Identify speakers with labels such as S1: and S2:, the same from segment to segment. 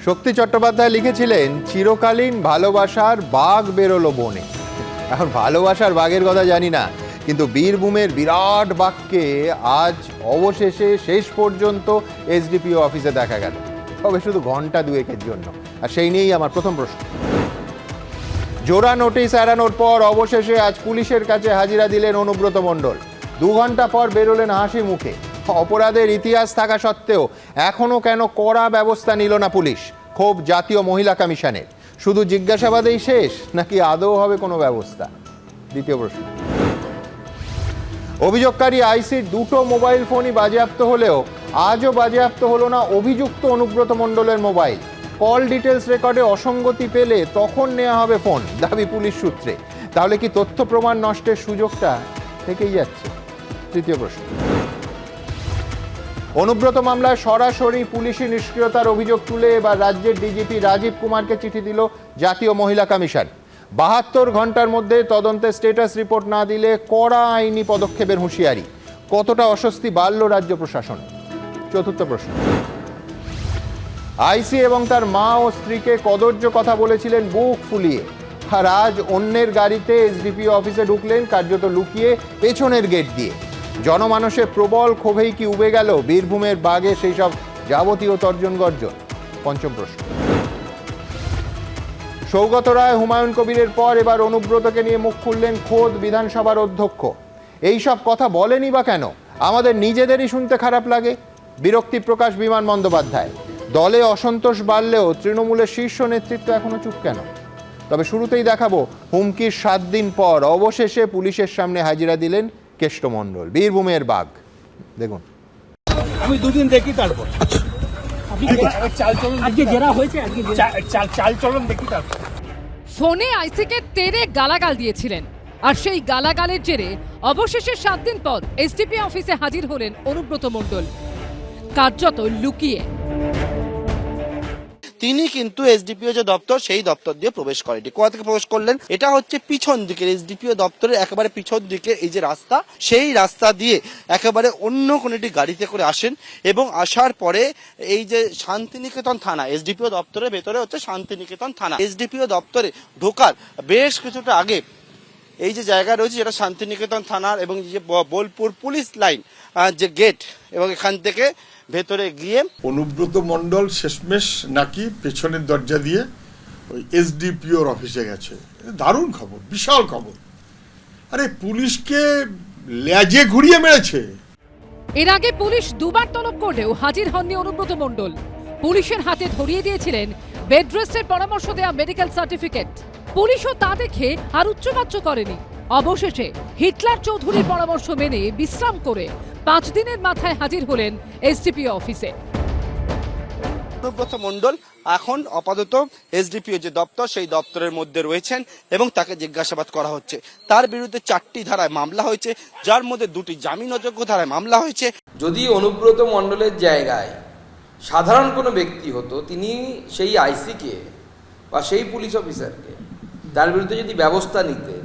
S1: শক্তি চট্টোপাধ্যায় লিখেছিলেন, চিরকালীন ভালোবাসার বাঘ বেরোলো বনে। এখন ভালোবাসার বাঘের কথা জানি না, কিন্তু বীরভূমের বিরাট বাঘকে আজ অবশেষে শেষ পর্যন্ত এসডিপিও অফিসে দেখা গেল, তবে শুধু ঘন্টা দুয়েকের জন্য। আর সেই নিয়েই আমার প্রথম প্রশ্ন। জোড়া নোটিশ এড়ানোর পর অবশেষে আজ পুলিশের কাছে হাজিরা দিলেন অনুব্রত মণ্ডল। 2 ঘন্টা পর বেরোলেন হাসি মুখে। অপরাধের ইতিহাস থাকা সত্ত্বেও এখনও কেন কড়া ব্যবস্থা নিল না পুলিশ? ক্ষোভ জাতীয় মহিলা কমিশনের। শুধু জিজ্ঞাসাবাদেই শেষ, নাকি আদৌ হবে কোনো ব্যবস্থা? দ্বিতীয় প্রশ্ন। অভিযোগকারী আইসির 2টো মোবাইল ফোনই বাজেয়াপ্ত হলেও আজও বাজেয়াপ্ত হলো না অভিযুক্ত অনুব্রত মণ্ডলের মোবাইল। কল ডিটেলস রেকর্ডে অসঙ্গতি পেলে তখন নেওয়া হবে ফোন, দাবি পুলিশ সূত্রে। তাহলে কি তথ্য প্রমাণ নষ্টের সুযোগটা থেকেই যাচ্ছে? তৃতীয় প্রশ্ন। অনুব্রত মামলায় সরাসরি পুলিশি নিষ্ক্রিয়তার অভিযোগ তুলে এবার রাজ্যের ডিজিপি রাজীব কুমারকে চিঠি দিল জাতীয় মহিলা কমিশন। 72 ঘন্টার মধ্যে তদন্তের স্ট্যাটাস রিপোর্ট না দিলে কড়া আইনি পদক্ষেপের হুঁশিয়ারি। কতটা অস্বস্তি বাড়ল রাজ্য প্রশাসন? চতুর্থ প্রশ্ন। আইসি এবং তার মা ও স্ত্রীকে কদর্য কথা বলেছিলেন বুক ফুলিয়ে, আর আজ অন্যের গাড়িতে এসডিপিও অফিসে ঢুকলেন কার্যত লুকিয়ে পেছনের গেট দিয়ে। জনমানসে প্রবল ক্ষোভেই কি উবে গেল বীরভূমের বাগে সেই সব যাবতীয় তর্জন গর্জন? পঞ্চম প্রশ্ন। সৌগত রায়, হুমায়ুন কবিরের পর এবার অনুব্রতকে নিয়ে মুখ খুললেন খোদ বিধানসভার অধ্যক্ষ। এই সব কথা বলেনি বা কেন? আমাদের নিজেদেরই শুনতে খারাপ লাগে। বিরক্তি প্রকাশ বিমান বন্দ্যোপাধ্যায়। দলে অসন্তোষ বাড়লেও তৃণমূলের শীর্ষ নেতৃত্ব এখনো চুপ কেন? তবে শুরুতেই দেখাবো হুমকির 7 দিন পর অবশেষে পুলিশের সামনে হাজিরা দিলেন কেষ্ট মণ্ডল, বীরভূমের বাঘ। দেখুন।
S2: আমি 2 দিন দেখি, তারপর
S3: ফোনে আইসিকে তেড়ে গালাগাল দিয়েছিলেন, আর সেই গালাগালের জেরে অবশেষে 7 দিন পর এসডিপি অফিসে হাজির হলেন অনুব্রত মণ্ডল, কার্যত লুকিয়ে।
S4: তিনি কিন্তু এসডিপিও যে দপ্তর, সেই দপ্তর দিয়ে প্রবেশ করেনি। কোথা থেকে প্রবেশ করলেন? এটা হচ্ছে পিছন দিকের, এসডিপিও দপ্তরের একেবারে পিছন দিকে এই যে রাস্তা, সেই রাস্তা দিয়ে একেবারে অন্য কোনো একটি গাড়িতে করে আসেন এবং আসার পরে এই যে শান্তিনিকেতন থানা, এসডিপিও দপ্তরের ভেতরে হচ্ছে শান্তিনিকেতন থানা। এসডিপিও দপ্তরে ঢোকার বেশ কিছুটা আগে এই যে জায়গা রয়েছে, যেটা শান্তিনিকেতন থানার এবং যে বোলপুর পুলিশ লাইন যে গেট, এবং এখান থেকে ভেতরে গিয়ে
S5: অনুব্রত মণ্ডল শেষমেশ নাকি পেছনের দরজা দিয়ে ওই এসডিপিওর অফিসে গেছে। দারুণ খবর, বিশাল খবর। আরে পুলিশকে লেজে ঘুরিয়ে মেরেছে।
S3: এর আগে পুলিশ 2বার তলব করলেও হাজির হননি অনুব্রত মণ্ডল। পুলিশের হাতে ধরিয়ে দিয়েছিলেন বেড রেস্টের পরামর্শ দেওয়া মেডিকেল সার্টিফিকেট। পুলিশও তা দেখে আর উচ্চবাচ্য করেনি। অবশেষে হিটলার চৌধুরীর পরামর্শ মেনে বিশ্রাম করে 5 দিনের মাথায় হাজির হলেন এসডিপিও অফিসে।
S4: অনুব্রত মণ্ডল এখন আপাতত এসডিপিও যে দপ্তর, সেই দপ্তরের মধ্যে রয়েছেন এবং তাকে জিজ্ঞাসাবাদ করা হচ্ছে। তার বিরুদ্ধে 4টি ধারায় মামলা হয়েছে, যার মধ্যে 2টি জামিনযোগ্য ধারায় মামলা হয়েছে।
S6: যদি অনুব্রত মণ্ডলের জায়গায় সাধারণ কোনো ব্যক্তি হতো, তিনি সেই আইসিকে বা সেই পুলিশ অফিসারকে তার বিরুদ্ধে যদি ব্যবস্থা নিতেন,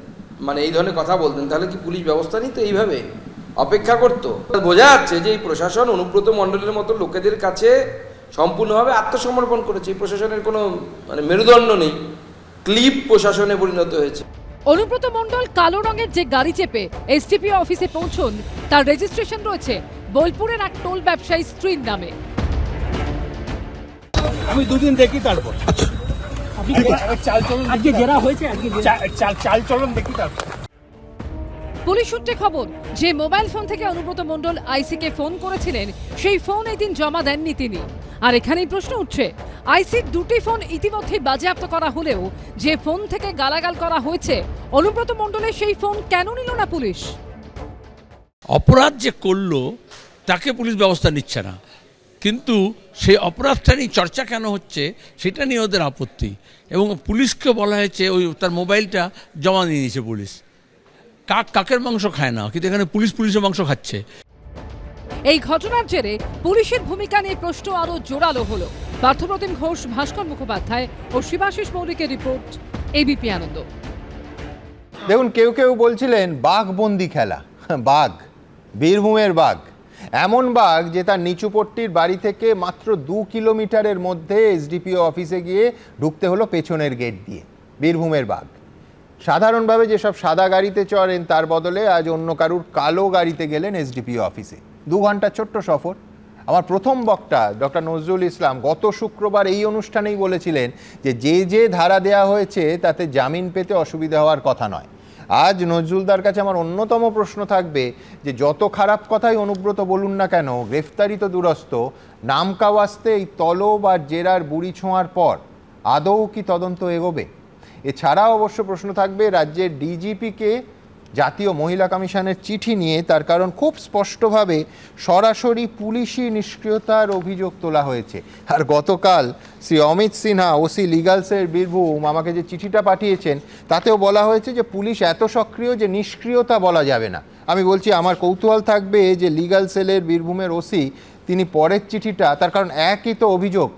S6: মানে এই ধরনের কথা বলতেন, তাহলে কি পুলিশ ব্যবস্থা নিত? এইভাবে অপেক্ষা করতো? বোঝা যাচ্ছে যে এই প্রশাসন অনুব্রত মণ্ডলের মতো লোকেদের কাছে সম্পূর্ণভাবে আত্মসমর্পণ করেছে। এই প্রশাসনের কোনো মেরুদণ্ড নেই, ক্লিপ প্রশাসনে পরিণত হয়েছে।
S3: অনুব্রত মণ্ডল কালো রঙের যে গাড়ি চেপে এসডিপিও অফিসে পৌঁছন, তার রেজিস্ট্রেশন রয়েছে বোলপুরের এক টোল ব্যবসায়ী স্ত্রীর নামে।
S2: আমি 2 দিন দেখি, তারপর
S3: পুলিশ সূত্রে খবর যে মোবাইল ফোন থেকে অনুব্রত মণ্ডল আইসিকে ফোন করেছিলেন, সেই ফোন এই দিন জমা দেননি তিনি। আর এখানেই প্রশ্ন উঠছে, আইসির 2টি ফোন ইতিমধ্যে বাজেয়াপ্ত করা হলেও যে ফোন থেকে গালাগাল করা হয়েছে অনুব্রত মণ্ডলের, সেই ফোন কেন নিল না পুলিশ?
S7: অপরাধ যে করলো তাকে পুলিশ ব্যবস্থা নিচ্ছে না, কিন্তু সেই অপরাধটা নিয়ে চর্চা কেন হচ্ছে সেটা নিয়ে ওদের আপত্তি। এবং পুলিশকে বলা হয়েছে ওই তার মোবাইলটা জমা নিয়ে নিয়েছে পুলিশ। কাকের মাংস খায় না, কিন্তু এখানে পুলিশের মাংস খাচ্ছে।
S3: এই ঘটনার জেরে পুলিশের ভূমিকা নিয়ে প্রশ্ন আরো জোরালো হলো। পার্থপ্রতিম ঘোষ, ভাস্কর মুখোপাধ্যায় ও শিবাশিস মৌলিকের রিপোর্ট, এবিপি আনন্দ।
S1: দেখুন, কেউ কেউ বলছিলেন বাঘবন্দি খেলা, বাঘ, বীরভূমের বাঘ। এমন বাঘ যে তার নিচুপট্টির বাড়ি থেকে মাত্র 2 কিলোমিটারের মধ্যে এসডিপিও অফিসে গিয়ে ঢুকতে হলো পেছনের গেট দিয়ে। বীরভূমের বাঘ সাধারণভাবে যেসব সাদা গাড়িতে চড়েন তার বদলে আজ অন্য কারুর কালো গাড়িতে গেলেন এসডিপিও অফিসে। 2 ঘন্টার ছোট্ট সফর। আমার প্রথম বক্তা ডক্টর নজরুল ইসলাম গত শুক্রবার এই অনুষ্ঠানেই বলেছিলেন যে যে ধারা দেয়া হয়েছে তাতে জামিন পেতে অসুবিধা হওয়ার কথা নয়। আজ নজরুলদার কাছে আমার অন্যতম প্রশ্ন থাকবে যে যত খারাপ কথাই অনুব্রত বলুন না কেন, গ্রেফতারি তো দূরস্থ, নামকাওয়াস্তে এই তলব আর জেরার বুড়ি ছোঁয়ার পর আদৌ কি তদন্ত এগোবে? এছাড়াও অবশ্য প্রশ্ন থাকবে রাজ্যের ডিজিপিকে জাতীয় মহিলা কমিশনের চিঠি নিয়ে, তার কারণ খুব স্পষ্টভাবে সরাসরি পুলিশি নিষ্ক্রিয়তার অভিযোগ তোলা হয়েছে। আর গতকাল শ্রী অমিত সিনহা ওসি লিগালসের বীরভূম আমাকে যে চিঠিটা পাঠিয়েছেন তাতেও বলা হয়েছে যে পুলিশ এত সক্রিয় যে নিষ্ক্রিয়তা বলা যাবে না। আমি বলছি আমার কৌতূহল থাকবে যে লিগাল সেলের বীরভূমের ওসি তিনি পরের চিঠিটা, তার কারণ একই তো অভিযোগ,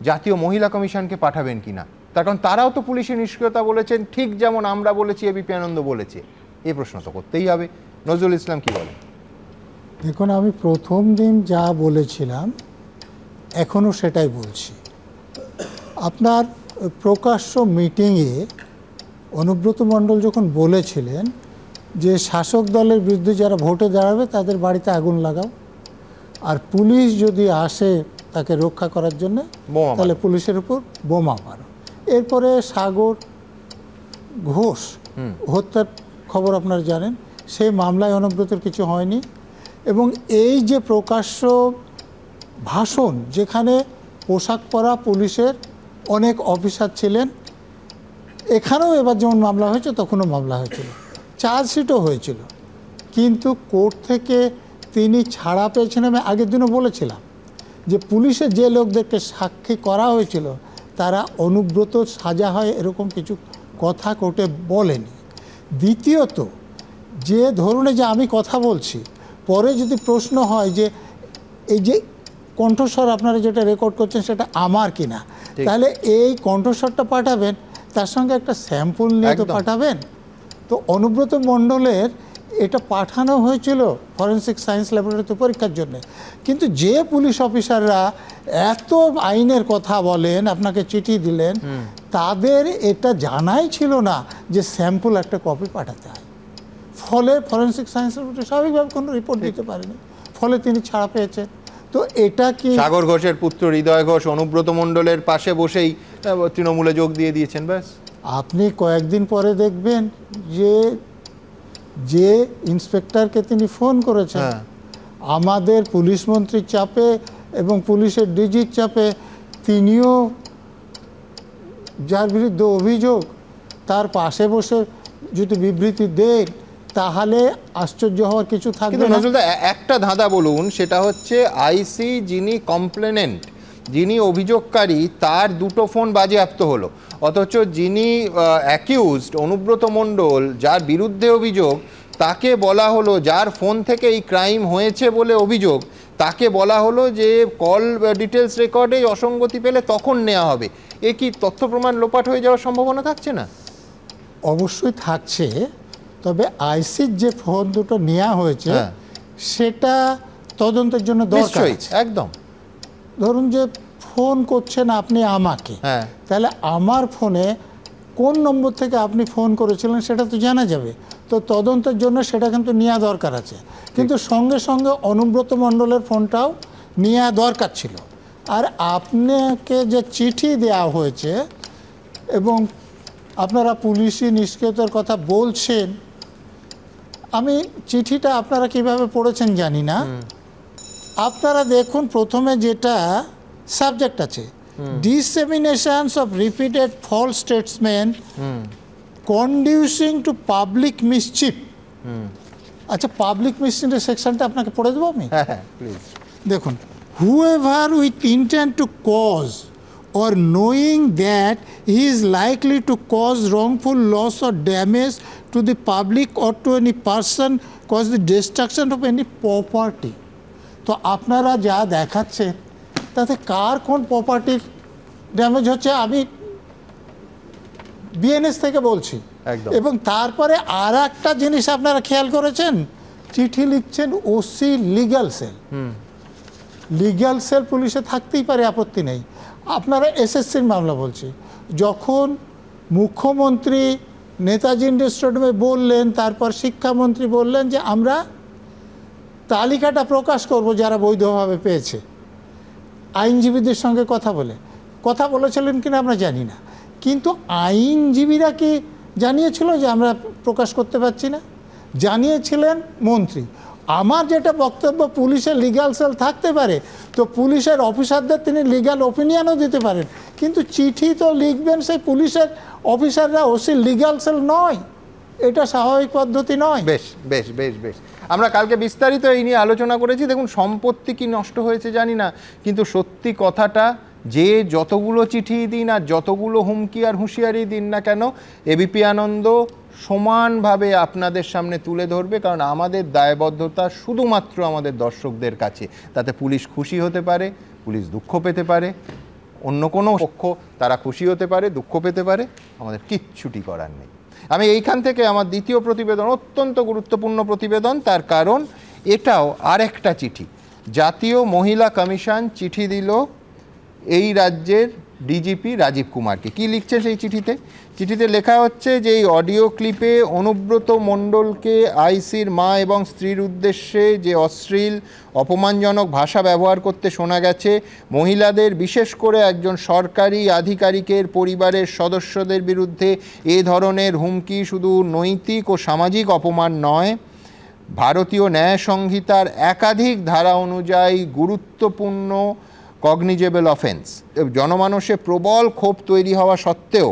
S1: জাতীয় মহিলা কমিশনকে পাঠাবেন কিনা, তার কারণ তারাও তো পুলিশি নিষ্ক্রিয়তা বলেছেন, ঠিক যেমন আমরা বলেছি, এবিপি আনন্দ বলেছে। এই প্রশ্ন তো করতেই হবে। নজরুল ইসলাম কি বলেন?
S8: দেখুন, আমি প্রথম দিন যা বলেছিলাম এখনও সেটাই বলছি। আপনার প্রকাশ্য মিটিংয়ে অনুব্রত মণ্ডল যখন বলেছিলেন যে শাসক দলের বিরুদ্ধে যারা ভোটে দাঁড়াবে তাদের বাড়িতে আগুন লাগাও, আর পুলিশ যদি আসে তাকে রক্ষা করার জন্য তাহলে পুলিশের উপর বোমা মারো। এরপরে সাগর ঘোষ হত্যার খবর আপনারা জানেন, সেই মামলায় অনুব্রতের কিছু হয়নি। এবং এই যে প্রকাশ্য ভাষণ, যেখানে পোশাক পরা পুলিশের অনেক অফিসার ছিলেন, এখানেও এবার যেমন মামলা হয়েছে তখনও মামলা হয়েছিল, চার্জশিটও হয়েছিল, কিন্তু কোর্ট থেকে তিনি ছাড়া পেয়েছেন। আমি আগের দিনও বলেছিলাম যে পুলিশের যে লোকদেরকে সাক্ষী করা হয়েছিল তারা অনুব্রত সাজা হয় এরকম কিছু কথা কোর্টে বলেনি। দ্বিতীয়ত, যে ধরনের যে আমি কথা বলছি, পরে যদি প্রশ্ন হয় যে এই যে কণ্ঠস্বর আপনারা যেটা রেকর্ড করছেন সেটা আমার কিনা, তাহলে এই কণ্ঠস্বরটা পাঠাবেন, তার সঙ্গে একটা স্যাম্পল নিয়ে তো পাঠাবেন। তো অনুব্রত মণ্ডলের এটা পাঠানো হয়েছিল ফরেন্সিক সায়েন্স ল্যাবরেটরিতে পরীক্ষার জন্য, কিন্তু যে পুলিশ অফিসাররা এত আইনের কথা বলেন, আপনাকে চিঠি দিলেন, তাদের এটা জানাই ছিল না যে স্যাম্পল একটা কপি পাঠাতে হয়। ফলে ফরেন্সিক সায়েন্স ল্যাবরেটরি স্বাভাবিকভাবে কোনো রিপোর্ট দিতে পারেনি, ফলে তিনি ছাড়া পেয়েছেন। তো এটা কি
S1: সাগর ঘোষের পুত্র হৃদয় ঘোষ অনুব্রত মণ্ডলের পাশে বসেই তৃণমূলে যোগ দিয়ে দিয়েছেন, ব্যাস।
S8: আপনি কয়েকদিন পরে দেখবেন যে ইন্সপেক্টরকে তিনি ফোন করেছেন, আমাদের পুলিশ মন্ত্রীর চাপে এবং পুলিশের ডিজির চাপে তিনিও যার বিরুদ্ধে অভিযোগ তার পাশে বসে যদি বিবৃতি দেন তাহলে আশ্চর্য হওয়ার কিছু থাকবে না।
S1: একটা ধাঁধা বলুন, সেটা হচ্ছে আইসি যিনি কমপ্লেনেন্ট, যিনি অভিযোগকারী, তার 2টো ফোন বাজেয়াপ্ত হলো, অথচ যিনি অ্যাকিউজড অনুব্রত মণ্ডল যার বিরুদ্ধে অভিযোগ, তাকে বলা হলো, যার ফোন থেকে এই ক্রাইম হয়েছে বলে অভিযোগ, তাকে বলা হলো যে কল ডিটেলস রেকর্ডে অসঙ্গতি পেলে তখন নেওয়া হবে। এ কি তথ্য প্রমাণ লোপাট হয়ে যাওয়ার সম্ভাবনা থাকছে না?
S8: অবশ্যই থাকছে, তবে আইসির যে ফোন দুটো নেওয়া হয়েছে সেটা তদন্তের জন্য দরকার আছে।
S1: একদম।
S8: ধরুন যে ফোন করছেন আপনি আমাকে, তাহলে আমার ফোনে কোন নম্বর থেকে আপনি ফোন করেছিলেন সেটা তো জানা যাবে। তো তদন্তের জন্য সেটা কিন্তু নেওয়া দরকার আছে, কিন্তু সঙ্গে সঙ্গে অনুব্রত মণ্ডলের ফোনটাও নেওয়া দরকার ছিল। আর আপনাকে যে চিঠি দেওয়া হয়েছে এবং আপনারা পুলিশি নিষ্ক্রিয়তার কথা বলছেন, আমি চিঠিটা আপনারা কিভাবে পড়েছেন জানি না। আপনারা দেখুন, প্রথমে যেটা সাবজেক্ট আছে, disseminations of repeated false statement conducive to public mischief. আচ্ছা, পাবলিক মিসচিফের সেকশনটা আপনাকে পড়ে দেবো আমি। দেখুন, whoever with intent to cause or knowing that he is likely to cause wrongful loss or damage to the public or to any person, cause the destruction of any property. তো আপনারা যা দেখাচ্ছেন তাতে কার কোন প্রপার্টির ড্যামেজ হচ্ছে আমি BNS থেকে বলছি। এবং তারপরে আর একটা জিনিস আপনারা খেয়াল করেছেন, চিঠি লিখছেন OC legal cell. Legal cell পুলিশে থাকতেই পারে, আপত্তি নেই। আপনারা এসএসসির মামলা বলছি, যখন মুখ্যমন্ত্রী নেতাজি ইন্ডোর স্টেডিয়ামে বললেন, তারপর শিক্ষামন্ত্রী বললেন যে আমরা তালিকাটা প্রকাশ করব যারা বৈধভাবে পেয়েছে, আইনজীবীদের সঙ্গে কথা বলেছিলেন কিনা আমরা জানি না, কিন্তু আইনজীবীরা কি জানিয়েছিল যে আমরা প্রকাশ করতে পারছি না? জানিয়েছিলেন মন্ত্রী। আমার যেটা বক্তব্য, পুলিশের লিগ্যাল সেল থাকতে পারে, তো পুলিশের অফিসারদের তিনি লিগ্যাল ওপিনিয়নও দিতে পারেন, কিন্তু চিঠি তো লিখবেন সেই পুলিশের অফিসাররা, ওসি লিগ্যাল সেল নয়। এটা স্বাভাবিক পদ্ধতি নয়।
S1: বেশ বেশ বেশ বেশ আমরা কালকে বিস্তারিত এই নিয়ে আলোচনা করেছি। দেখুন, সম্পত্তি কি নষ্ট হয়েছে জানি না, কিন্তু সত্যি কথাটা, যে যতগুলো চিঠি দিন আর যতগুলো হুমকি আর হুঁশিয়ারি দিন না কেন, এবিপি আনন্দ সমানভাবে আপনাদের সামনে তুলে ধরবে, কারণ আমাদের দায়বদ্ধতা শুধুমাত্র আমাদের দর্শকদের কাছে। তাতে পুলিশ খুশি হতে পারে, পুলিশ দুঃখ পেতে পারে, অন্য কোনো পক্ষ তারা খুশি হতে পারে, দুঃখ পেতে পারে, আমাদের কিচ্ছুটি করার নেই। আমি এইখান থেকে আমার দ্বিতীয় প্রতিবেদন, অত্যন্ত গুরুত্বপূর্ণ প্রতিবেদন, তার কারণ এটাও আরেকটা চিঠি। জাতীয় মহিলা কমিশন চিঠি দিল এই রাজ্যের ডিজিপি রাজীব কুমারকে। কি লিখছে সেই চিঠিতে? চিঠিতে লেখা হচ্ছে যে এই অডিও ক্লিপে অনুব্রত মণ্ডলকে আইসির মা এবং স্ত্রীর উদ্দেশ্যে যে অশ্লীল অপমানজনক ভাষা ব্যবহার করতে শোনা গেছে, মহিলাদের, বিশেষ করে একজন সরকারি আধিকারিকের পরিবারের সদস্যদের বিরুদ্ধে এ ধরনের হুমকি শুধু নৈতিক ও সামাজিক অপমান নয়, ভারতীয় ন্যায় সংহিতার একাধিক ধারা অনুযায়ী গুরুত্বপূর্ণ কগনিজেবল অফেন্স। জনমানসে প্রবল ক্ষোভ তৈরি হওয়া সত্ত্বেও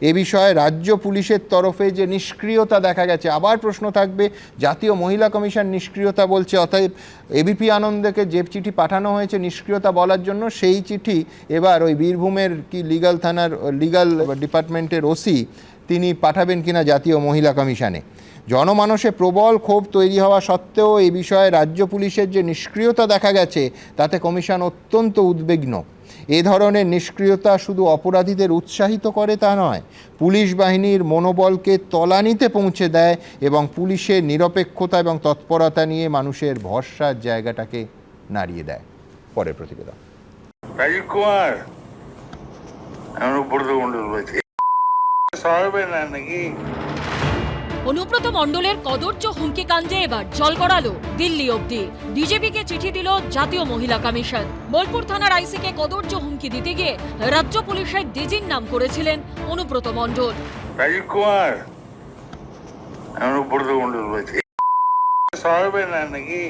S1: এ বিষয়ে রাজ্য পুলিশের তরফে যে নিষ্ক্রিয়তা দেখা গেছে, আবার প্রশ্ন থাকবে, জাতীয় মহিলা কমিশন নিষ্ক্রিয়তা বলছে, অতএব এবিপি আনন্দকে যে চিঠি পাঠানো হয়েছে নিষ্ক্রিয়তা বলার জন্য, সেই চিঠি এবার ওই বীরভূমের কি লিগ্যাল থানার লিগ্যাল ডিপার্টমেন্টের ওসি তিনি পাঠাবেন কিনা জাতীয় মহিলা কমিশনে। জনমানসে প্রবল ক্ষোভ তৈরি হওয়া সত্ত্বেও এই বিষয়ে রাজ্য পুলিশের যে নিষ্ক্রিয়তা দেখা গেছে, তাতে কমিশন অত্যন্ত উদ্বিগ্ন। এ ধরনের নিষ্ক্রিয়তা শুধু অপরাধীদের উৎসাহিত করে তা নয়, পুলিশ বাহিনীর মনোবলকে তলানিতে পৌঁছে দেয় এবং পুলিশের নিরপেক্ষতা এবং তৎপরতা নিয়ে মানুষের ভরসার জায়গাটাকে নাড়িয়ে দেয়। পরের প্রতিবেদন।
S9: রাজীব কুমার, অনুব্রত মণ্ডল বলছি, সহাবে না নাকি?
S10: অনুব্রত মণ্ডলের কদর্য হুমকি কাণ্ডে এবার জল গড়ালো দিল্লি অবধি। ডিজিপিকে চিঠি দিল জাতীয় মহিলা কমিশন। বোলপুর থানার আইসিকে কদর্য হুমকি দিতে গিয়ে রাজ্য পুলিশের ডিজির নাম করেছিলেন অনুব্রত মণ্ডল।
S9: রাজীব কুমার, অনুব্রত মণ্ডল বলছি, সহাবে না নাকি?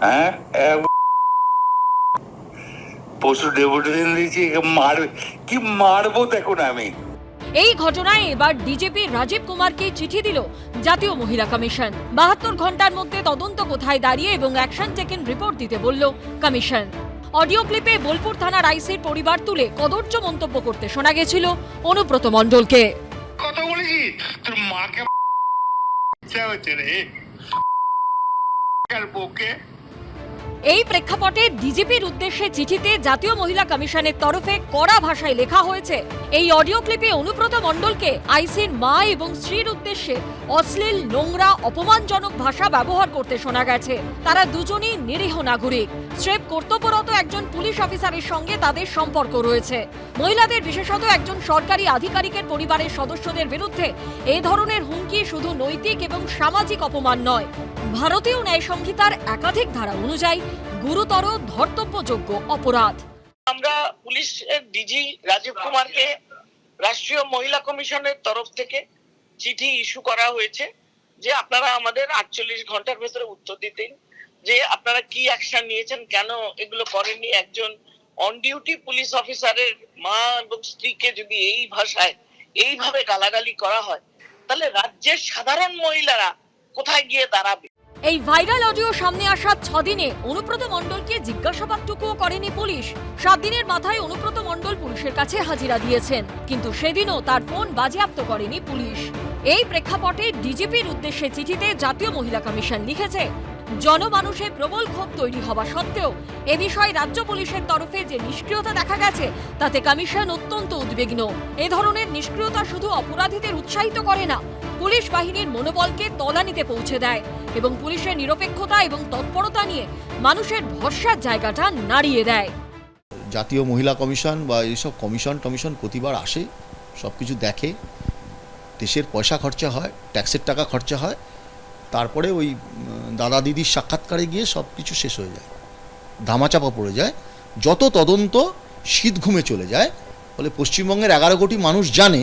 S9: হ্যাঁ, পশু ডেপুটেশন দিয়েছি, মারবে কি মারবো দেখুন আমি।
S10: এই ঘটনায় এবার ডিজিপি রাজীব কুমারকে চিঠি দিল জাতীয় মহিলা কমিশন। 72 ঘন্টার মধ্যে তদন্ত কোথায় দাঁড়িয়ে এবং অ্যাকশন টেকেন রিপোর্ট দিতে বলল কমিশন। অডিও ক্লিপে বোলপুর থানার আইসির পরিবার তুলে কদর্য মন্তব্য করতে শোনা গেছিল অনুব্রত মণ্ডলকে।
S9: কথা বলেছি তোর মাকে হচ্ছে রে বউকে।
S10: এই প্রেক্ষাপটে ডিজিপির উদ্দেশ্যে চিঠিতে জাতীয় মহিলা কমিশনের তরফে কড়া ভাষায় লেখা হয়েছে, এই অডিও ক্লিপে অনুব্রত মণ্ডলকে আইসির মা এবং স্ত্রীর উদ্দেশ্যে অশ্লীল, নোংরা, অপমানজনক ভাষা ব্যবহার করতে শোনা গেছে। তারা দুজনই নিরীহ নাগরিক। স্রেফ কর্তব্যরত একজন পুলিশ অফিসারের সঙ্গে তাদের সম্পর্ক রয়েছে। মহিলাদের, বিশেষত একজন সরকারি আধিকারিকের পরিবারের সদস্যদের বিরুদ্ধে এই ধরনের হুমকি শুধু নৈতিক এবং সামাজিক অপমান নয়, ভারতীয় ন্যায় সংহিতার একাধিক ধারা অনুযায়ী গুরুতর ধর্তব্যযোগ্য অপরাধ।
S11: আমরা পুলিশের ডিজি রাজীব কুমারকে রাষ্ট্রীয় মহিলা কমিশনের তরফ থেকে চিঠি ইস্যু করা হয়েছে যে আপনারা আমাদের 48 ঘন্টার ভেতরে উত্তর দিতেন যে আপনারা কি অ্যাকশন নিয়েছেন, কেন এগুলো করেননি। একজন অন ডিউটি পুলিশ অফিসারের মা এবং স্ত্রীকে যদি এই ভাষায় এইভাবে গালাগালি করা হয়, তাহলে রাজ্যের সাধারণ মহিলারা কোথায় গিয়ে দাঁড়াবে?
S10: এই ভাইরাল অডিও সামনে আসার 6 দিনে অনুব্রত মণ্ডলকে জিজ্ঞাসাবাদটুকুও করেনি পুলিশ। 7 দিনের মাথায় অনুব্রত মণ্ডল পুলিশের কাছে হাজিরা দিয়েছেন, কিন্তু সেদিনও তার ফোন বাজেয়াপ্ত করেনি পুলিশ। এই প্রেক্ষাপটে ডিজিপির উদ্দেশ্যে চিঠিতে জাতীয় মহিলা কমিশন লিখেছে, জনমানুষে প্রবল ক্ষোভ তৈরি হওয়া সত্ত্বেও এ বিষয়ে রাজ্য পুলিশের তরফে যে নিষ্ক্রিয়তা দেখা গেছে, তাতে কমিশন অত্যন্ত উদ্বিগ্ন। এ ধরনের নিষ্ক্রিয়তা শুধু অপরাধীদের উৎসাহিত করে না, পুলিশ বাহিনীর মনোবলকে তলানিতে পৌঁছে দেয় এবং পুলিশের নিরপেক্ষতা এবং তৎপরতা নিয়ে মানুষের ভরসার জায়গাটা নাড়িয়ে দেয়।
S12: জাতীয় মহিলা কমিশন বা এইসব কমিশন প্রতিবার আসে, সব কিছু দেখে, দেশের পয়সা খরচা হয়, ট্যাক্সের টাকা খরচা হয়, তারপরে ওই দাদা দিদির সাক্ষাৎকারে গিয়ে সব কিছু শেষ হয়ে যায়, ধামাচাপা পড়ে যায়, যত তদন্ত শীত ঘুমে চলে যায়। ফলে পশ্চিমবঙ্গের 11 কোটি মানুষ জানে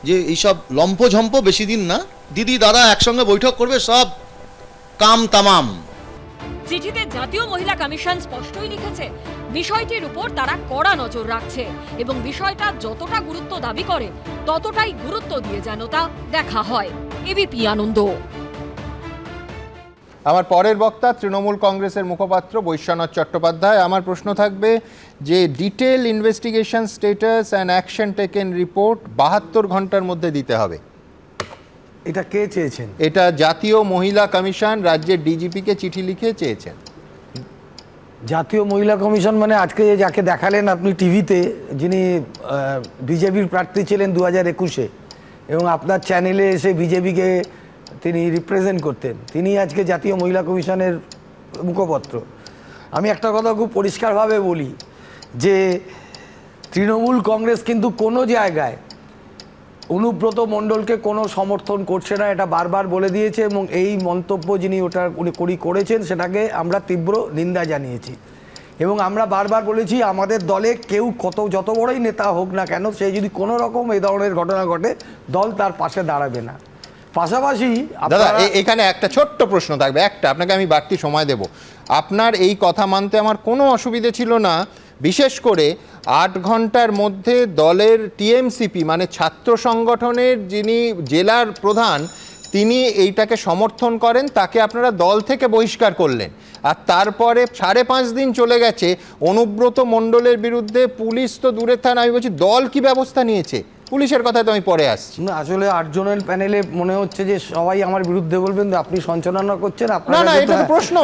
S12: যে এইসব লম্পঝম্প বেশি দিন না, দিদি দাদা একসঙ্গে বৈঠক করবে, সব কাম তামাম।
S10: চিঠিতে জাতীয় মহিলা কমিশন স্পষ্টই লিখেছে বিষয়টির উপর তারা কড়া নজর রাখছে এবং বিষয়টা যতটা গুরুত্ব দাবি করে ততটাই গুরুত্ব দিয়ে যেন তা দেখা হয়। এবিপি আনন্দ।
S1: আমার পরের বক্তা তৃণমূল কংগ্রেসের মুখপাত্র বৈশ্বনাথ চট্টোপাধ্যায়। আমার প্রশ্ন থাকবে যে detail investigation status and action taken report 72 ঘন্টার মধ্যে দিতে হবে।
S13: এটা কে চেয়েছেন?
S1: এটা জাতীয় মহিলা কমিশন রাজ্যের ডিজিপিকে চিঠি লিখে চেয়েছেন।
S13: জাতীয় মহিলা কমিশন মানে আজকে যাকে দেখালেন আপনি টিভিতে, যিনি বিজেপির প্রার্থী ছিলেন 2021-এ এবং আপনার চ্যানেলে এসে বিজেপিকে তিনি রিপ্রেজেন্ট করতেন, তিনি আজকে জাতীয় মহিলা কমিশনের মুখপাত্র। আমি একটা কথা খুব পরিষ্কারভাবে বলি যে তৃণমূল কংগ্রেস কিন্তু কোনো জায়গায় অনুব্রত মণ্ডলকে কোনো সমর্থন করছে না, এটা বারবার বলে দিয়েছে এবং এই মন্তব্য যিনি উনি করেছেন সেটাকে আমরা তীব্র নিন্দা জানিয়েছি এবং আমরা বারবার বলেছি আমাদের দলে কেউ যত বড়ই নেতা হোক না কেন, সে যদি কোনো রকম এই ধরনের ঘটনা ঘটে দল তার পাশে দাঁড়াবে না। পাশাপাশি
S1: দাদা এখানে একটা ছোট্ট প্রশ্ন থাকবে, আপনাকে আমি বাড়তি সময় দেব। আপনার এই কথা মানতে আমার কোনো অসুবিধে ছিল না, বিশেষ করে 8 ঘন্টার মধ্যে দলের টিএমসিপি মানে ছাত্র সংগঠনের যিনি জেলার প্রধান তিনি এইটাকে সমর্থন করেন, তাকে আপনারা দল থেকে বহিষ্কার করলেন, আর তারপরে 5.5 দিন চলে গেছে, অনুব্রত মণ্ডলের বিরুদ্ধে পুলিশ তো দূরের থান, আমি বলছি দল কি ব্যবস্থা নিয়েছে? পুলিশের কথা তো আমি পরে আসছি।
S13: না আসলে 8 জনের প্যানেলে মনে হচ্ছে যে সবাই আমার বিরুদ্ধে বলবেন, আপনি সঞ্চালনা করছেন।
S1: না না এটা তো প্রশ্ন,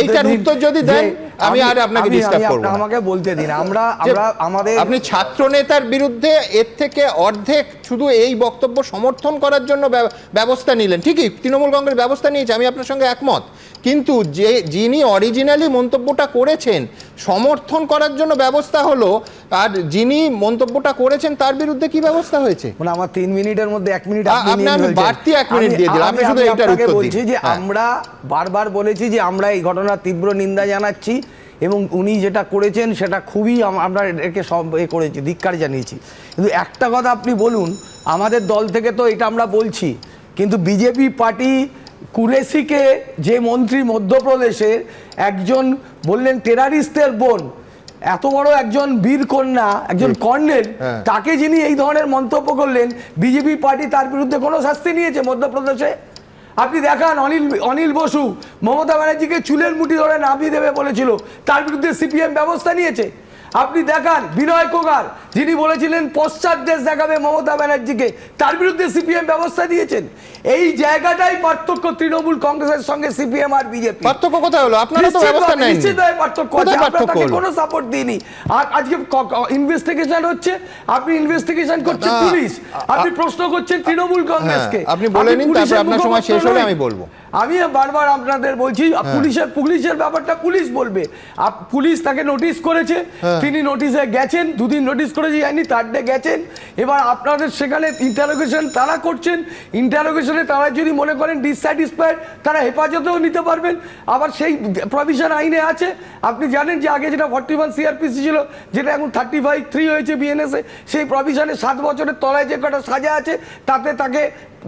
S1: এইটার উত্তর যদি দেন আমি আর আপনাকে ডিস্টার্ব করব না।
S13: আমাকে বলতে দিন। আমরা আমাদের
S1: আপনি ছাত্র নেতার বিরুদ্ধে এর থেকে অর্ধেক শুধু এই বক্তব্য সমর্থন করার জন্য ব্যবস্থা নিলেন, ঠিকই তৃণমূল কংগ্রেস ব্যবস্থা নিয়েছে, আমি আপনার সঙ্গে একমত, কিন্তু যিনি অরিজিনালি মন্তব্যটা করেছেন সমর্থন করার জন্য ব্যবস্থা হলো, আর যিনি মন্তব্যটা করেছেন তার বিরুদ্ধে কি ব্যবস্থা হয়েছে?
S13: মানে আমার 3 মিনিটের মধ্যে 1 মিনিট
S1: আমি বাড়তি 1 মিনিট দিয়ে দিলাম, আমি শুধু এইটার উত্তর
S13: বলছি যে আমরা বারবার বলেছি যে আমরা এই ঘটনার তীব্র নিন্দা জানাচ্ছি এবং উনি যেটা করেছেন সেটা খুবই আমরা একে করেছি, ধিক্কার জানিয়েছি। কিন্তু একটা কথা আপনি বলুন, আমাদের দল থেকে তো এটা আমরা বলছি, কিন্তু বিজেপি পার্টি কুরেশিকে যে মন্ত্রী মধ্যপ্রদেশের একজন বললেন টেরারিস্টের বোন, এত বড় একজন বীর কন্যা, একজন কর্নেল, তাকে যিনি এই ধরনের মন্তব্য করলেন, বিজেপি পার্টি তার বিরুদ্ধে কোনো শাস্তি নিয়েছে মধ্যপ্রদেশে? আপনি দেখান, অনিল বসু মমতা ব্যানার্জিকে চুলের মুঠি ধরে নামিয়ে দেবে বলেছিল, তার বিরুদ্ধে সিপিএম ব্যবস্থা নিয়েছে। আপনি দেখান বিনয় কোগার, যিনি বলেছিলেন পশ্চাৎ দেশ দেখাবে মমতা ব্যানার্জিকে, তার বিরুদ্ধে সিপিএম ব্যবস্থা দিয়েছেন। এই জায়গাটাই পার্থক্য তৃণমূল কংগ্রেসের সঙ্গে সিপিএম আর বিজেপি।
S1: পার্থক্য কোথায় হলো? আপনারা তো ব্যবস্থা নেননি।
S13: নিশ্চিতভাবে পার্থক্য আছে, আমরা তাকে কোনো সাপোর্ট দিইনি। আর আজকে ইনভেস্টিগেশন হচ্ছে, আপনি ইনভেস্টিগেশন করছেন পুলিশ, আপনি প্রশ্ন করছেন তৃণমূল কংগ্রেসকে।
S1: আপনি বলে নিন, তারপর আপনার সময় শেষ হলে আমি বলবো।
S13: আমি বারবার আপনাদের বলছি পুলিশের ব্যাপারটা পুলিশ বলবে। পুলিশ তাকে নোটিশ করেছে, তিনি নোটিশে গেছেন, 2 দিন নোটিশ করেছে যায়নি, 3rd ডে গেছেন। এবার আপনাদের সেখানে ইন্টারোগেশন তারা করছেন, ইন্টারোগেশনে তারা যদি মনে করেন ডিসস্যাটিসফাইড তারা হেফাজতেও নিতে পারবেন, আবার সেই প্রভিশন আইনে আছে। আপনি জানেন যে আগে যেটা 41 সিআরপিসি ছিল, যেটা এখন 35(3) হয়েছে বিএনএসে, সেই প্রভিশনে 7 বছরের তলায় যে কটা সাজা আছে তাতে তাকে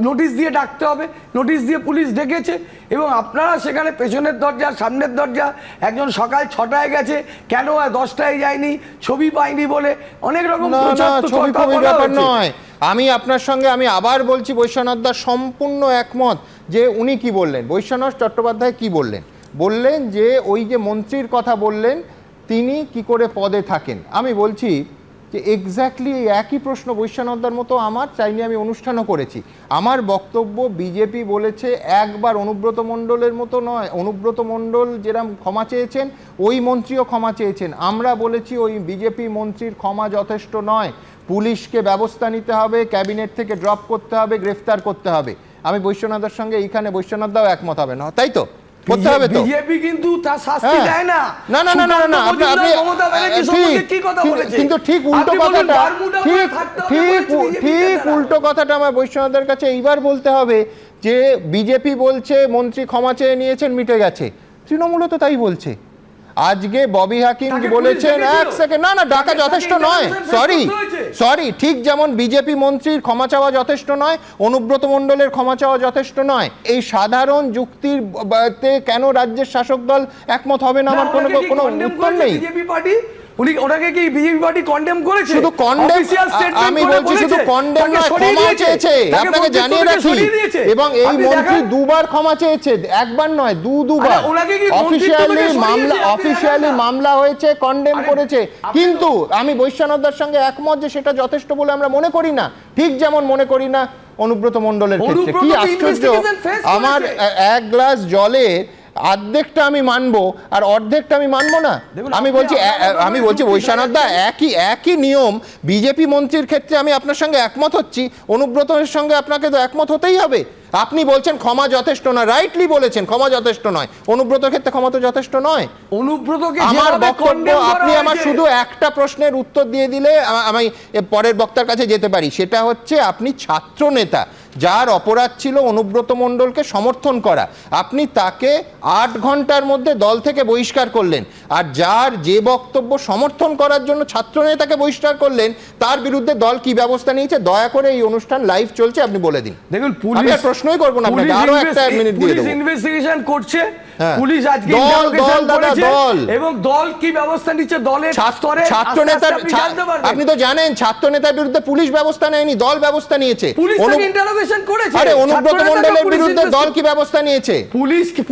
S13: নোটিশ দিয়ে ডাকতে হবে, নোটিশ দিয়ে পুলিশ ডেকেছে। এবং আপনারা সেখানে পেছনের দরজা সামনের দরজা, একজন সকাল 6টায় গেছে কেন 10টায় যায়নি, ছবি পাইনি বলে অনেক রকম
S1: ব্যাপার নয়। আমি আপনার সঙ্গে আমি আবার বলছি, বৈশ্বনাথ দা সম্পূর্ণ একমত যে উনি কি বললেন, বৈশ্বনাথ চট্টোপাধ্যায় কি বললেন যে ওই যে মন্ত্রীর কথা বললেন তিনি কি করে পদে থাকেন। আমি বলছি যে এক্স্যাক্টলি একই প্রশ্ন বৈশ্বনাথদার মতো আমার চাইনি, আমি অনুষ্ঠানও করেছি। আমার বক্তব্য বিজেপি বলেছে একবার অনুব্রত মণ্ডলের মতো নয়, অনুব্রত মণ্ডল যেরকম ক্ষমা চেয়েছেন ওই মন্ত্রীও ক্ষমা চেয়েছেন। আমরা বলেছি ওই বিজেপি মন্ত্রীর ক্ষমা যথেষ্ট নয়, পুলিশকে ব্যবস্থা নিতে হবে, ক্যাবিনেট থেকে ড্রপ করতে হবে, গ্রেফতার করতে হবে। আমি বৈশ্বনাথের সঙ্গে এইখানে বৈশ্বনাথদাও একমত হবে না, তাই তো? করতে হবে তো।
S13: বিজেপি কিন্তু তার শাস্তি
S1: হ্যাঁ।
S13: দেয় না।
S1: না না না না না আপনি
S13: মমতা ব্যানার্জি সম্পর্কে কি কথা বলেছে?
S1: কিন্তু ঠিক উল্টো
S13: আপনি বলুন,
S1: কথাটা,
S13: বারমুডা পরে থাকতে হবে বলেছে BJP
S1: ঠিক
S13: নেতারা।
S1: উল্টো কথাটা আমার বৈশ্বনাথের কাছে এইবার বলতে হবে যে বিজেপি বলছে মন্ত্রী ক্ষমা চেয়ে নিয়েছেন, মিটে গেছে। তৃণমূলও তো তাই বলছে। আজকে ববি হাকিম
S13: তাকে
S1: বলেছেন,
S13: পুলিশ
S1: এক
S13: ডেকেছিল।
S1: সেকেন্ড, না ডাকা
S13: তাকে
S1: যথেষ্ট
S13: তাকে
S1: নয়,
S13: interrogation
S1: সরি
S13: করতে হয়েছে।
S1: সরি, ঠিক যেমন বিজেপি মন্ত্রীর ক্ষমা চাওয়া যথেষ্ট নয়, অনুব্রত মণ্ডলের ক্ষমা চাওয়া যথেষ্ট নয়। এই সাধারণ যুক্তির কেন রাজ্যের শাসক দল একমত হবে না, আমার কোনো উত্তর নেই।
S13: বিজেপি পার্টি ওনাকে কি বিজেপি পার্টি কন্ডেম করেছে?
S1: শুধু কন্ডেম, আমি বলছি শুধু কন্ডেম নয়, ক্ষমা চেয়েছে, আপনাকে জানিয়ে রাখি। এবং এই মন্ত্রী দুবার ক্ষমা চেয়েছে, একবার নয়, দুবার অফিসিয়ালি মামলা হয়েছে, কন্ডেম করেছে। কিন্তু আমি বৈশ্বনাথদার সঙ্গে একমত যে সেটা যথেষ্ট বলে আমরা মনে করি না, ঠিক যেমন মনে করি না অনুব্রত মণ্ডলের ক্ষেত্রে। কি আশ্চর্য, আমার এক গ্লাস জলে অর্ধেকটা আমি মানবো আর অর্ধেকটা আমি মানবো না। আমি বলছি বৈশ্বনাথদা, একই নিয়ম বিজেপি মন্ত্রীর ক্ষেত্রে আমি আপনার সঙ্গে একমত হচ্ছি, অনুব্রতের সঙ্গে আপনাকে তো একমত হতেই হবে। আপনি বলছেন ক্ষমা যথেষ্ট না, রাইটলি বলেছেন ক্ষমা যথেষ্ট নয়, অনুব্রতের ক্ষেত্রে ক্ষমা তো যথেষ্ট নয়।
S13: অনুব্রতকে
S1: আমার বক্তব্য, আপনি আমার শুধু একটা প্রশ্নের উত্তর দিয়ে দিলে আমি পরের বক্তার কাছে যেতে পারি। সেটা হচ্ছে, আপনি ছাত্র নেতা, যার অপরাধ ছিল অনুব্রত মণ্ডলকে সমর্থন করা, আপনি তাকে 8 ঘন্টার মধ্যে দল থেকে বহিষ্কার করলেন। আর যার যে বক্তব্য সমর্থন করার জন্য ছাত্র নেতাকে বহিষ্কার করলেন, তার বিরুদ্ধে দল কি ব্যবস্থা নিয়েছে দয়া করে এই অনুষ্ঠান লাইভ চলছে, আপনি বলে দিন।
S13: দেখুন, পুলিশ
S1: প্রশ্নই করবো না আপনাকে, আরো একটা মিনিট দিয়ে দেবো।
S13: ইনভেস্টিগেশন করছে পুলিশ, আজকে এবং দল কি ব্যবস্থা নিচ্ছে দলের স্তরে
S1: ছাত্র নেতার, আপনি তো জানেন ছাত্র নেতার বিরুদ্ধে পুলিশ ব্যবস্থা নেয়নি, দল ব্যবস্থা নিয়েছে।
S13: ইন্টারোগেশন করেছে।
S1: আরে অনুব্রত মণ্ডলের বিরুদ্ধে দল কি ব্যবস্থা নিয়েছে?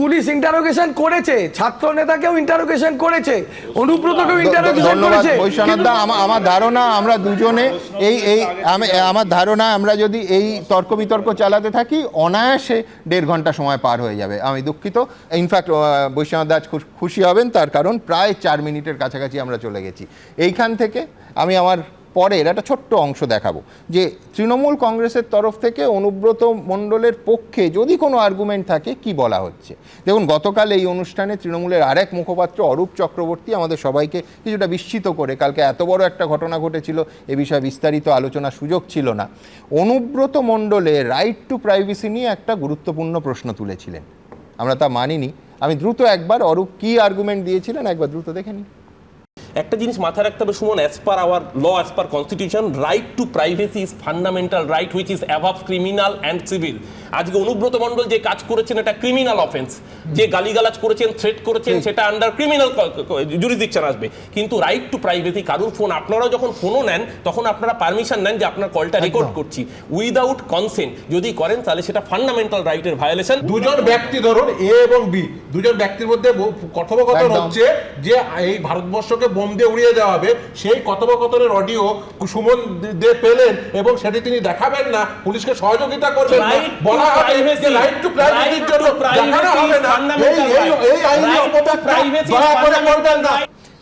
S13: পুলিশ ইন্টারোগেশন করেছে, ছাত্র নেতাকেও ইন্টারোগেশন করেছে, অনুব্রতকেও ইন্টারোগেশন করেছে।
S1: বৈশ্বনাথদা, আমার ধারণা আমরা দুজনে আমার ধারণা আমরা যদি এই তর্ক বিতর্ক চালাতে থাকি অনায়াসে 1.5 ঘন্টা সময় পার হয়ে যাবে। আমি দুঃখিত। ইনফ্যাক্ট বৈশ্বনাথদা খুশি হবেন, তার কারণ প্রায় 4 মিনিটের কাছাকাছি আমরা চলে গেছি। এইখান থেকে আমি আমার পরের একটা ছোট্ট অংশ দেখাবো যে তৃণমূল কংগ্রেসের তরফ থেকে অনুব্রত মণ্ডলের পক্ষে যদি কোনো আর্গুমেন্ট থাকে কি বলা হচ্ছে। দেখুন, গতকাল এই অনুষ্ঠানে তৃণমূলের আরেক মুখপাত্র অরূপ চক্রবর্তী আমাদের সবাইকে কিছুটা বিস্মিত করে, কালকে এত বড় একটা ঘটনা ঘটেছিল এ বিষয়ে বিস্তারিত আলোচনার সুযোগ ছিল না, অনুব্রত মণ্ডলের রাইট টু প্রাইভেসি নিয়ে একটা গুরুত্বপূর্ণ প্রশ্ন তুলেছিলেন। আমরা তা মানিনি। আমি দ্রুত একবার অরূপ কি আর্গুমেন্ট দিয়েছিলেন একবার দ্রুত দেখে নিই।
S14: একটা জিনিস মাথায় রাখতে হবে Suman, as per our law, as per constitution, right to privacy is fundamental right which is above criminal and civil. আজকে অনুব্রত মণ্ডল যে কাজ করেছেন এটা ক্রিমিনাল অফেন্স, যে গালিগালাজ করেছেন, থ্রেট করেছেন, সেটা আন্ডার ক্রিমিনাল জুরিসডিকশন আসবে। কিন্তু রাইট টু প্রাইভেসি, কারুর ফোন, আপনারাও যখন ফোনও নেন তখন আপনারা পারমিশন নেন যে আপনার কলটা রেকর্ড করছি, উইদাউট কনসেন্ট যদি করেন তাহলে সেটা ফান্ডামেন্টাল রাইটের ভায়োলেশন।
S15: দুজন ব্যক্তি, ধরুন এ এবং বি, দুজন ব্যক্তির মধ্যে কথোপকথন হচ্ছে যে এই ভারতবর্ষকে বোম দিয়ে উড়িয়ে দেওয়া হবে, সেই কথোপকথনের অডিও সুমন দে পেলেন এবং সেটি তিনি দেখাবেন না, পুলিশকে সহযোগিতা করবেন না, বলা হবে যে রাইট টু প্রাইভেসির জন্য দেখানো হবে না, এই আইনি অপব্যবহার দয়া করে করবেন না।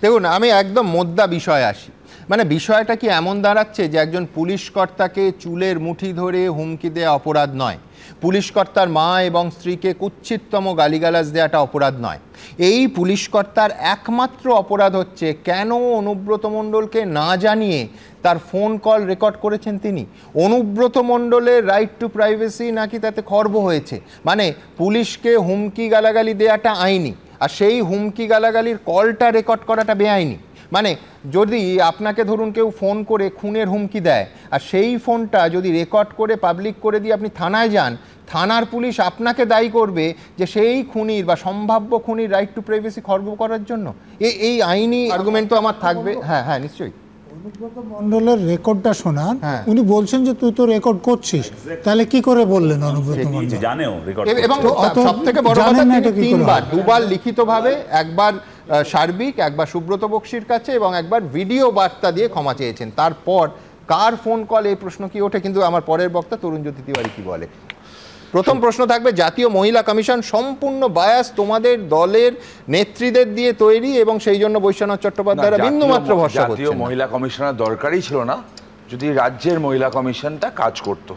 S1: দেখুন, আমি একদম মোদ্দা বিষয়ে আসি। মানে বিষয়টা কি এমন দাঁড়াচ্ছে যে একজন পুলিশ কর্তাকে চুলের মুঠি ধরে হুমকি দেওয়া অপরাধ নয়, পুলিশ কর্তার মা এবং স্ত্রীকে কুৎসিততম গালিগালাজ দেওয়াটা অপরাধ নয়। এই পুলিশ কর্তার একমাত্র অপরাধ হচ্ছে কেন অনুব্রত মণ্ডলকে না জানিয়ে তার ফোন কল রেকর্ড করেছেন তিনি। অনুব্রত মণ্ডলের রাইট টু প্রাইভেসি নাকি তাতে খর্ব হয়েছে, মানে পুলিশকে হুমকি গালাগালি দেওয়াটা আইনি আর সেই হুমকি গালাগালির কলটা রেকর্ড করাটা বেআইনি। মানে যদি আপনাকে ধরুন কেউ ফোন করে খুনের হুমকি দেয় আর সেই ফোনটা যদি রেকর্ড করে পাবলিক করে দিয়ে আপনি থানায় যান, থানার পুলিশ আপনাকে দায়ী করবে যে সেই খুনির বা সম্ভাব্য খুনির রাইট টু প্রাইভেসি খর্ব করার জন্য। এই আইনি আর্গুমেন্ট তো আমার থাকবে। হ্যাঁ হ্যাঁ নিশ্চয়ই।
S8: অনুব্রত মণ্ডলের রেকর্ডটা শোনান, উনি বলছেন যে তুই তো রেকর্ড করছিস, তাহলে কি করে বললেন অনুব্রত মণ্ডল?
S1: এবং সবথেকে বড় কথা, তিনি 2বার লিখিতভাবে, একবার সার্বিক, একবার সুব্রত বক্সির কাছে এবং একবার ভিডিও বার্তা দিয়ে ক্ষমা চেয়েছেন। তারপর কার ফোন কল এই প্রশ্ন কি ওঠে, কিন্তু আমার পরের বক্তা তরুণজ্যোতি তিওয়ারি কি বলে। প্রথম প্রশ্ন থাকবে, জাতীয় মহিলা কমিশন সম্পূর্ণ বায়াস তোমাদের দলের নেত্রীদের দিয়ে তৈরি এবং সেই জন্য বৈশ্বনাথ চট্টোপাধ্যায়রা বিন্দুমাত্র ভরসা করছেন।
S16: জাতীয় মহিলা কমিশনের দরকারই ছিল না, যদি রাজ্যের মহিলা কমিশনটা কাজ করতো,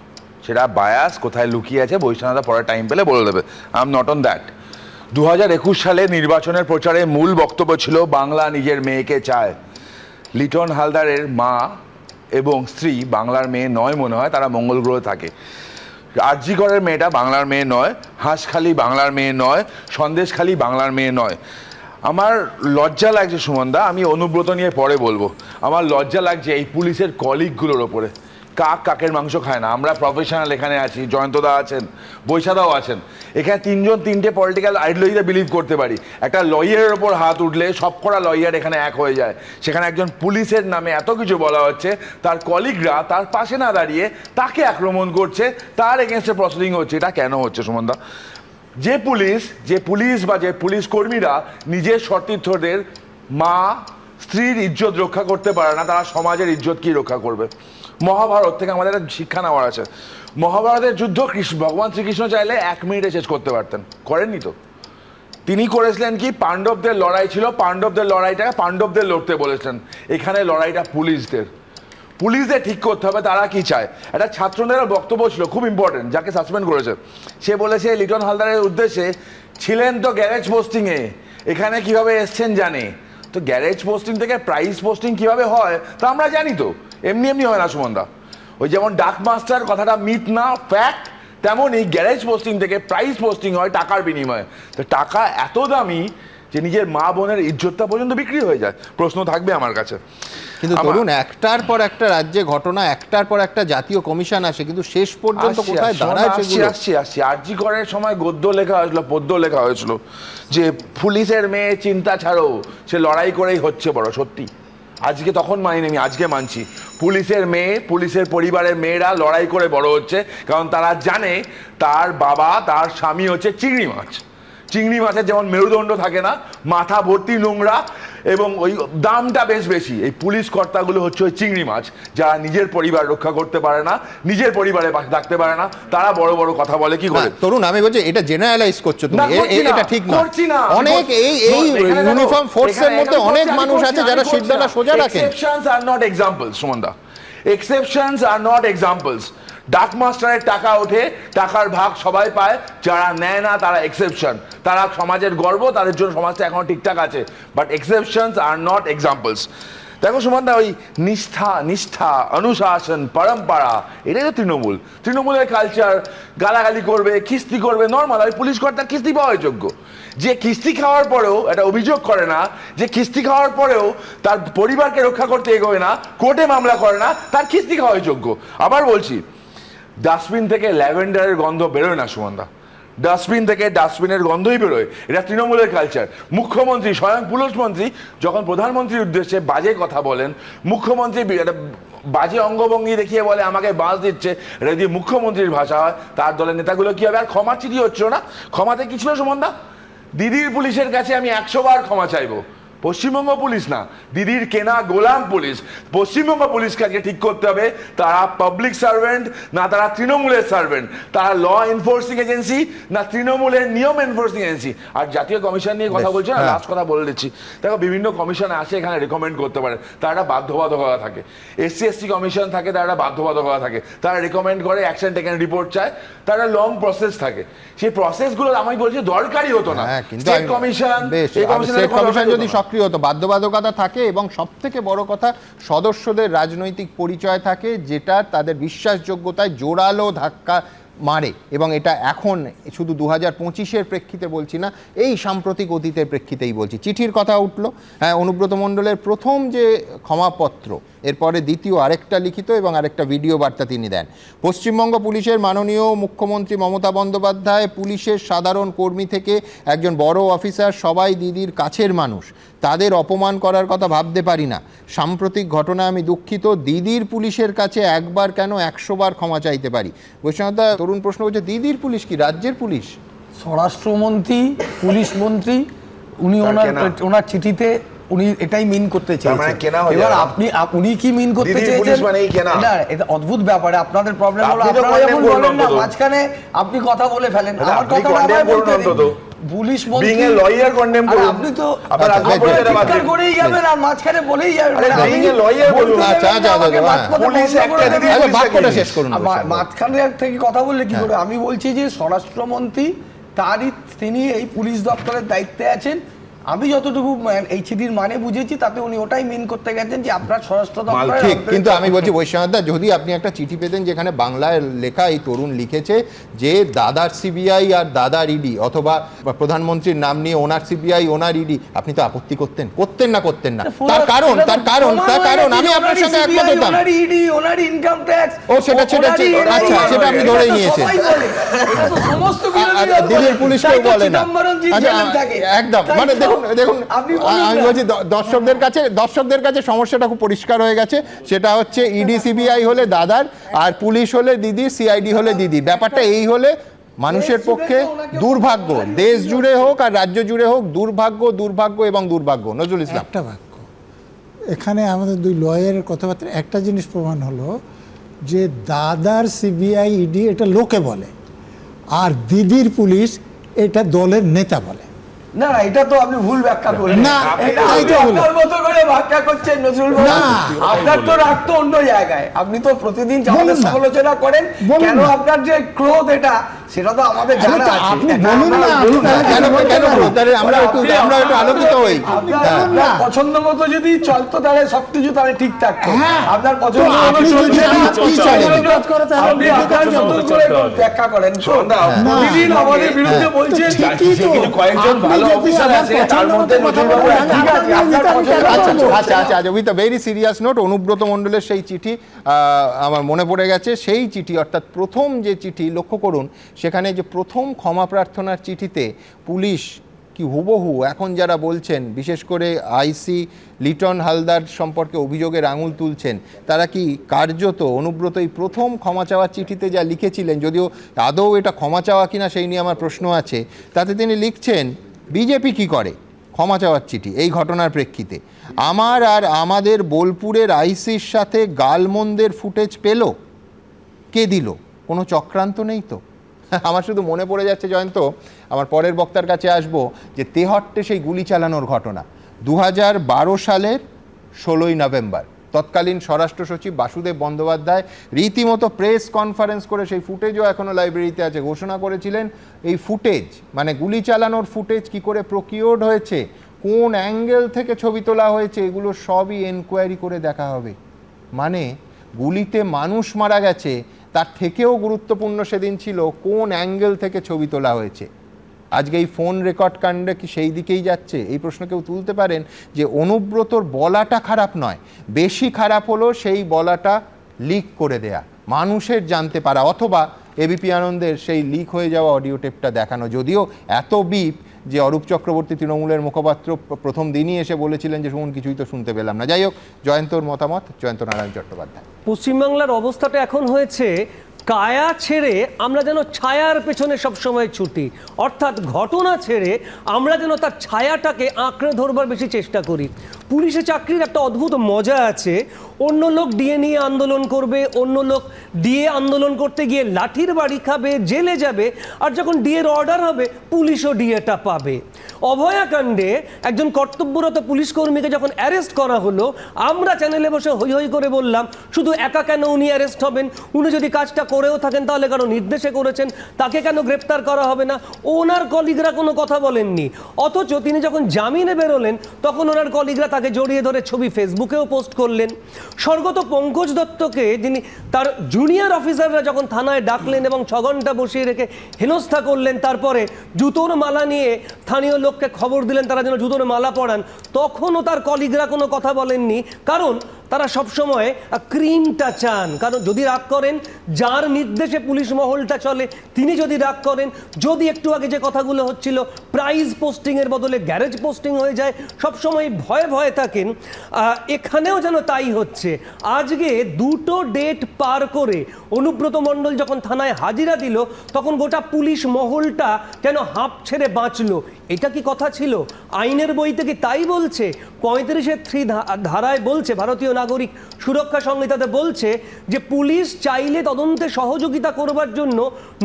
S16: সেটা বায়াস কোথায় লুকিয়ে আছে বৈষ্ণবদা পরে টাইম পেলে বলে দেবে, I am not on that. 2021 সালে নির্বাচনের প্রচারে মূল বক্তব্য ছিল বাংলা নিজের মেয়েকে চায়। লিটন হালদারের মা এবং স্ত্রী বাংলার মেয়ে নয় মনে হয়, তারা মঙ্গল গ্রহে থাকে। আরজিকরের মেয়েটা বাংলার মেয়ে নয়, হাঁসখালি বাংলার মেয়ে নয়, সন্দেশখালি বাংলার মেয়ে নয়। আমার লজ্জা লাগছে সুমনদা, আমি অনুব্রত নিয়ে পরে বলবো, আমার লজ্জা লাগছে এই পুলিশের কলিগগুলোর ওপরে। কাক কাকের মাংস খায় না। আমরা প্রফেশনাল এখানে আছি, জয়ন্তদা আছেন, বৈশাদাও আছেন, এখানে তিনটে পলিটিক্যাল আইডিওলজিতে বিলিভ করতে পারি। একটা লয়ারের ওপর হাত উঠলে সবকটা লয়ার এখানে এক হয়ে যায়। সেখানে একজন পুলিশের নামে এত কিছু বলা হচ্ছে, তার কলিগরা তার পাশে না দাঁড়িয়ে তাকে আক্রমণ করছে, তার এগেনস্টে প্রসিডিং হচ্ছে। এটা কেন হচ্ছে সুমনদা? যে পুলিশ বা যে পুলিশ কর্মীরা নিজের সতীর্থদের মা স্ত্রীর ইজ্জত রক্ষা করতে পারে না, তারা সমাজের ইজ্জত কি রক্ষা করবে? মহাভারত থেকে আমাদের একটা শিক্ষা নেওয়ার আছে। মহাভারতের যুদ্ধ ভগবান শ্রীকৃষ্ণ চাইলে 1 মিনিটে শেষ করতে পারতেন, করেননি তো। তিনি করেছিলেন কি, পাণ্ডবদের লড়াই ছিল, পাণ্ডবদের লড়াইটাকে পাণ্ডবদের লড়তে বলেছেন। এখানে লড়াইটা পুলিশদের ঠিক করতে হবে তারা কি চায়। একটা ছাত্রনেতার বক্তব্য ছিল খুব ইম্পর্টেন্ট, যাকে সাসপেন্ড করেছে। সে বলেছে লিটন হালদারের উদ্দেশ্যে, ছিলেন তো গ্যারেজ পোস্টিংয়ে, এখানে কিভাবে এসছেন জানে তো। গ্যারেজ পোস্টিং থেকে প্রাইস পোস্টিং কিভাবে হয় তা আমরা জানি তো, এমনি হয় না সুমনদা। ওই যেমন ডাক মাস্টার কথাটা মিথ না ফ্যাক্ট, তেমনই গ্যারেজ পোস্টিং থেকে প্রাইস পোস্টিং হয় টাকার বিনিময়ে। তো টাকা এত দামি যে নিজের মা বোনের ইজ্জতটা পর্যন্ত বিক্রি হয়ে যায়। প্রশ্ন থাকবে আমার কাছে।
S1: কিন্তু ধরুন একটার পর একটা রাজ্যে ঘটনা, একটার পর একটা জাতীয় কমিশন আসে, কিন্তু শেষ পর্যন্ত কোথায় দাঁড়ায় সেগুলো?
S16: আসছি আরজি করের সময় পদ্য লেখা হয়েছিল যে পুলিশের মেয়ে চিন্তা ছাড়ো, সে লড়াই করেই হচ্ছে বড়। সত্যি আজকে তখন মানিনি, আমি আজকে মানছি। পুলিশের মেয়ে, পুলিশের পরিবারের মেয়েরা লড়াই করে বড় হচ্ছে, কারণ তারা জানে তার বাবা, তার স্বামী হচ্ছে চিংড়ি মাছ। চিংড়ি মাছের যেমন মেরুদণ্ড থাকে না, মাথা ভর্তি নোংরা এবং ওই দামটা বেশি। এই পুলিশ কর্তাগুলো হচ্ছে ওই চিংড়ি মাছ, যারা নিজের পরিবার রক্ষা করতে পারে না, নিজের পরিবারে থাকতে পারে না, তারা বড় বড় কথা বলে কি করে।
S1: তরুণ, আমি বলছি এটা জেনারেলাইজ করছো তুমি, এটা ঠিক না। অনেক এই ইউনিফর্ম ফোর্সের মধ্যে অনেক মানুষ আছে যারা সিদ্ধান্ত সোজা রাখেন।
S16: এক্সেপশনস আর নট এক্সাম্পলস সুমনদা, এক্সেপশনস আর নট এক্সাম্পলস। ডাক মাস্টারের টাকা ওঠে, টাকার ভাগ সবাই পায়, যারা নেয় না তারা এক্সেপশন। তারা সমাজের গর্ব, তাদের জন্য সমাজটা এখনো ঠিকঠাক আছে। But exceptions are not examples. দেখো সুমনদা, ওই নিষ্ঠা, অনুশাসন, পরম্পরা, এটাই তো তৃণমূলের কালচার। গালাগালি করবে, খিস্তি করবে, নর্মাল। ওই পুলিশ কর্তার খিস্তি পাওয়ার যোগ্য। যে খিস্তি খাওয়ার পরেও একটা অভিযোগ করে না, যে খিস্তি খাওয়ার পরেও তার পরিবারকে রক্ষা করতে এগোয় না, কোর্টে মামলা করে না, তার খিস্তি খাওয়ার যোগ্য। আবার বলছি, ডাস্টবিন থেকে ল্যাভেন্ডারের গন্ধ বেরোয় না সুমনদা, ডাস্টবিন থেকে ডাস্টবিনের গন্ধই বেরোয়। এটা তৃণমূলের কালচার। মুখ্যমন্ত্রী, স্বয়ং পুলিশমন্ত্রী যখন প্রধানমন্ত্রীর উদ্দেশ্যে বাজে কথা বলেন, মুখ্যমন্ত্রী বাজে অঙ্গভঙ্গি দেখিয়ে বলে আমাকে বাস দিচ্ছে, এটা যদি মুখ্যমন্ত্রীর ভাষা হয়, তার দলের নেতাগুলো কি হবে? আর ক্ষমা চিঠি হচ্ছিল না। ক্ষমাতে কি ছিল সুমনদা? দিদির পুলিশের কাছে আমি 100 বার ক্ষমা চাইবো। পশ্চিমবঙ্গ পুলিশ না, দিদির কেনা গোলাম পুলিশ। পশ্চিমবঙ্গ পুলিশকে আজকে ঠিক করতে হবে, তারা পাবলিক সার্ভেন্ট না তারা তৃণমূলের সার্ভেন্ট, তারা ল এনফোর্সিং এজেন্সি না তৃণমূলের নিয়ম এনফোর্সিং এজেন্সি। আর জাতীয় কমিশন নিয়ে কথা বলছে না, লাস্ট কথা বলে দিচ্ছি। দেখো, বিভিন্ন কমিশন আসে এখানে রেকমেন্ড করতে পারে, তার একটা বাধ্যবাধকতা থাকে। SC/ST কমিশন থাকে, তার একটা বাধ্যবাধকতা থাকে। তারা রেকমেন্ড করে, অ্যাকশন টেকেন রিপোর্ট চায়, তার একটা লং প্রসেস থাকে। সেই প্রসেসগুলো আমি বলছি দরকারই হতো না। স্টেট কমিশন
S1: যদি সক্রিয় হতো, বাধ্যবাধকতা থাকে, এবং সব থেকে বড় কথা সদস্যদের রাজনৈতিক পরিচয় থাকে, যেটা তাদের বিশ্বাসযোগ্যতায় জোরালো ধাক্কা মারে। এবং এটা এখন শুধু 2025-এর প্রেক্ষিতে বলছি না, এই সাম্প্রতিক অতীতের প্রেক্ষিতেই বলছি। চিঠির কথা উঠলো, হ্যাঁ, অনুব্রত মণ্ডলের প্রথম যে ক্ষমাপত্র, এরপরে দ্বিতীয় আরেকটা লিখিত এবং আরেকটা ভিডিও বার্তা তিনি দেন। পশ্চিমবঙ্গ পুলিশের মাননীয় মুখ্যমন্ত্রী মমতা বন্দ্যোপাধ্যায়, পুলিশের সাধারণ কর্মী থেকে একজন বড় অফিসার, সবাই দিদির কাছের মানুষ, তাদের অপমান করার কথা ভাবতে পারি না। সাম্প্রতিক ঘটনা আমি দুঃখিত। দিদির পুলিশের কাছে একবার কেন 100 বার ক্ষমা চাইতে পারি? বৈষ্ণবদা, তরুণ প্রশ্ন করছে, দিদির পুলিশ কি রাজ্যের পুলিশ?
S13: স্বরাষ্ট্রমন্ত্রী, পুলিশ মন্ত্রী, উনি ওনার চিঠিতে উনি এটাই মিন করতে চেয়েছেন। এবার উনি কি মিন করতে চেয়েছেন? এটা অদ্ভুত ব্যাপারে আপনাদের প্রবলেম হলো, আপনারা যেমন বলেন না, মাঝখানে আপনি কথা বলে ফেলেন। আমার কথা বলতে দিন। Police
S16: being a lawyer condemn করুন।
S13: আপনি তো
S16: আপনার
S13: চিৎকার করেই যাবেন আর মাঝখানে বলেই যাবেন।
S16: being a lawyer বলুন। পুলিশ একটা দিকে
S1: বাক্যটা শেষ করুন।
S13: মাঝখানে থেকে কথা বললে কি করে? আমি বলছি যে স্বরাষ্ট্রমন্ত্রী তিনি এই পুলিশ দপ্তরের দায়িত্বে আছেন। আমি যতটুকু এই চিঠির মানে বুঝেছি তাতে উনি ওটাই মিন করতে গেছেন যে আপনার স্বরাষ্ট্র দপ্তর।
S1: ঠিক, কিন্তু আমি বলছি বৈশ্বনাথ দা, যদি আপনি একটা চিঠি পেতেন যেখানে বাংলায় লেখা এই তরুণ লিখেছে যে দাদার সিবিআই আর দাদার ইডি, অথবা প্রধানমন্ত্রীর নাম নিয়ে ওনার সিবিআই ওনার ইডি, আপনি তো আপত্তি করতেন না করতেন না? তার কারণ আমি আপনার সঙ্গে একমত হতাম।
S13: ওনার ইডি, ওনার ইনকাম ট্যাক্স,
S1: ও সেটা আচ্ছা, সেটা আপনি ধরেই নিয়েছেন।
S13: সমস্ত
S1: দিল্লির পুলিশকেও বলে না। একদম, মানে দেখুন আমি বলছি দর্শকদের কাছে সমস্যাটা খুব পরিষ্কার হয়ে গেছে। সেটা হচ্ছে ইডি সিবিআই হলে দাদার, আর পুলিশ হলে দিদি, সিআইডি হলে দিদি। ব্যাপারটা এই হলে মানুষের পক্ষে দুর্ভাগ্য, দেশ জুড়ে হোক আর রাজ্য জুড়ে হোক, দুর্ভাগ্য এবং দুর্ভাগ্য। নজরুল ইসলাম।
S8: একটা বাক্য, এখানে আমাদের দুই লয়ারের কথাবার্তা একটা জিনিস প্রমাণ হলো যে দাদার সিবিআই ইডি এটা লোকে বলে, আর দিদির পুলিশ এটা দলের নেতা বলে।
S13: না না, এটা তো আপনি ভুল ব্যাখ্যা করলেন।
S8: না,
S13: এটা আপনার মতো করে ব্যাখ্যা করছেন নজরুল বাবু। আপনার তো রাখতো অন্য জায়গায়। আপনি তো প্রতিদিন আমাদের সমালোচনা করেন, কেন আপনার যে ক্রোধ এটা সেটা তো আমাদের জানা আছে।
S8: আপনি বলুন না,
S1: আমরা একটু আলোকিত হই।
S13: আপনার পছন্দ মতো যদি চলতো তাহলে সবকিছু তাহলে ঠিক থাকতো। আপনার পছন্দ মতো আপনি আপনার মতো করে ব্যাখ্যা করেন। প্রতিদিন আমাদের বিরুদ্ধে বলছেন
S16: কয়েকজন ভালো অফিসার আছে, তার মধ্যে
S1: with a very serious note, Anubrata মণ্ডলের সেই চিঠি আমার মনে পড়ে গেছে। সেই চিঠি অর্থাৎ প্রথম যে চিঠি, লক্ষ্য করুন সেখানে যে প্রথম ক্ষমা প্রার্থনার চিঠিতে পুলিশ কি হুবহু এখন যারা বলছেন, বিশেষ করে আইসি লিটন হালদার সম্পর্কে অভিযোগের আঙুল তুলছেন, তারা কি কার্যত অনুব্রত এই প্রথম ক্ষমা চাওয়ার চিঠিতে যা লিখেছিলেন, যদিও আদৌ এটা ক্ষমা চাওয়া কিনা সেই নিয়ে আমার প্রশ্ন আছে, তাতে তিনি লিখছেন বিজেপি কি করে ক্ষমা চাওয়ার চিঠি এই ঘটনার প্রেক্ষিতে, আমার আর আমাদের বোলপুরের আইসির সাথে গালমন্দের ফুটেজ পেল, কে দিল? কোনো চক্রান্ত নেই তো? আমার শুধু মনে পড়ে যাচ্ছে জয়ন্ত, আমার পরের বক্তার কাছে আসবো, যে তেহট্টে সেই গুলি চালানোর ঘটনা 2012 সালের 16ই নভেম্বর তৎকালীন স্বরাষ্ট্র সচিব বাসুদেব বন্দ্যোপাধ্যায় রীতিমতো প্রেস কনফারেন্স করে, সেই ফুটেজও এখনও লাইব্রেরিতে আছে, ঘোষণা করেছিলেন এই ফুটেজ মানে গুলি চালানোর ফুটেজ কি করে প্রকিউরড হয়েছে, কোন অ্যাঙ্গেল থেকে ছবি তোলা হয়েছে, এগুলো সবই এনকোয়ারি করে দেখা হবে। মানে গুলিতে মানুষ মারা গেছে, তার থেকেও গুরুত্বপূর্ণ সেদিন ছিল কোন অ্যাঙ্গেল থেকে ছবি তোলা হয়েছে। আজকে এই ফোন রেকর্ড কাণ্ডে কি সেই দিকেই যাচ্ছে? এই প্রশ্ন কেউ তুলতে পারেন যে অনুব্রতর বলাটা খারাপ নয়, বেশি খারাপ হলো সেই বলাটা লিক করে দেয়া, মানুষের জানতে পারা, অথবা এবিপি আনন্দের সেই লিক হয়ে যাওয়া অডিও টেপটা দেখানো। যদিও এত বিপ যে অরূপ চক্রবর্তী তৃণমূলের মুখপাত্র প্রথম দিনই এসে বলেছিলেন যে শুনুন কিছুই তো শুনতে পেলাম না। যাই হোক, জয়ন্তর মতামত, জয়ন্ত নারায়ণ চট্টোপাধ্যায়।
S17: পশ্চিমবাংলার অবস্থাটা এখন হয়েছে কায়া ছেড়ে আমরা যেন ছায়ার পেছনে সবসময় ছুটি, অর্থাৎ ঘটনা ছেড়ে আমরা যেন তার ছায়াটাকে আঁকড়ে ধরবার বেশি চেষ্টা করি। পুলিশে চাকরির একটা অদ্ভুত মজা আছে, অন্য লোক ডিএ নিয়ে আন্দোলন করবে, অন্য লোক ডিএ আন্দোলন করতে গিয়ে লাঠির বাড়ি খাবে, জেলে যাবে, আর যখন ডিএর অর্ডার হবে পুলিশও ডিএটা পাবে। অভয়াকাণ্ডে একজন কর্তব্যরত পুলিশ কর্মীকে যখন অ্যারেস্ট করা হলো, আমরা চ্যানেলে বসে হই হই করে বললাম শুধু একা কেন উনি অ্যারেস্ট হবেন, উনি যদি কাজটা করেও থাকেন তাহলে কারো নির্দেশে করেছেন, তাকে কেন গ্রেপ্তার করা হবে না? ওনার কলিগরা কোনো কথা বলেননি। অথচ তিনি যখন জামিনে বেরোলেন তখন ওনার কলিগরা তাকে জড়িয়ে ধরে ছবি ফেসবুকেও পোস্ট করলেন। স্বর্গত পঙ্কজ দত্তকে যিনি তার জুনিয়র অফিসাররা যখন থানায় ডাকলেন এবং 6 ঘন্টা বসিয়ে রেখে হেনস্থা করলেন, তারপরে জুতোর মালা নিয়ে স্থানীয় লোককে খবর দিলেন তারা যেন জুতোর মালা পরান, তখনও তার কলিগরা কোনো কথা বলেননি, কারণ তারা সবসময় ক্রিমটা চান। কারণ যদি রাগ করেন, যার নির্দেশে পুলিশ মহলটা চলে তিনি যদি রাগ করেন, যদি একটু আগে যে কথাগুলো হচ্ছিল প্রাইজ পোস্টিংয়ের বদলে গ্যারেজ পোস্টিং হয়ে যায়, সবসময় ভয়ে ভয়ে থাকেন। এখানেও যেন তাই হচ্ছে। আজকে 2টো ডেট পার করে অনুব্রত মণ্ডল যখন থানায় হাজিরা দিল তখন গোটা পুলিশ মহলটা যেন হাঁপ ছেড়ে বাঁচলো। এটা কি কথা ছিল? আইনের বইতে কি তাই বলছে? 35(3) ধারায় বলছে, ভারতীয় নাগরিক সুরক্ষা সংহিতাতে বলছে যে পুলিশ চাইলে তদন্তে সহযোগিতা করবার জন্য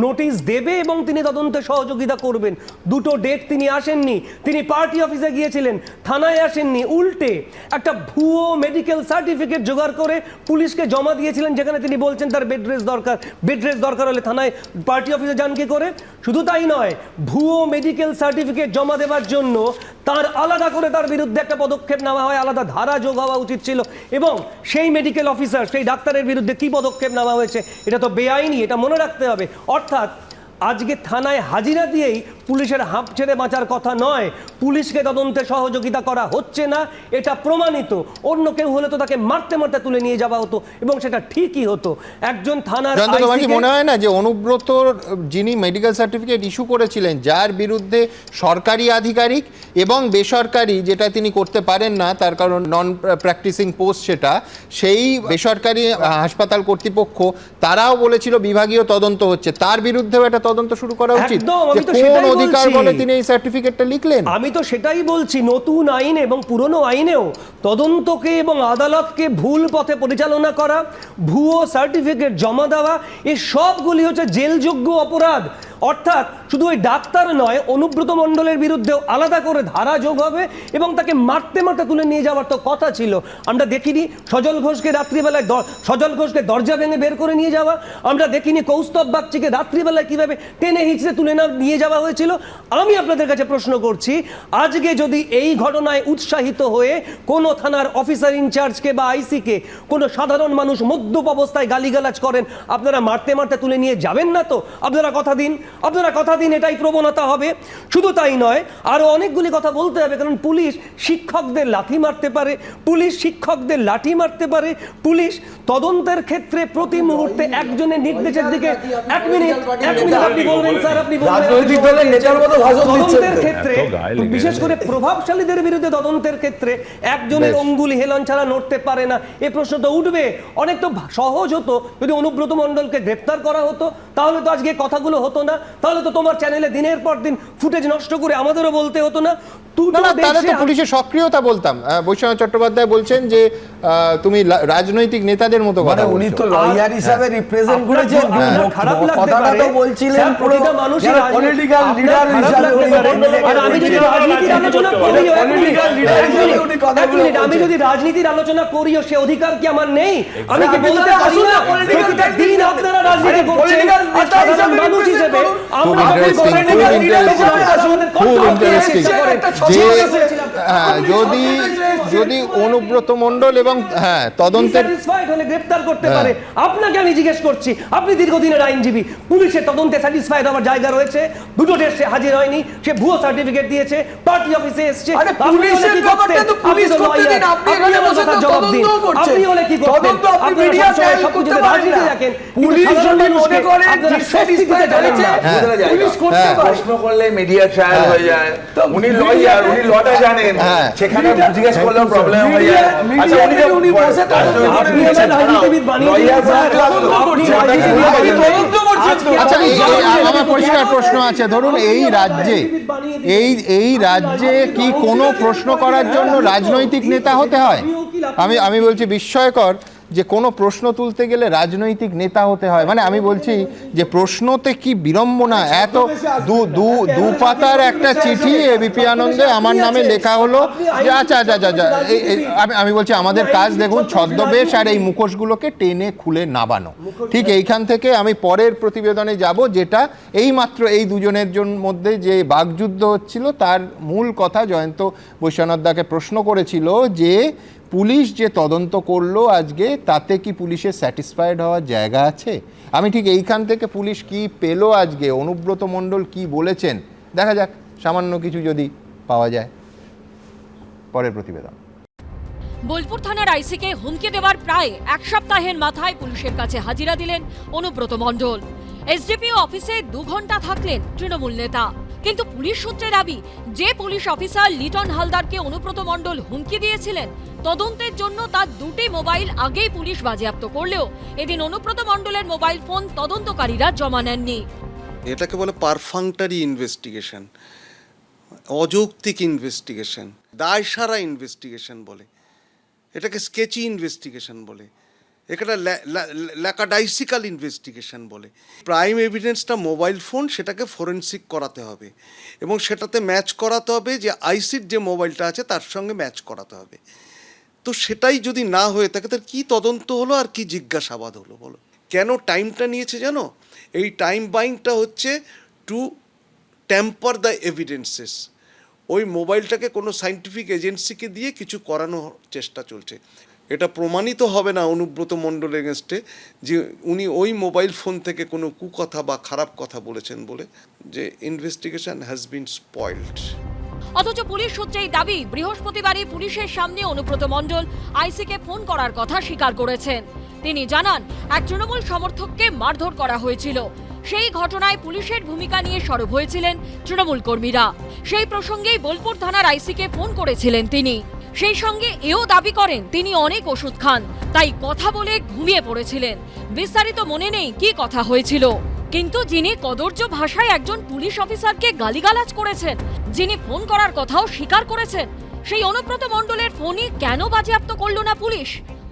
S17: নোটিশ দেবে এবং তিনি তদন্তে সহযোগিতা করবেন। দুটো ডেট তিনি আসেননি, তিনি পার্টি অফিসে গিয়েছিলেন, থানায় আসেননি, উল্টে একটা ভুয়ো মেডিকেল সার্টিফিকেট জোগাড় করে পুলিশকে জমা দিয়েছিলেন, যেখানে তিনি বলছেন তার বেড রেস্ট দরকার হলে থানায় পার্টি অফিসে যান কি করে। শুধু তাই নয়, ভুয়ো মেডিকেল সার্টিফিকেট জমা দেওয়ার জন্য তার আলাদা করে তার বিরুদ্ধে একটা পদক্ষেপ নেওয়া হয়, আলাদা ধারা যোগ হওয়া উচিত ছিল। এবং সেই মেডিকেল অফিসার, সেই ডাক্তারের বিরুদ্ধে কি পদক্ষেপ নেওয়া হয়েছে, এটা তো বেআইনি, এটা মনে রাখতে হবে। অর্থাৎ আজকে থানায় হাজিরা দিয়েই পুলিশের হাঁপ ছেড়ে বাঁচার কথা নয়, পুলিশকে তদন্তে সহযোগিতা করা হচ্ছে না, এটা প্রমাণিত। অন্য কেউ হলে তো তাকে মারতে মারতে তুলে নিয়ে যাওয়া হতো এবং সেটা ঠিকই হতো। একজন থানার
S1: তোমার কি মনে হয় না যে অনুব্রত যিনি মেডিকেল সার্টিফিকেট ইস্যু করেছিলেন, যার বিরুদ্ধে সরকারি আধিকারিক এবং বেসরকারি, যেটা তিনি করতে পারেন না তার কারণ নন প্র্যাকটিসিং পোস্ট, সেটা সেই বেসরকারি হাসপাতাল কর্তৃপক্ষ তারাও বলেছিল বিভাগীয় তদন্ত হচ্ছে, তার বিরুদ্ধেও একটা তদন্ত শুরু করা উচিত। কোন অধিকার বলে তিনি এই সার্টিফিকেটটা লিখলেন?
S17: আমি তো সেটাই বলছি, নতুন আইন এবং পুরনো আইনেও তদন্তকে এবং আদালতকে ভুল পথে পরিচালনা করা, ভুয়ো সার্টিফিকেট জমা দেওয়া, এই সবগুলি হচ্ছে জেলযোগ্য অপরাধ। অর্থাৎ শুধু ওই ডাক্তার নয়, অনুব্রত মণ্ডলের বিরুদ্ধেও আলাদা করে ধারা যোগ হবে এবং তাকে মারতে মারতে তুলে নিয়ে যাওয়ার তো কথা ছিল। আমরা দেখিনি সজল ঘোষকে রাত্রিবেলায় সজল ঘোষকে দরজা ভেঙে বের করে নিয়ে যাওয়া, আমরা দেখিনি কৌস্তব বাগচিকে রাত্রিবেলায় কিভাবে টেনে হিঁচড়ে তুলে নিয়ে যাওয়া হয়েছিল। আমি আপনাদের কাছে প্রশ্ন করছি, আজকে যদি এই ঘটনায় উৎসাহিত হয়ে কোনো থানার অফিসার ইনচার্জকে বা আইসিকে কোনো সাধারণ মানুষ মদ্যপ অবস্থায় গালিগালাজ করেন, আপনারা মারতে মারতে তুলে নিয়ে যাবেন না তো? আপনারা কথা দিন, এটাই প্রবণতা হবে। শুধু তাই নয়, আরো অনেকগুলি কথা বলতে হবে, কারণ পুলিশ শিক্ষকদের লাথি মারতে পারে, পুলিশ শিক্ষকদের লাঠি মারতে পারে, পুলিশ তদন্তের ক্ষেত্রে প্রতি মুহূর্তে একজনের নির্দেশের দিকে এক মিনিট আপনি বলবেন স্যার, আপনি তদন্তের ক্ষেত্রে বিশেষ করে প্রভাবশালীদের বিরুদ্ধে তদন্তের ক্ষেত্রে একজনের অঙ্গুলি হেলন ছাড়া নড়তে পারে না। এই প্রশ্ন তো উঠবে। অনেক তো সহজ হতো যদি অনুব্রত মণ্ডলকে গ্রেফতার করা হতো, তাহলে তো আজকে কথাগুলো হতো না, তাহলে তো তোমার চ্যানেলে দিনের পর দিন ফুটেজ নষ্ট করে আমাদেরও বলতে হতো না।
S1: তাহলে তো পুলিশের সক্রিয়তা বলতাম। বৈষ্ণব চট্টোপাধ্যায় বলছেন যে তুমি রাজনৈতিক নেতাদের মতো কথা বলছো।
S13: উনি তো লয়ার হিসেবে রিপ্রেজেন্ট করেছেন, কথাটা তো বলছিলেন প্রতিটা মানুষই পলিটিক্যাল লিডার হিসেবে।
S17: আর আমি যদি রাজনীতির আলোচনা করিও, আমি যদি রাজনীতির আলোচনা করিও, সে অধিকার কি আমার নেই? আমি কি বলতে পারি না প্রতিটা দিন আপনারা রাজনীতি করছেন, আর সাধারণ মানুষ হিসেবে আমরা পলিটিক্যাল লিডার হিসেবে আমাদের কর্তব্য
S1: যদি অনুব্রত মণ্ডল এবং তদন্তের
S17: হলে গ্রেফতার করতে পারে। আপনাকে আমি জিজ্ঞেস করছি, আপনি দীর্ঘদিনের আইনজীবী, পুলিশের তদন্তে স্যাটিসফাইড হওয়ার জায়গা রয়েছে, দুটো ডেট সে হাজির হয়নি, সে ভুয়ো সার্টিফিকেট দিয়েছে, পার্টি অফিসে এসেছে,
S13: পুলিশের ব্যাপারটা তো পুলিশ করতে দিন, আপনি এখানে বসে তো তদন্ত করছেন,
S17: আপনি হলে কি করতেন?
S13: তদন্ত আপনি মিডিয়া চাইলে করতে পারেন না। পুলিশ যদি মনে করে যে স্যাটিসফাইড হয়েছে, পুলিশ করতে পারে।
S16: প্রশ্ন করলে মিডিয়া ট্রায়াল হয়ে যায়। উনি লয়ার, উনি লটা জানেন, সেখানে জিজ্ঞেস করলেও প্রবলেম হয়ে যায়। আচ্ছা, উনি বসে
S17: আপনি রাজনীতিবিদ বানিয়ে দিলেন স্যার, আপনি রাজনীতিবিদ তদন্ত করছেন।
S1: আচ্ছা, আমার পরিষ্কার প্রশ্ন আছে, ধরুন এই রাজ্যে কি কোনো প্রশ্ন করার জন্য রাজনৈতিক নেতা হতে হয়? আমি বলছি বিস্ময়কর যে কোনো প্রশ্ন তুলতে গেলে রাজনৈতিক নেতা হতে হয়। মানে আমি বলছি যে প্রশ্নতে কি বিড়ম্বনা, এত দু পাতার একটা চিঠি এবিপি আনন্দে আমার নামে লেখা হলো যে আচ্ছা আমি বলছি আমাদের কাজ দেখুন ছদ্মবেশ আর এই মুখোশগুলোকে টেনে খুলে নাবানো। ঠিক এইখান থেকে আমি পরের প্রতিবেদনে যাব, যেটা এইমাত্র এই দুজনের মধ্যে যে বাকযুদ্ধ হচ্ছিল তার মূল কথা জয়ন্ত বৈশ্বনাথদাকে প্রশ্ন করেছিল যে পুলিশ যে তদন্ত করলো আজকে, তাতে কি পুলিশের স্যাটিসফাইড হওয়ার জায়গা আছে? আমি ঠিক এইখান থেকে পুলিশ কি পেলো আজকে, অনুব্রত মণ্ডল কি বলেছেন, দেখা যাক সামান্য কিছু যদি পাওয়া যায়। পরের প্রতিবেদন।
S10: বোলপুর থানার আইসিকে হুমকি দেওয়ার প্রায় এক সপ্তাহের মাথায় পুলিশের কাছে হাজিরা দিলেন অনুব্রত মণ্ডল। এসডিপিও অফিসে 2 ঘন্টা থাকলেন তৃণমূল নেতা, কিন্তু পুলিশ সূত্রে দাবি যে পুলিশ অফিসার লিটন হালদারকে অনুব্রত মণ্ডল হুমকি দিয়েছিলেন, তদন্তের জন্য তার 2টি মোবাইল আগেই পুলিশ বাজেয়াপ্ত করলেও এদিন অনুব্রত মণ্ডলের মোবাইল ফোন তদন্তকারীরা জমা নেননি।
S18: এটাকে বলে পারফাংটারি ইনভেস্টিগেশন। অযৌক্তিক ইনভেস্টিগেশন, দায়সারা ইনভেস্টিগেশন বলে, এটাকে স্কেচি ইনভেস্টিগেশন বলে, এটা ল্যাকাডাইসিক্যাল ইনভেস্টিগেশন বলে। প্রাইম এভিডেন্সটা মোবাইল ফোন, সেটাকে ফরেনসিক করাতে হবে এবং সেটাতে ম্যাচ করাতে হবে যে আইসির যে মোবাইলটা আছে তার সঙ্গে ম্যাচ করাতে হবে। তো সেটাই যদি না হয়ে থাকে তার কী তদন্ত হলো আর কি জিজ্ঞাসাবাদ হলো বলো? কেন টাইমটা নিয়েছে জানো? এই টাইম বাইংটা হচ্ছে টু টেম্পার দ্য এভিডেন্সেস। ওই মোবাইলটাকে কোনো সায়েন্টিফিক এজেন্সিকে দিয়ে কিছু করানোর চেষ্টা চলছে। এটা প্রমাণিত হবে না অনুব্রত মণ্ডল এগেনস্টে যে উনি ওই মোবাইল ফোন থেকে কোনো কুকথা বা খারাপ কথা বলেছেন বলে, যে ইনভেস্টিগেশন হ্যাজ বিন স্পয়েলড।
S10: অথচ পুলিশ সূত্রেই দাবি, বৃহস্পতিবারই পুলিশের সামনে অনুব্রত মণ্ডল আইসিকে ফোন করার কথা স্বীকার করেছেন। তিনি জানান, এক তৃণমূল সমর্থককে মারধর করা হয়েছিল। সেই ঘটনায় পুলিশের ভূমিকা নিয়ে সরব হয়েছিলেন তৃণমূল কর্মীরা। সেই প্রসঙ্গেই বোলপুর থানার আইসিকে ফোন করেছিলেন তিনি। সেই সঙ্গে এও দাবি করেন তিনি অনেক ওষুধ খান, তাই কথা বলে ঘুমিয়ে পড়েছিলেন। বিস্তারিত মনে নেই কি কথা হয়েছিল, কিন্তু যিনি কদর্য ভাষায় একজন পুলিশ অফিসারকে গালিগালাজ করেছেন, যিনি ফোন করার কথাও স্বীকার করেছেন, সেই অনুব্রত মণ্ডলের ফোনই কেন বাজেয়াপ্ত করল না পুলিশ?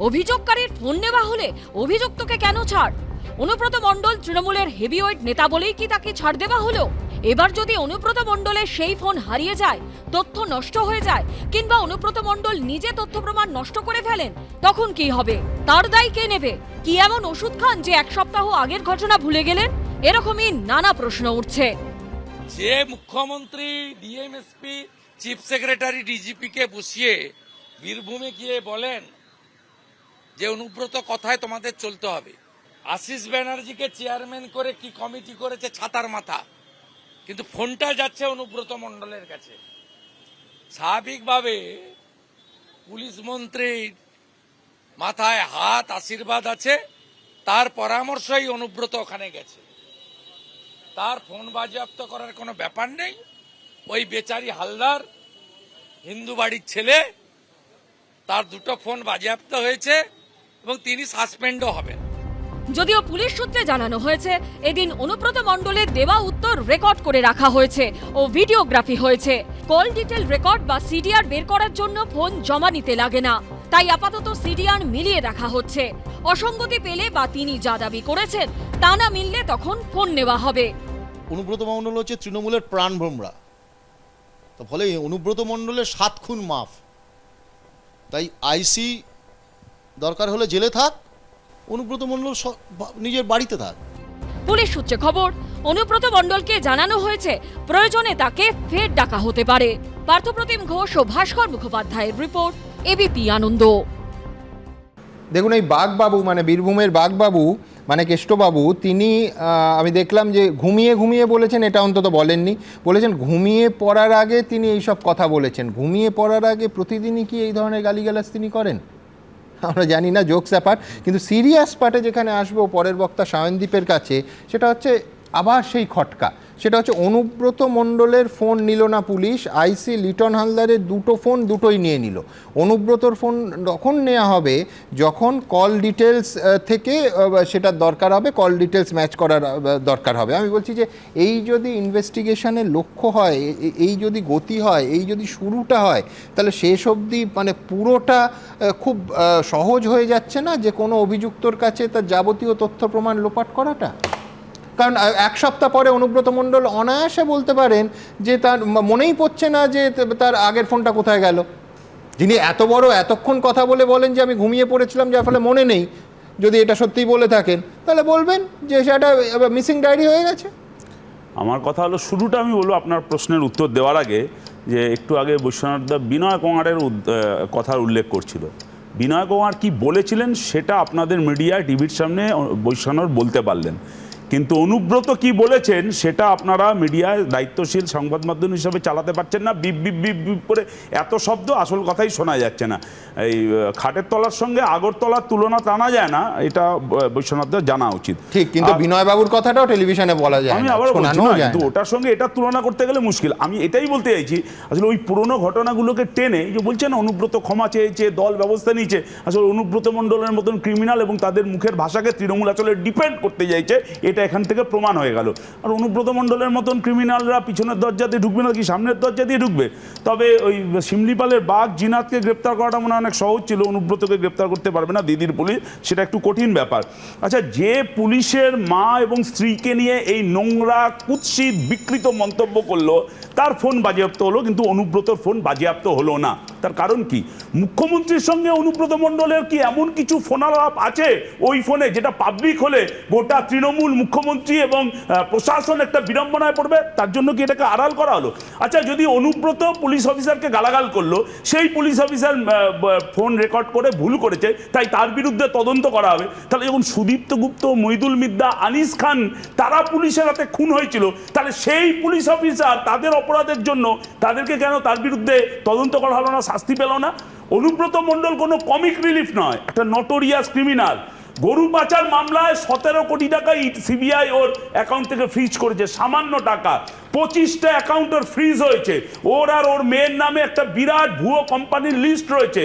S10: অভিযোগকারীর ফোন নেওয়া হলে অভিযুক্তকে কেন ছাড়? অনুব্রত মণ্ডল তৃণমূলের হেভিওয়েট নেতা বলেই কি তাকে ছাড় দেওয়া হলো? এবার যদি অনুব্রত মণ্ডলের সেই ফোন হারিয়ে যায়, তথ্য নষ্ট হয়ে যায়, কিংবা অনুব্রত মণ্ডল নিজে তথ্য প্রমাণ নষ্ট করে ফেলেন, তখন কি হবে? তার দায় কে নেবে? কি এমন ওষুধ খান যে এক সপ্তাহ আগের ঘটনা ভুলে গেলেন? এরকমই নানা প্রশ্ন উঠছে।
S7: যে মুখ্যমন্ত্রী, ডিএমএসপি, চিফ সেক্রেটারি, ডিজিপি কে বসিয়ে বীরভূমে গিয়ে বলেন যে অনুব্রত কথায় তোমাদের চলতে হবে, আশিস ব্যানার্জিকে চেয়ারম্যান করে কি কমিটি করেছে ছাতার মাথা, কিন্তু ফোনটা যাচ্ছে অনুব্রত মণ্ডলের কাছে। স্বাভাবিকভাবে পুলিশ মন্ত্রীর মাথায় হাত, আশীর্বাদ আছে, তার পরামর্শই অনুব্রত ওখানে গেছে। তার ফোন বাজেয়াপ্ত করার কোনো ব্যাপার নেই। ওই বেচারি হালদার, হিন্দু বাড়ির ছেলে, তার দুটো ফোন বাজেয়াপ্ত হয়েছে এবং তিনি সাসপেন্ডও হবেন।
S10: যদিও পুলিশ সূত্রে জানানো হয়েছে, এদিন অনুব্রত মণ্ডলের দেওয়া উত্তর রেকর্ড করে রাখা হয়েছে ও ভিডিওগ্রাফি হয়েছে। কল ডিটেল রেকর্ড বা সিডিআর বের করার জন্য ফোন জমা নিতে লাগে না, তাই আপাতত সিডিআর মিলিয়ে দেখা হচ্ছে। অসঙ্গতি পেলে বা তিনি যা দাবি করেছেন তা না মিললে তখন ফোন নেওয়া হবে।
S12: অনুব্রত মণ্ডল হচ্ছে তৃণমূলের প্রাণভ্রমরা, তো ফলে অনুব্রত মণ্ডলের 7 খুন মাফ। তাই আইসি দরকার হলে জেলে থাক, অনুব্রত মণ্ডল নিজের বাড়িতে থাক।
S10: পুলিশ সূত্রে খবর, অনুব্রত মণ্ডলকে জানানো হয়েছে প্রয়োজনে তাকে ফের ডাকা হতে পারে। পার্থপ্রতিম ঘোষ ও ভাস্কর মুখোপাধ্যায়ের রিপোর্ট, এবিপি আনন্দ।
S1: দেখুন, এই বাঘবাবু মানে বীরভূমের বাঘবাবু মানে কেষ্টবাবু, তিনি আমি দেখলাম যে ঘুমিয়ে বলেছেন, এটা অন্তত বলেননি। বলেছেন ঘুমিয়ে পড়ার আগে তিনি এইসব কথা বলেছেন। ঘুমিয়ে পড়ার আগে প্রতিদিনই কি এই ধরনের গালিগালাজ তিনি করেন? আমরা জানি না, জোকস অ্যাপার্ট। কিন্তু সিরিয়াস পার্টে যেখানে আসবো পরের বক্তা সায়নদীপের কাছে, সেটা হচ্ছে আবার সেই খটকা। সেটা হচ্ছে অনুব্রত মণ্ডলের ফোন নিল না পুলিশ, আইসি লিটন হালদারের দুটো ফোন দুটোই নিয়ে নিল। অনুব্রতর ফোন তখন নেওয়া হবে যখন কল ডিটেলস থেকে সেটার দরকার হবে, কল ডিটেলস ম্যাচ করার দরকার হবে। আমি বলছি যে এই যদি ইনভেস্টিগেশনের লক্ষ্য হয়, এই যদি গতি হয়, এই যদি শুরুটা হয়, তাহলে শেষ অবধি মানে পুরোটা খুব সহজ হয়ে যাচ্ছে না যে কোনো অভিযুক্তর কাছে তার যাবতীয় তথ্য প্রমাণ লোপাট করাটা। কারণ এক সপ্তাহ পরে অনুব্রত মণ্ডল অনায়াসে বলতে পারেন যে তার মনেই পড়ছে না যে তার আগের ফোনটা কোথায় গেল। যিনি এতক্ষণ কথা বলেন যে আমি ঘুমিয়ে পড়েছিলাম, যার ফলে মনে নেই, যদি এটা সত্যিই বলে থাকেন তাহলে বলবেন যে সেটা মিসিং ডায়েরি হয়ে গেছে।
S19: আমার কথা হলো, শুরুটা আমি বলবো আপনার প্রশ্নের উত্তর দেওয়ার আগে, যে একটু আগে বৈশ্বনাথদা বিনয় কোঙারের কথার উল্লেখ করছিল। বিনয় কোঙার কি বলেছিলেন সেটা আপনাদের মিডিয়ায় টিভির সামনে বৈশ্বনাথ বলতে পারলেন, কিন্তু অনুব্রত কি বলেছেন সেটা আপনারা মিডিয়ায় দায়িত্বশীল সংবাদ মাধ্যম হিসাবে চালাতে পারছেন না। বিপ বিপ বিপ বিপ করে এত শব্দ, আসল কথাই শোনা যাচ্ছে না। এই খাটের তলার সঙ্গে আগরতলার তুলনা টানা যায় না, এটা বৈশ্বনাথদের জানা উচিত।
S1: ঠিক, কিন্তু বিনয়বাবুর কথাটাও টেলিভিশনে বলা যায়,
S19: আমি আবার বলছি না, কিন্তু ওটার সঙ্গে এটা তুলনা করতে গেলে মুশকিল। আমি এটাই বলতে চাইছি, আসলে ওই পুরনো ঘটনাগুলোকে টেনে যে বলছে না অনুব্রত ক্ষমা চেয়েছে, দল ব্যবস্থা নিয়েছে, আসলে অনুব্রত মণ্ডলের মতন ক্রিমিনাল এবং তাদের মুখের ভাষাকে তৃণমূল আসলে ডিপেন্ড করতে চাইছে, এটা এখান থেকে প্রমাণ হয়ে গেল। আর অনুব্রত মণ্ডলের মতন ক্রিমিনালরা পিছনের দরজা দিয়ে ঢুকবে না কি সামনের দরজা দিয়ে ঢুকবে? তবে ওই শিমলিপালের বাঘ জিনাতকে গ্রেপ্তার করাটা মনে হয় অনেক সহজ ছিল, অনুব্রতকে গ্রেপ্তার করতে পারবে না দিদির পুলিশ, সেটা একটু কঠিন ব্যাপার। আচ্ছা, যে পুলিশের মা এবং স্ত্রীকে নিয়ে এই নোংরা কুৎসিত বিকৃত মন্তব্য করলো তার ফোন বাজেয়াপ্ত হলো, কিন্তু অনুব্রতর ফোন বাজেয়াপ্ত হলো না। তার কারণ কি? মুখ্যমন্ত্রীর সঙ্গে অনুব্রত মণ্ডলের কি এমন কিছু ফোনালাপ আছে ওই ফোনে যেটা পাবলিক হলে গোটা তৃণমূল, মুখ্যমন্ত্রী এবং প্রশাসন একটা বিড়ম্বনায় পড়বে? তার জন্য কি এটাকে আড়াল করা হলো? আচ্ছা, যদি অনুব্রত পুলিশ অফিসারকে গালাগাল করলো, সেই পুলিশ অফিসার ফোন রেকর্ড করে ভুল করেছে, তাই তার বিরুদ্ধে তদন্ত করা হবে, তাহলে যখন সুদীপ্ত গুপ্ত, মইদুল মিদ্দা, আনিস খান তারা পুলিশের হাতে খুন হয়েছিল, তাহলে সেই পুলিশ অফিসার তাদের অপরাধের জন্য তাদেরকে কেন তার বিরুদ্ধে তদন্ত করা হলো না, শাস্তি পেল না? অনুব্রত মণ্ডল কোনো কমিক রিলিফ নয়, একটা নটোরিয়াস ক্রিমিনাল। গরু পাচার মামলায় 17 কোটি টাকা সিবিআই ওর অ্যাকাউন্ট থেকে ফ্রিজ করেছে, সামান্য টাকা। 25টা অ্যাকাউন্ট ওর ফ্রিজ হয়েছে। ওর আর ওর মেয়ের নামে একটা বিরাট ভুয়ো কোম্পানির লিস্ট রয়েছে।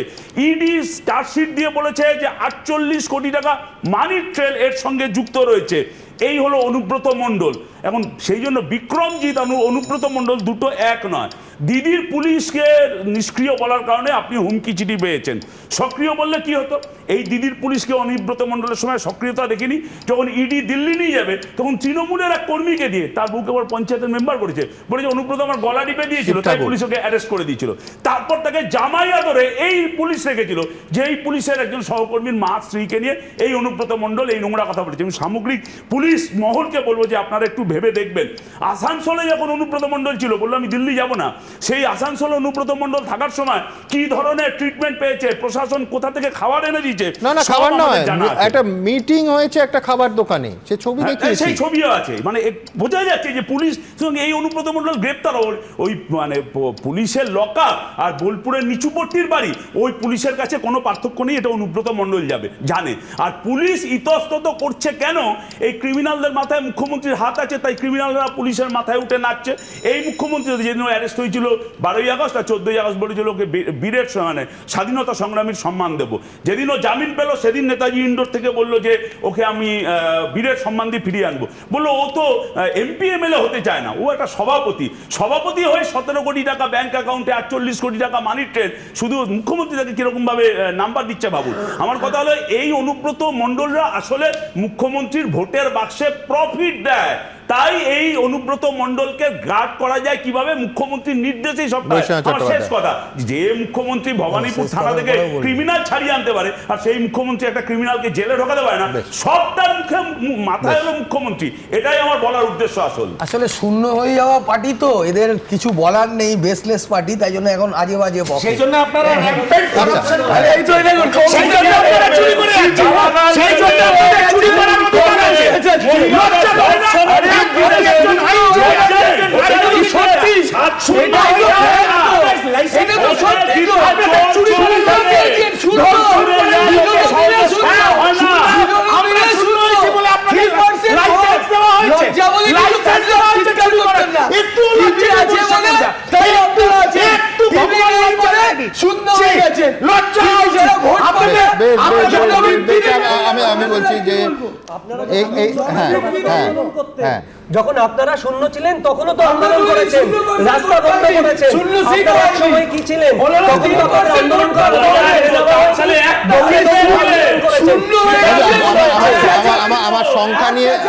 S19: ইডি চার্জশিট দিয়ে বলেছে যে 48 কোটি টাকা মানি ট্রেল এর সঙ্গে যুক্ত রয়েছে। এই হলো অনুব্রত মণ্ডল। এখন সেই জন্য বিক্রমজিৎ অনুব্রত মণ্ডল দুটো এক নয়। দিদির পুলিশকে নিষ্ক্রিয় বলার কারণে আপনি হুমকি চিঠি পেয়েছেন। সক্রিয় বললে কি হতো? এই দিদির পুলিশকে অনুব্রত মণ্ডলের সময় সক্রিয়তা দেখিনি। যখন ইডি দিল্লি নিয়ে যাবে তখন তৃণমূলের এক কর্মীকে দিয়ে, তার বুকে আবার পঞ্চায়েতের মেম্বার করেছে, বলেছে অনুব্রত আমার গলা টিপে দিয়েছিল, তাই পুলিশ ওকে অ্যারেস্ট করে দিয়েছিল। তারপর তাকে জামাইয়া ধরে এই পুলিশ রেখেছিল, যে এই পুলিশের একজন সহকর্মীর মা স্ত্রীকে নিয়ে এই অনুব্রত মণ্ডল এই নোংরা কথা বলেছে। আমি সামগ্রিক পুলিশ মহলকে বলবো যে আপনারা একটু ভেবে দেখবেন। আসানসোলে যখন অনুব্রত মণ্ডল ছিল, বললো আমি দিল্লি যাব না, সেই আসানসোলে অনুব্রত মণ্ডল থাকার সময় কি ধরনের ট্রিটমেন্ট পেয়েছে, প্রশাসন কোথা থেকে খাবার এনে দিয়েছে,
S1: না খাবার নয়, একটা মিটিং হয়েছে একটা খাবার দোকানে, সে ছবি দেখিয়েছি,
S19: সেই ছবিও আছে। মানে বোঝা যাচ্ছে যে পুলিশ সঙ্গে এই অনুব্রত মণ্ডল গ্রেপ্তার, ওই মানে পুলিশের লকআপ আর বোলপুরের নিচুপট্টির বাড়ি, ওই পুলিশের কাছে কোনো পার্থক্য নেই, এটা অনুব্রত মণ্ডল জানে। আর পুলিশ ইতস্তত করছে কেন? এই ক্রিমিনালদের মাথায় মুখ্যমন্ত্রীর হাত আছে, তাই ক্রিমিনালরা পুলিশের মাথায় উঠে নাচছে। এই মুখ্যমন্ত্রী যেদিন অ্যারেস্ট হয়েছিল 12ই আগস্ট আর 14ই আগস্ট বলেছিল ওকে বীরের মানে স্বাধীনতা সংগ্রামীর সম্মান দেবো। যেদিন ও জামিন পেল সেদিন নেতাজি ইন্ডোর থেকে বললো যে ওকে আমি বীরের সম্মান দিয়ে ফিরিয়ে আনবো। বললো ও তো এমপি এমএলএ হতে চায় না, ও একটা সভাপতি হয়ে 17 কোটি টাকা ব্যাংক অ্যাকাউন্টে, 48 কোটি টাকা মানি ট্রেন, শুধু মুখ্যমন্ত্রী তাকে কিরকম ভাবে নাম্বার দিচ্ছে ভাবুন। আমার কথা হলো এই অনুব্রত মণ্ডলরা আসলে মুখ্যমন্ত্রীর ভোটের বাক্সে প্রফিট দেয়, তাই এই অনুব্রত মণ্ডলকে গার্ড করা যায় কিভাবে? মুখ্যমন্ত্রীর নির্দেশেই সব। আমার শেষ কথা, যে মুখ্যমন্ত্রী ভবানীপুর থানা থেকে ক্রিমিনাল ছাড়িয়ে আনতে পারে আর সেই মুখ্যমন্ত্রী একটা ক্রিমিনালকে জেলে ঢোকাতে পারে না, সবটার মুখে মাথায় হলো মুখ্যমন্ত্রী। এটাই আমার বলার উদ্দেশ্য।
S13: আসলে শূন্য হয়ে যাওয়া পার্টি তো, এদের কিছু বলার নেই, বেসলেস পার্টি, তাই জন্য এখন আজে বাজে বকে।
S2: সেই জন্য আপনারা
S1: আমি বলছি যে
S17: যখন আপনারা শূন্য ছিলেন তখনও তো আন্দোলন করেছেন, রাস্তা বন্ধ করেছেন। সময় কি ছিলেন? আন্দোলন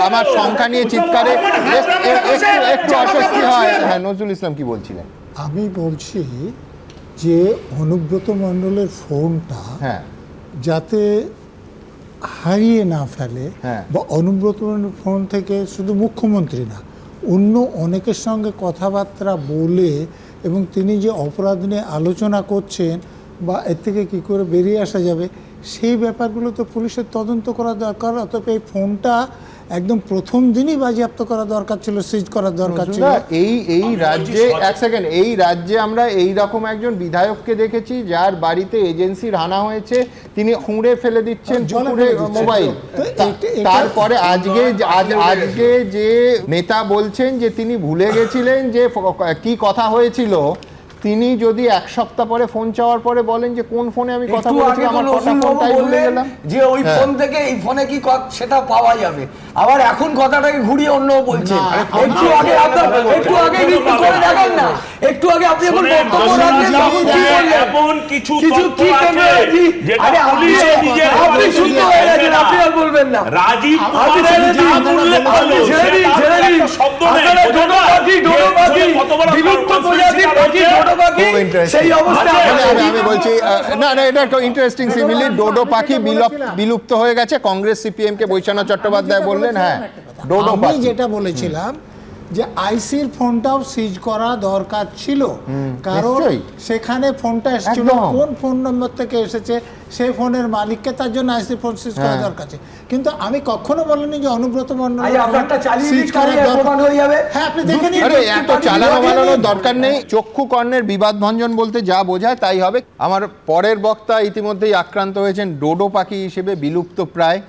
S1: আমার সংখ্যা নিয়ে চিৎকারে একটু অস্বস্তি হয়। হ্যাঁ, নজরুল ইসলাম কি বলছিলেন?
S8: আমি বলছি যে অনুব্রত মণ্ডলের ফোনটা যাতে হারিয়ে না ফেলে, বা অনুব্রত মণ্ডলের ফোন থেকে শুধু মুখ্যমন্ত্রী না, অন্য অনেকের সঙ্গে কথাবার্তা বলে এবং তিনি যে অপরাধ নিয়ে আলোচনা করছেন বা এর থেকে কী করে বেরিয়ে আসা যাবে, সেই ব্যাপারগুলো তো পুলিশের তদন্ত করা দরকার। অতএব এই ফোনটা একদম প্রথম দিনই বাজেয়াপ্ত করা দরকার ছিল, সিজ করার দরকার ছিল।
S1: এই রাজ্যে এক সেকেন্ড, এই রাজ্যে আমরা এই রকম একজন বিধায়ককে দেখেছি যার বাড়িতে এজেন্সির হানা হয়েছে, তিনি খুঁড়ে ফেলে দিচ্ছেন মোবাইল। তারপরে আজকে যে নেতা বলছেন যে তিনি ভুলে গেছিলেন যে কি কথা হয়েছিল, তিনি যদি এক সপ্তাহ পরে ফোন চাওয়ার পরে বলেন যে কোন ফোনে আমি কথা বলেছি, আমার কথা ফোনটাই ভুলে গেলাম,
S13: যে ওই ফোন থেকে এই ফোনে কি সেটা পাওয়া যাবে, আবার এখন কথাটাকে ঘুরিয়ে অন্য বলছেন। একটু আগে একটু আগে করে দেখেন না, একটু আগে আপনি এখন বক্তব্য রাখলেন, তখন কি বললেন?
S19: এমন কিছু
S13: কি টেকনোলজি, আরে আপনি শুনতে হয়ে গেছেন, আপনি আর বলবেন না।
S19: রাজীব
S13: আপনি ছেড়ে দিন, ছেড়ে দিন, ছেড়ে দিন। আপনারা ডোডো পাখি বিলুপ্ত প্রজাতির পাখি, ডোডো পাখি সেই অবস্থা।
S1: আমি বলছি না, এটা একটা ইন্টারেস্টিং সিমিলি। ডোডো পাখি বিলুপ্ত হয়ে গেছে, কংগ্রেস সিপিএম কে বৈশানাথ চট্টোপাধ্যায় বললেন, হ্যাঁ ডোডো
S8: আমি যেটা বলেছিলাম যে আইসির ফোনটাও সিজ করা দরকার ছিল, কারণ সেখানে ফোনটা এসেছিল কোন ফোন নম্বর থেকে এসেছে সেই ফোনের মালিককে, তার জন্য আইসি ফোন সিজ করা দরকার আছে। কিন্তু আমি কখনো বলিনি যে অনুব্রত মণ্ডল সিজ করা দরকার হয়ে যাবে। হ্যাঁ, আপনি দেখে নিন,
S1: এত চালানোর দরকার নেই। চক্ষু কর্ণের বিবাদ ভঞ্জন বলতে যা বোঝায় তাই হবে। আমার পরের বক্তা ইতিমধ্যেই আক্রান্ত হয়েছেন ডোডো পাখি হিসেবে বিলুপ্ত প্রায়,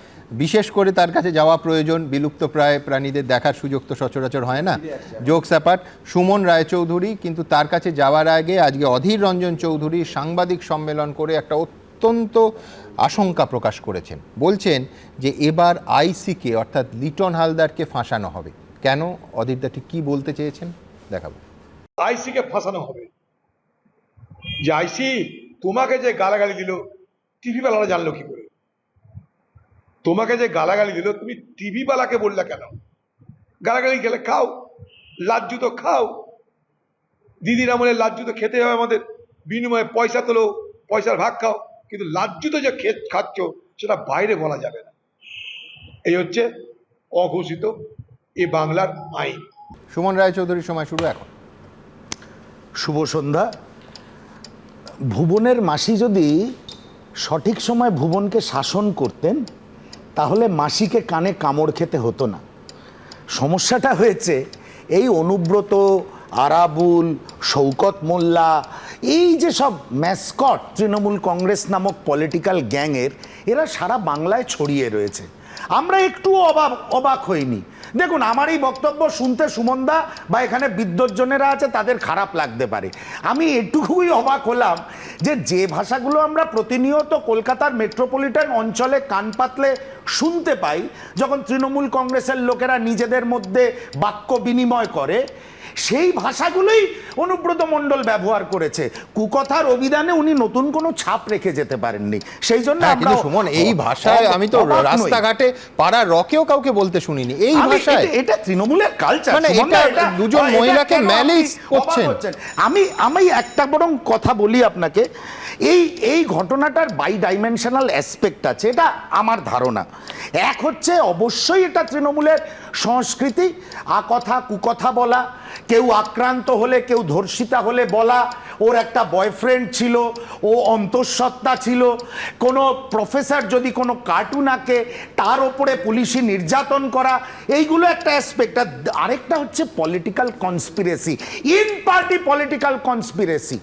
S1: বিশেষ করে তার কাছে যাওয়া প্রয়োজন। বিলুপ্ত প্রায় প্রাণীদের দেখার সুযোগ তো সচরাচর হয় না, জোক স্যাপাট। সুমন রায়চৌধুরী কিন্তু তার কাছে যাওয়ার আগে আজকে অধীর রঞ্জন চৌধুরী সাংবাদিক সম্মেলন করে একটা অত্যন্ত আশঙ্কা প্রকাশ করেছেন। বলছেন যে এবার আইসিকে অর্থাৎ লিটন হালদারকে ফাঁসানো হবে। কেন, অধীরদা ঠিক কি বলতে চেয়েছেন দেখাবো।
S20: আইসিকে ফাঁসানো হবে, যে আইসি তোমাকে যে গালাগালি দিল টিভি বালারা জানলো কি করে? তোমাকে যে গালাগালি দিল তুমি টিভি বালাকে বললে কেন? গালাগালি গেলে খাও, লাজ্জু তো খাও, দিদির আমলে লাজ্জু তো খেতে হবে আমাদের, বিনিময়ে পয়সা তোলো, পয়সার ভাগ খাও, কিন্তু লাজ্জু তো যে খাচ্ছ সেটা বাইরে বলা যাবে না। এই হচ্ছে অঘোষিত এ বাংলার আইন।
S1: সুমন রায়চৌধুরীর সময় শুরু এখন।
S13: শুভ সন্ধ্যা। ভুবনের মাসি যদি সঠিক সময় ভুবনকে শাসন করতেন তাহলে মাসিকে কানে কামড় খেতে হতো না। সমস্যাটা হয়েছে এই অনুব্রত, আরাবুল, শৌকত মোল্লা, এই যে সব ম্যাসকট তৃণমূল কংগ্রেস নামক পলিটিক্যাল গ্যাংয়ের, এরা সারা বাংলায় ছড়িয়ে রয়েছে। আমরা একটু অবাক হইনি। দেখুন, আমার এই বক্তব্য শুনতে সুমনদা বা এখানে বিদ্বজ্জনেরা আছে তাদের খারাপ লাগতে পারে, আমি এটুকুই অবাক হলাম যে ভাষাগুলো আমরা প্রতিনিয়ত কলকাতার মেট্রোপলিটন অঞ্চলে কান পাতলে শুনতে পাই, যখন তৃণমূল কংগ্রেসের লোকেরা নিজেদের মধ্যে বাক্য বিনিময় করে, সেই ভাষাগুলোই অনুব্রত মণ্ডল ব্যবহার করেছে। কুকথার অভিধানে উনি নতুন কোনো ছাপ রেখে যেতে পারেননি, সেই জন্য
S1: কিন্তু সুমন এই ভাষায় আমি তো রাস্তাঘাটে পাড়ার রকেও কাউকে বলতে শুনিনি এই ভাষায়।
S13: এটা তৃণমূলের কালচার,
S1: মানে এটা দুজন মহিলাকে ম্যালিস করছেন।
S13: আমি একটা বরং কথা বলি আপনাকে, এই ঘটনাটার বাই ডাইমেনশনাল অ্যাসপেক্ট আছে, এটা আমার ধারণা। এক হচ্ছে অবশ্যই এটা তৃণমূলের সংস্কৃতি, আকথা কুকথা বলা, কেউ আক্রান্ত হলে, কেউ ধর্ষিতা হলে বলা, ওর একটা বয়ফ্রেন্ড ছিল, ও অন্তঃসত্ত্বা ছিল, কোনো প্রফেসর যদি কোনো কার্টুন আঁকে তার ওপরে পুলিশি নির্যাতন করা, এইগুলো একটা অ্যাসপেক্ট। আরেকটা হচ্ছে political conspiracy, in party political conspiracy.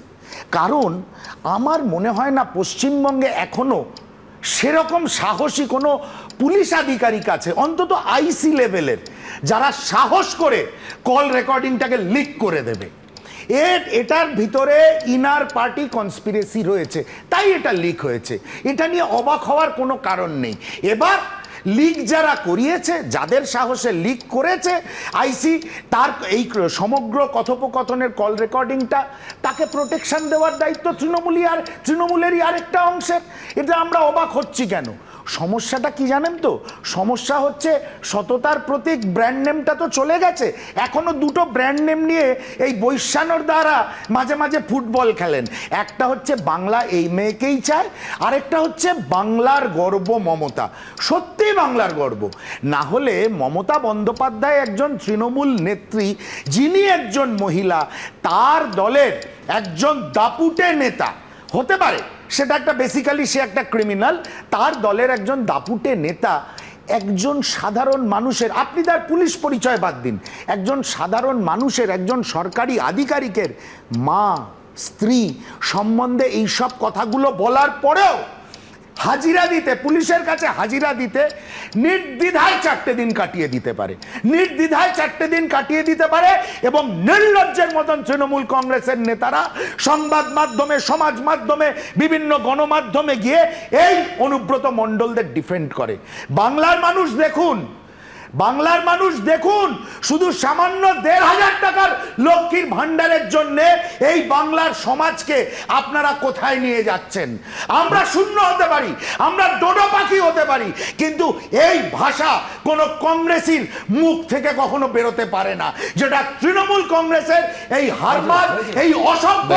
S13: কারণ আমার মনে হয় না পশ্চিমবঙ্গে এখনো সেরকম সাহসী কোনো পুলিশ আধিকারিক আছে, অন্তত আইসি লেভেলের, যারা সাহস করে কল রেকর্ডিংটাকে লিক করে দেবে। এটার ভিতরে ইনার পার্টি কনস্পিরেসি রয়েছে, তাই এটা লিক হয়েছে। এটা নিয়ে অবাক হওয়ার কোনো কারণ নেই। এবার লিক যারা করিয়েছে, যাদের সাহসে লিক করেছে আইসি, তার এই সমগ্র কথোপকথনের কল রেকর্ডিংটা, তাকে প্রোটেকশন দেওয়ার দায়িত্ব তৃণমূলেরই আরেকটা অংশের। এটা আমরা অবাক হচ্ছি কেন? সমস্যাটা কি জানেন তো? সমস্যা হচ্ছে সততার প্রতীক ব্র্যান্ড নেমটা তো চলে গেছে। এখনো দুটো ব্র্যান্ড নেম নিয়ে এই বৈশ্যানোর দ্বারা মাঝে মাঝে ফুটবল খেলেন। একটা হচ্ছে বাংলা এই মেয়েকেই চায়, আরেকটা হচ্ছে বাংলার গর্ব মমতা। সত্যি বাংলার গর্ব না হলে মমতা বন্দ্যোপাধ্যায় একজন তৃণমূল নেত্রী, যিনি একজন মহিলা, তার দলের একজন দাপুটে নেতা হতে পারে, সেটা একটা বেসিক্যালি সে একটা ক্রিমিনাল, তার দলের একজন দাপুটে নেতা একজন সাধারণ মানুষের, আপনি তার পুলিশ পরিচয় বাদ দিন, একজন সাধারণ মানুষের, একজন সরকারি আধিকারিকের মা, স্ত্রী সম্বন্ধে এইসব কথাগুলো বলার পরেও
S21: হাজিরা দিতে, পুলিশের কাছে হাজিরা দিতে নির্দ্বিধায় 4টে দিন কাটিয়ে দিতে পারে, নির্দ্বিধায় 4টে দিন কাটিয়ে দিতে পারে। এবং নির্লজ্জের মতন তৃণমূল কংগ্রেসের নেতারা সংবাদ মাধ্যমে, সমাজ মাধ্যমে, বিভিন্ন গণমাধ্যমে গিয়ে এই অনুব্রত মণ্ডলদের ডিফেন্ড করে। বাংলার মানুষ দেখুন, বাংলার মানুষ দেখুন, শুধু সামান্য 1,500 টাকার লক্ষ্মীর ভান্ডারের জন্য এই বাংলার সমাজকে আপনারা কোথায় নিয়ে যাচ্ছেন। আমরা শূন্য হতে পারি, আমরা ডোডো পাখি হতে পারি, কিন্তু এই ভাষা কোনো কংগ্রেসীর মুখ থেকে কখনো বেরোতে পারে না, যেটা তৃণমূল কংগ্রেসের এই হারমাদ, এই অসভ্য,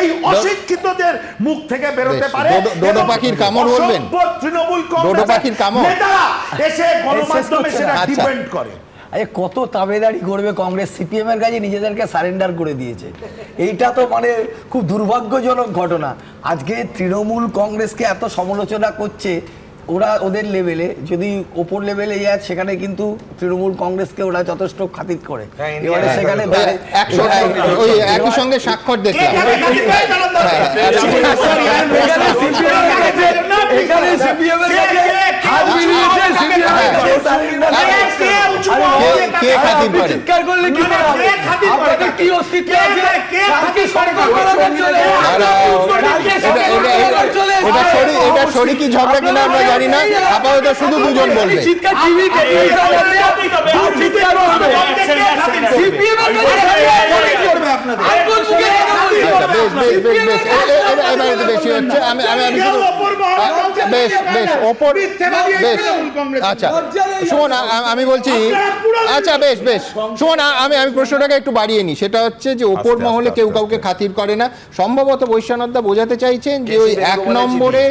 S21: এই অশিক্ষিতদের মুখ থেকে বেরোতে পারে।
S1: ডোডো পাখির কামড় বলবেন?
S21: তৃণমূল
S1: ডোডো পাখির কামড়
S21: নেতারা এসে গণমাধ্যমে সেটা ডিপেন্ড করে।
S13: আরে কত তাবেদারি করবে কংগ্রেস, সিপিএম এর কাছে নিজেদেরকে সারেন্ডার করে দিয়েছে। এইটা তো মানে খুব দুর্ভাগ্যজনক ঘটনা। আজকে তৃণমূল কংগ্রেসকে এত সমালোচনা করছে ওরা ওদের লেভেলে, যদি ওপর লেভেলে যায় সেখানে কিন্তু তৃণমূল কংগ্রেসকে ওরা যথেষ্ট খাতির করে। এবারে সেখানে
S1: ওই একই সঙ্গে স্বাক্ষর দেখলাম। কে খাতির করে? এটা শরিকি ঝগড়া কিনা আমরা জানি না, আপাতত শুধু দুজন বলবে। বেশি হচ্ছে। আচ্ছা শোন, আমি বলছি, আচ্ছা বেশ বেশ শোন, আমি প্রশ্নটাকে একটু বাড়িয়ে নিই। সেটা হচ্ছে যে ওপর মহলে কেউ কাউকে খাতির করে না। সম্ভবত বৈশ্বনাথদা বোঝাতে চাইছেন যে ওই 1 নম্বরে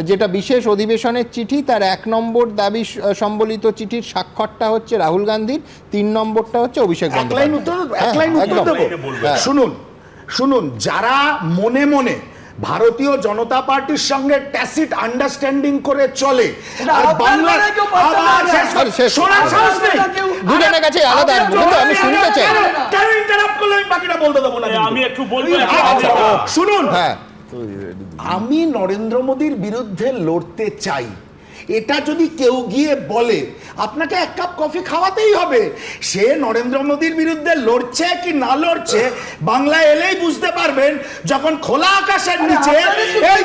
S1: যেটা বিশেষ অধিবেশনের চিঠি, তার 1 নম্বর দাবি সম্বলিত চিঠির স্বাক্ষরটা হচ্ছে রাহুল গান্ধীর, 3 নম্বরটা হচ্ছে অভিষেক বন্দ্যোপাধ্যায়।
S21: শুনুন শুনুন, যারা মনে মনে ভারতীয় জনতা পার্টির সঙ্গে ট্যাসিট আন্ডারস্ট্যান্ডিং করে চলে, আর বাংলার শোনার সাহস নেই,
S1: দুজনের কাছে আলাদা। আমি শুনতে চাই,
S21: কেন ইন্টারাপ্ট করলে আমি বাকিটা বলতে দেবো না?
S19: আমি একটু বলবো।
S21: শুনুন, আমি নরেন্দ্র মোদীর বিরুদ্ধে লড়তে চাই, এটা যদি কেউ গিয়ে বলে আপনাকে 1 কাপ কফি খাওয়াতেই হবে, সে নরেন্দ্র মোদীর বিরুদ্ধে লড়ছে কি না লড়ছে বাংলা এলেই বুঝতে পারবেন, যখন খোলা আকাশের নিচে এই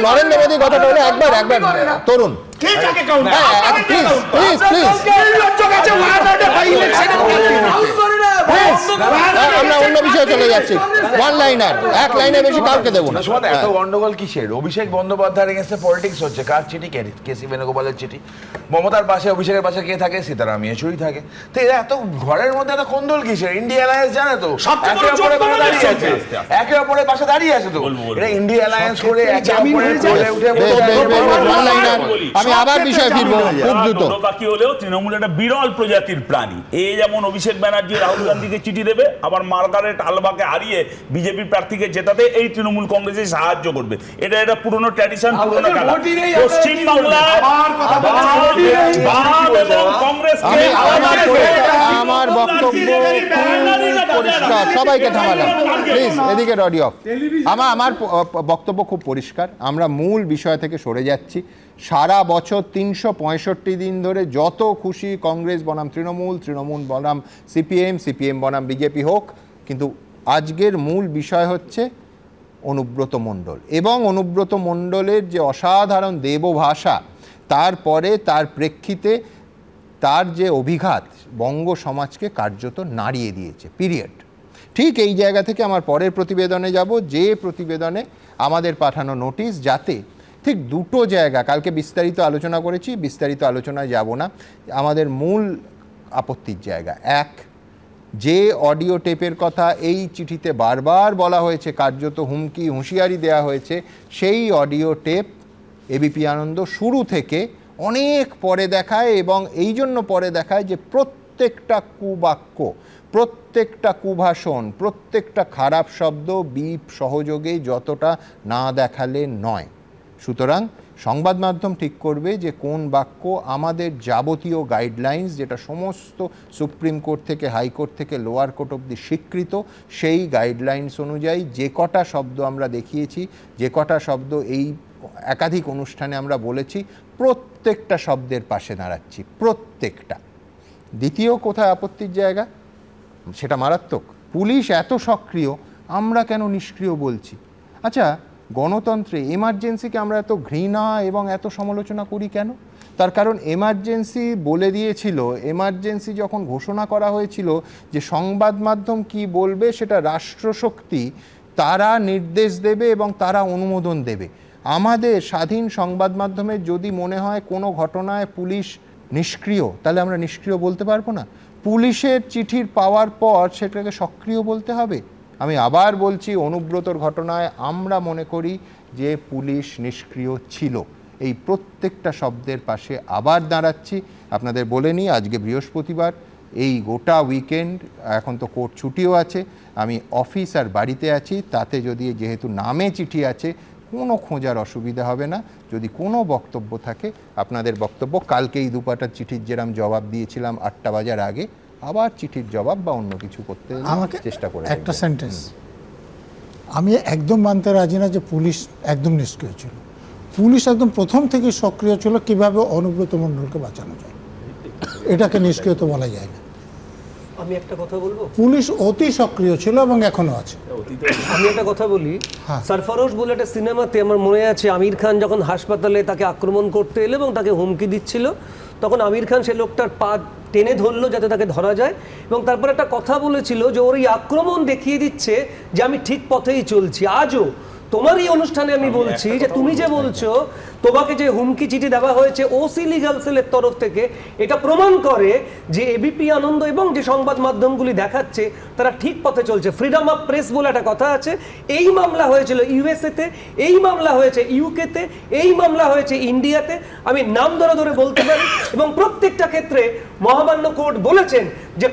S1: নরেন্দ্র মোদী কথাটা হলো একবার তরুণ আমরা অন্য বিষয়ে চলে যাচ্ছি। 1 লাইনার, 1 লাইনের বেশি কাউকে দেবো না।
S16: এত গন্ডগোল কিসের? অভিষেক বন্দ্যোপাধ্যায়ের এগেন্সটে পলিটিক্স হচ্ছে। কার চিঠি? কেসি বেণুগোপালের চিঠি। মমতার পাশে, অভিষেকের পাশে কে থাকে? সীতারাম ইয়েচুরি থাকে। তো এরা এত ঘরের মধ্যে এত কোন্দল কিসের? ইন্ডিয়া অ্যালায়েন্স জানে তো, একে অপরের পাশে দাঁড়িয়ে আছে তো। এরা ইন্ডিয়া অ্যালায়েন্স করে একে অপরের কোলে উঠে।
S1: আমি আবার বিষয় ফিরবো খুব দ্রুত।
S19: বাকি হলেও তৃণমূল একটা বিরল প্রজাতির প্রাণী। এই যেমন অভিষেক ব্যানার্জি রাহুল গান্ধীকে চিঠি দেবে, আবার মার্গারেট আলবাকে হারিয়ে বিজেপি প্রার্থীকে জেতাতে এই তৃণমূল কংগ্রেসে সাহায্য করবে। এটা একটা পুরনো ট্র্যাডিশন, পুরনো খেলা। পশ্চিমবাংলায়
S1: আমার বক্তব্য পরিষ্কার, সবাইকে থামালাম প্লিজ, এদিকে অডিও অফ। আমার বক্তব্য খুব পরিষ্কার। আমরা মূল বিষয় থেকে সরে যাচ্ছি। সারা বছর 365 দিন ধরে যত খুশি কংগ্রেস বনাম তৃণমূল, তৃণমূল বনাম সিপিএম, সিপিএম বনাম বিজেপি হোক, কিন্তু আজকের মূল বিষয় হচ্ছে অনুব্রত মণ্ডল এবং অনুব্রত মণ্ডলের যে অসাধারণ দেবভাষা, তারপরে তার প্রেক্ষিতে তার যে অভিঘাত বঙ্গ সমাজকে কার্যত নাড়িয়ে দিয়েছে, পিরিয়ড। ঠিক এই জায়গা থেকে আমার পরের প্রতিবেদনে যাব, যে প্রতিবেদনে আমাদের পাঠানো নোটিশ, যাতে ঠিক দুটো জায়গা, কালকে বিস্তারিত আলোচনা করেছি, বিস্তারিত আলোচনায় যাব না, আমাদের মূল আপত্তির জায়গা। এক, যে অডিও টেপের কথা এই চিঠিতে বারবার বলা হয়েছে, কার্যত হুমকি হুঁশিয়ারি দেওয়া হয়েছে, সেই অডিও টেপ এবিপি আনন্দ শুরু থেকে অনেক পরে দেখায়, এবং এই জন্য পরে দেখায় যে প্রত্যেকটা কুবাক্য, প্রত্যেকটা কুভাষণ, প্রত্যেকটা খারাপ শব্দ বিপ সহযোগে যতটা না দেখালে নয়। সুতরাং সংবাদ মাধ্যম ঠিক করবে যে কোন বাক্য আমাদের যাবতীয় গাইডলাইন্স, যেটা সমস্ত সুপ্রিম কোর্ট থেকে হাইকোর্ট থেকে লোয়ার কোর্ট অবধি স্বীকৃত, সেই গাইডলাইন্স অনুযায়ী যে কটা শব্দ আমরা দেখিয়েছি, যে কটা শব্দ এই একাধিক অনুষ্ঠানে আমরা বলেছি, প্রত্যেকটা শব্দের পাশে দাঁড়াচ্ছি, প্রত্যেকটা। দ্বিতীয় কোথায় আপত্তির জায়গা, সেটা মারাত্মক। পুলিশ এত সক্রিয়, আমরা কেন নিষ্ক্রিয় বলছি? আচ্ছা, গণতন্ত্রে এমার্জেন্সিকে আমরা এত ঘৃণা এবং এত সমালোচনা করি কেন? তার কারণ এমার্জেন্সি বলে দিয়েছিল, এমার্জেন্সি যখন ঘোষণা করা হয়েছিল যে সংবাদ মাধ্যম কি বলবে সেটা রাষ্ট্রশক্তি তারা নির্দেশ দেবে এবং তারা অনুমোদন দেবে। আমাদের স্বাধীন সংবাদ মাধ্যমের যদি মনে হয় কোনো ঘটনায় পুলিশ নিষ্ক্রিয়, তাহলে আমরা নিষ্ক্রিয় বলতে পারবো না। পুলিশের চিঠির পাওয়ার পর সেটাকে সক্রিয় বলতে হবে। আমি আবার বলছি, অনুব্রতর ঘটনায় আমরা মনে করি যে পুলিশ নিষ্ক্রিয় ছিল। এই প্রত্যেকটা শব্দের পাশে আবার দাঁড়াচ্ছি। আপনাদের বলে নিই, আজকে বৃহস্পতিবার, এই গোটা উইকেন্ড, এখন তো কোর্ট ছুটিও আছে, আমি অফিস আর বাড়িতে আছি। তাতে যদি যেহেতু নামে চিঠি আছে, কোনো খোঁজার অসুবিধা হবে না। যদি কোনো বক্তব্য থাকে, আপনাদের বক্তব্য, কালকেই দুপাটার চিঠির যেরকম জবাব দিয়েছিলাম 8টা বাজার আগে, আবার চিঠির জবাব বা অন্য কিছু করতে
S8: আমাকে
S1: চেষ্টা করে
S8: একটা সেন্টেন্স, আমি একদম মানতে রাজি না যে পুলিশ একদম নিষ্ক্রিয় ছিল। পুলিশ একদম প্রথম থেকে সক্রিয় ছিল কিভাবে অনুব্রত মণ্ডলকে বাঁচানো যায়, এটাকে নিষ্ক্রিয় তো বলা যায় না।
S17: আমি একটা কথা বলবো,
S8: পুলিশ অতি সক্রিয় ছিল এবং এখনো আছে।
S17: আমি একটা কথা বলি, সরফরোশ বলে একটা সিনেমাতে আমার মনে আছে, আমির খান যখন হাসপাতালে তাকে আক্রমণ করতে এলো এবং তাকে হুমকি দিচ্ছিল, তখন আমির খান সে লোকটার পা টেনে ধরলো যাতে তাকে ধরা যায়, এবং তারপর একটা কথা বলেছিল যে ওর এই আক্রমণ দেখিয়ে দিচ্ছে যে আমি ঠিক পথেই চলছি। আজও তোমার এই অনুষ্ঠানে আমি বলছি যে তুমি যে বলছো তোমাকে যে হুমকি চিঠি দেওয়া হয়েছে ওসি লিগাল সেলের তরফ থেকে, এটা প্রমাণ করে যে এবিপি আনন্দ এবং যে সংবাদ মাধ্যমগুলি দেখাচ্ছে তারা ঠিক পথে চলছে। ফ্রিডম অফ প্রেস বলে একটা কথা আছে। এই মামলা হয়েছিল ইউএসএতে, এই মামলা হয়েছে ইউকেতে, এই মামলা হয়েছে ইন্ডিয়াতে, আমি নাম ধরে ধরে বলতে পারি, এবং প্রত্যেকটা ক্ষেত্রে মহামান্য কোর্ট বলেছেন যে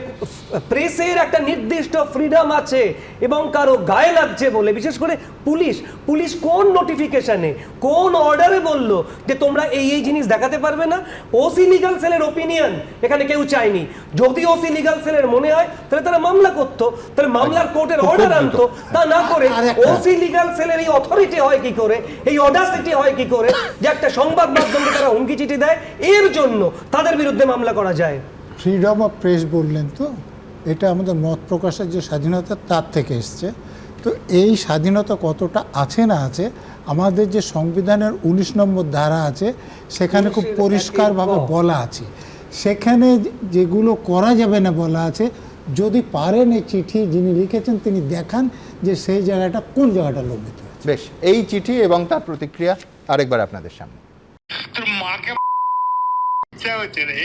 S17: প্রেসের একটা নির্দিষ্ট ফ্রিডম আছে এবং কারো গায়ে লাগছে বলে, বিশেষ করে পুলিশ কোন নোটিফিকেশনে কোন অর্ডারে বললো যে তোমরা এই জিনিস দেখাতে পারবে না? ওসি লিগাল সেলের ওপিনিয়ন এখানে কেউ চায়নি। যদি ওসি লিগাল সেলের মনে হয় তাহলে তারা মামলা করতো, তাহলে মামলার কোর্টের অর্ডার আনতো। তা না করে ওসি লিগাল সেলের এই অথরিটি হয় কি করে, এই অডাসিটি হয় কি করে যে একটা সংবাদ মাধ্যমকে তারা হুমকি চিঠি দেয়, এর জন্য তাদের বিরুদ্ধে মামলা করা যায়?
S8: ফ্রিডম অফ প্রেস বললেন তো, এটা আমাদের মত প্রকাশের যে স্বাধীনতা তার থেকে এসছে। তো এই স্বাধীনতা কতটা আছে না আছে, আমাদের যে সংবিধানের 19 নম্বর ধারা আছে সেখানে খুব পরিষ্কারভাবে বলা আছে, সেখানে যেগুলো করা যাবে না বলা আছে। যদি পারেন এই চিঠি যিনি লিখেছেন তিনি দেখান যে সেই জায়গাটা কোন জায়গাটা লঙ্ঘিত হয়েছে।
S1: বেশ, এই চিঠি এবং তার প্রতিক্রিয়া আরেকবার আপনাদের সামনে।
S9: তোর মাকে হচ্ছে রে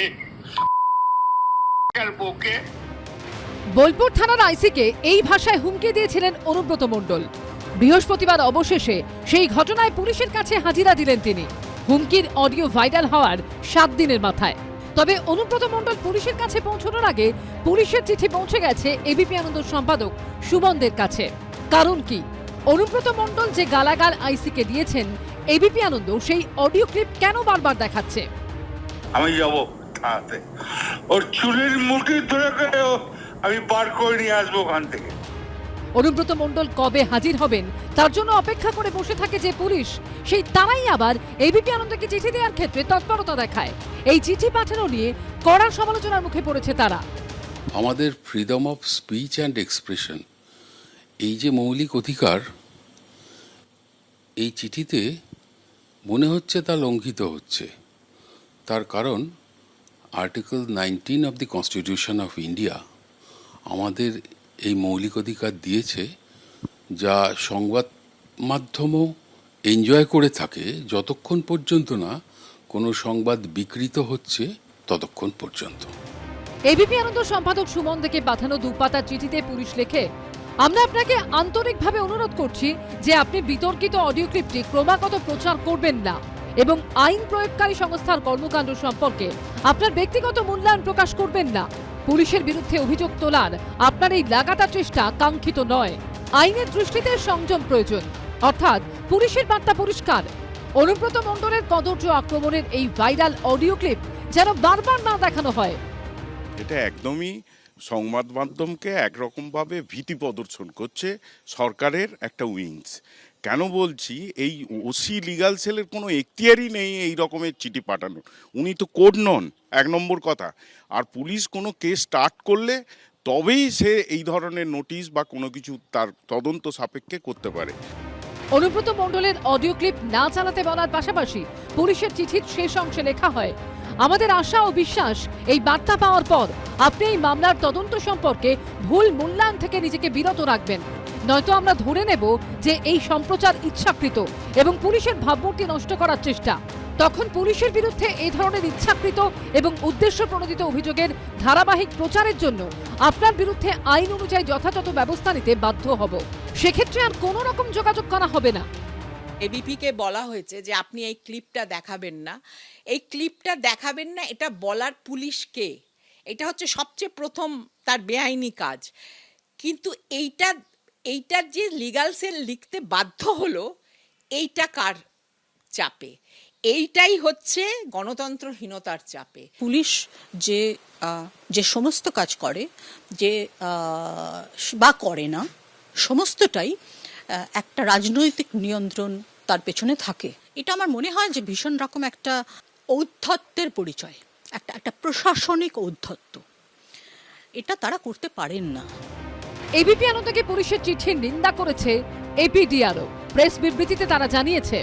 S9: বউকে।
S3: বোলপুর থানার আইসিকে এই ভাষায় হুমকি দিয়েছিলেন অনুব্রত মণ্ডল। বৃহস্পতিবার অবশেষে সেই ঘটনায় পুলিশের কাছে হাজিরা দিলেন তিনি। হুমকির অডিও ভাইরাল হওয়ার 7 দিনের মাথায়। তবে অনুব্রত মণ্ডল পুলিশের কাছে পৌঁছানোর আগে পুলিশের চিঠি পৌঁছে গেছে এবিপি আনন্দ সম্পাদক সুমনদের কাছে। কারণ কি, অনুব্রত মণ্ডল যে গালাগাল আইসিকে দিয়েছেন, এবিপি আনন্দ সেই অডিও ক্লিপ কেন বারবার দেখাচ্ছে?
S9: আমি যাব থানাতে, ওর চুলের মুঠি ধরে আমি বার করে নিয়ে আসবো ওখান থেকে।
S3: অনুব্রত মণ্ডল কবে হাজির হবেন তার জন্য অপেক্ষা করে বসে থাকে যে পুলিশ, সেই তারাই আবার এবিপি আনন্দকে চিঠি দেওয়ার ক্ষেত্রে তৎপরতা দেখায়। এই চিঠি পাঠানো নিয়ে কড়া সমালোচনার মুখে পড়েছে তারা।
S5: আমাদের freedom of speech and expression, এই যে মৌলিক অধিকার, এই চিঠিতে মনে হচ্ছে তা লঙ্ঘিত হচ্ছে। তার কারণ article 19 of the constitution of India আমাদের এই মৌলিক অধিকার দিয়েছে, যা সংবাদ মাধ্যমও এনজয় করে থাকে যতক্ষণ পর্যন্ত না কোনো সংবাদ বিকৃত হচ্ছে ততক্ষণ পর্যন্ত।
S3: এবিপি আনন্দ সম্পাদক সুমন থেকে পাঠানো 2 পাতার চিঠিতে পুলিশ লেখে, আমরা আপনাকে আন্তরিকভাবে অনুরোধ করছি যে আপনি বিতর্কিত অডিও ক্লিপটি ক্রমাগত প্রচার করবেন না এবং আইন প্রয়োগকারী সংস্থার কর্মকাণ্ড সম্পর্কে আপনার ব্যক্তিগত মূল্যায়ন প্রকাশ করবেন না। পুলিশের বিরুদ্ধে অভিযোগ তোলার আপনার এই লাগাতার চেষ্টা কাঙ্ক্ষিত নয়। আইনের দৃষ্টিতে সংযম প্রয়োজন, অর্থাৎ পুলিশের বার্তা পরিষ্কার। অনুব্রত মণ্ডলের কদর্য আক্রমণের এই ভাইরাল অডিও ক্লিপ যেন বারবার না দেখানো হয়।
S4: এটা একদমই সংবাদ মাধ্যমকে একরকমভাবে ভীতি প্রদর্শন করছে সরকারের একটা উইংস। কেন বলছি, এই ওসি লিগাল সেলের কোনো এখতিয়ারই নেই এই রকমের চিঠি পাঠানোর। উনি তো কোড নন, 1 নম্বর কথা। আর পুলিশ কোনো কেস স্টার্ট করলে তবেই সে এই ধরনের নোটিশ বা কোনো কিছু তার তদন্ত সাপেক্ষে করতে পারে।
S3: অনুব্রত মণ্ডলের অডিও ক্লিপ না চালাতে বলার পাশাপাশি পুলিশের চিঠির শেষ অংশে লেখা হয়, আমাদের আশা ও বিশ্বাস এই বার্তা পাওয়ার পর আপনি এই মামলার তদন্ত সম্পর্কে ভুল মূল্যায়ন থেকে নিজেকে বিরত রাখবেন, নয়তো আমরা ধরে নেব যে এই সম্প্রচার ইচ্ছাকৃত এবং পুলিশের ভাবমূর্তি নষ্ট করার চেষ্টা। তখন পুলিশের বিরুদ্ধে এই ধরনের ইচ্ছাকৃত এবং উদ্দেশ্য প্রণোদিত অভিযোগের ধারাবাহিক প্রচারের জন্য আপনার বিরুদ্ধে আইন অনুযায়ী যথাযথ ব্যবস্থা নিতে বাধ্য হব। সেক্ষেত্রে আর কোনো রকম যোগাযোগ করা হবে না।
S22: এবিপিকে বলা হয়েছে যে আপনি এই ক্লিপটা দেখাবেন না, এই ক্লিপটা দেখাবেন না, এটা বলার পুলিশকে, এটা হচ্ছে সবচেয়ে প্রথম তার বেআইনি কাজ। কিন্তু এইটার যে লিগ্যাল সেল লিখতে বাধ্য হলো, এইটা কার চাপে? এইটাই হচ্ছে গণতন্ত্রহীনতার চাপে।
S23: পুলিশ যে সমস্ত কাজ করে যে বা করে না, সমস্তটাই একটা রাজনৈতিক নিয়ন্ত্রণ তার পেছনে থাকে। এটা আমার মনে হয় যে ভীষণ রকম একটা ঔদ্ধত্যের পরিচয়, একটা প্রশাসনিক ঔদ্ধত্য। এটা তারা করতে পারেন না।
S3: এবিপি আনন্দকে পুলিশের চিঠির নিন্দা করেছে এপিডিআরও। প্রেস বিবৃতিতে তারা জানিয়েছে,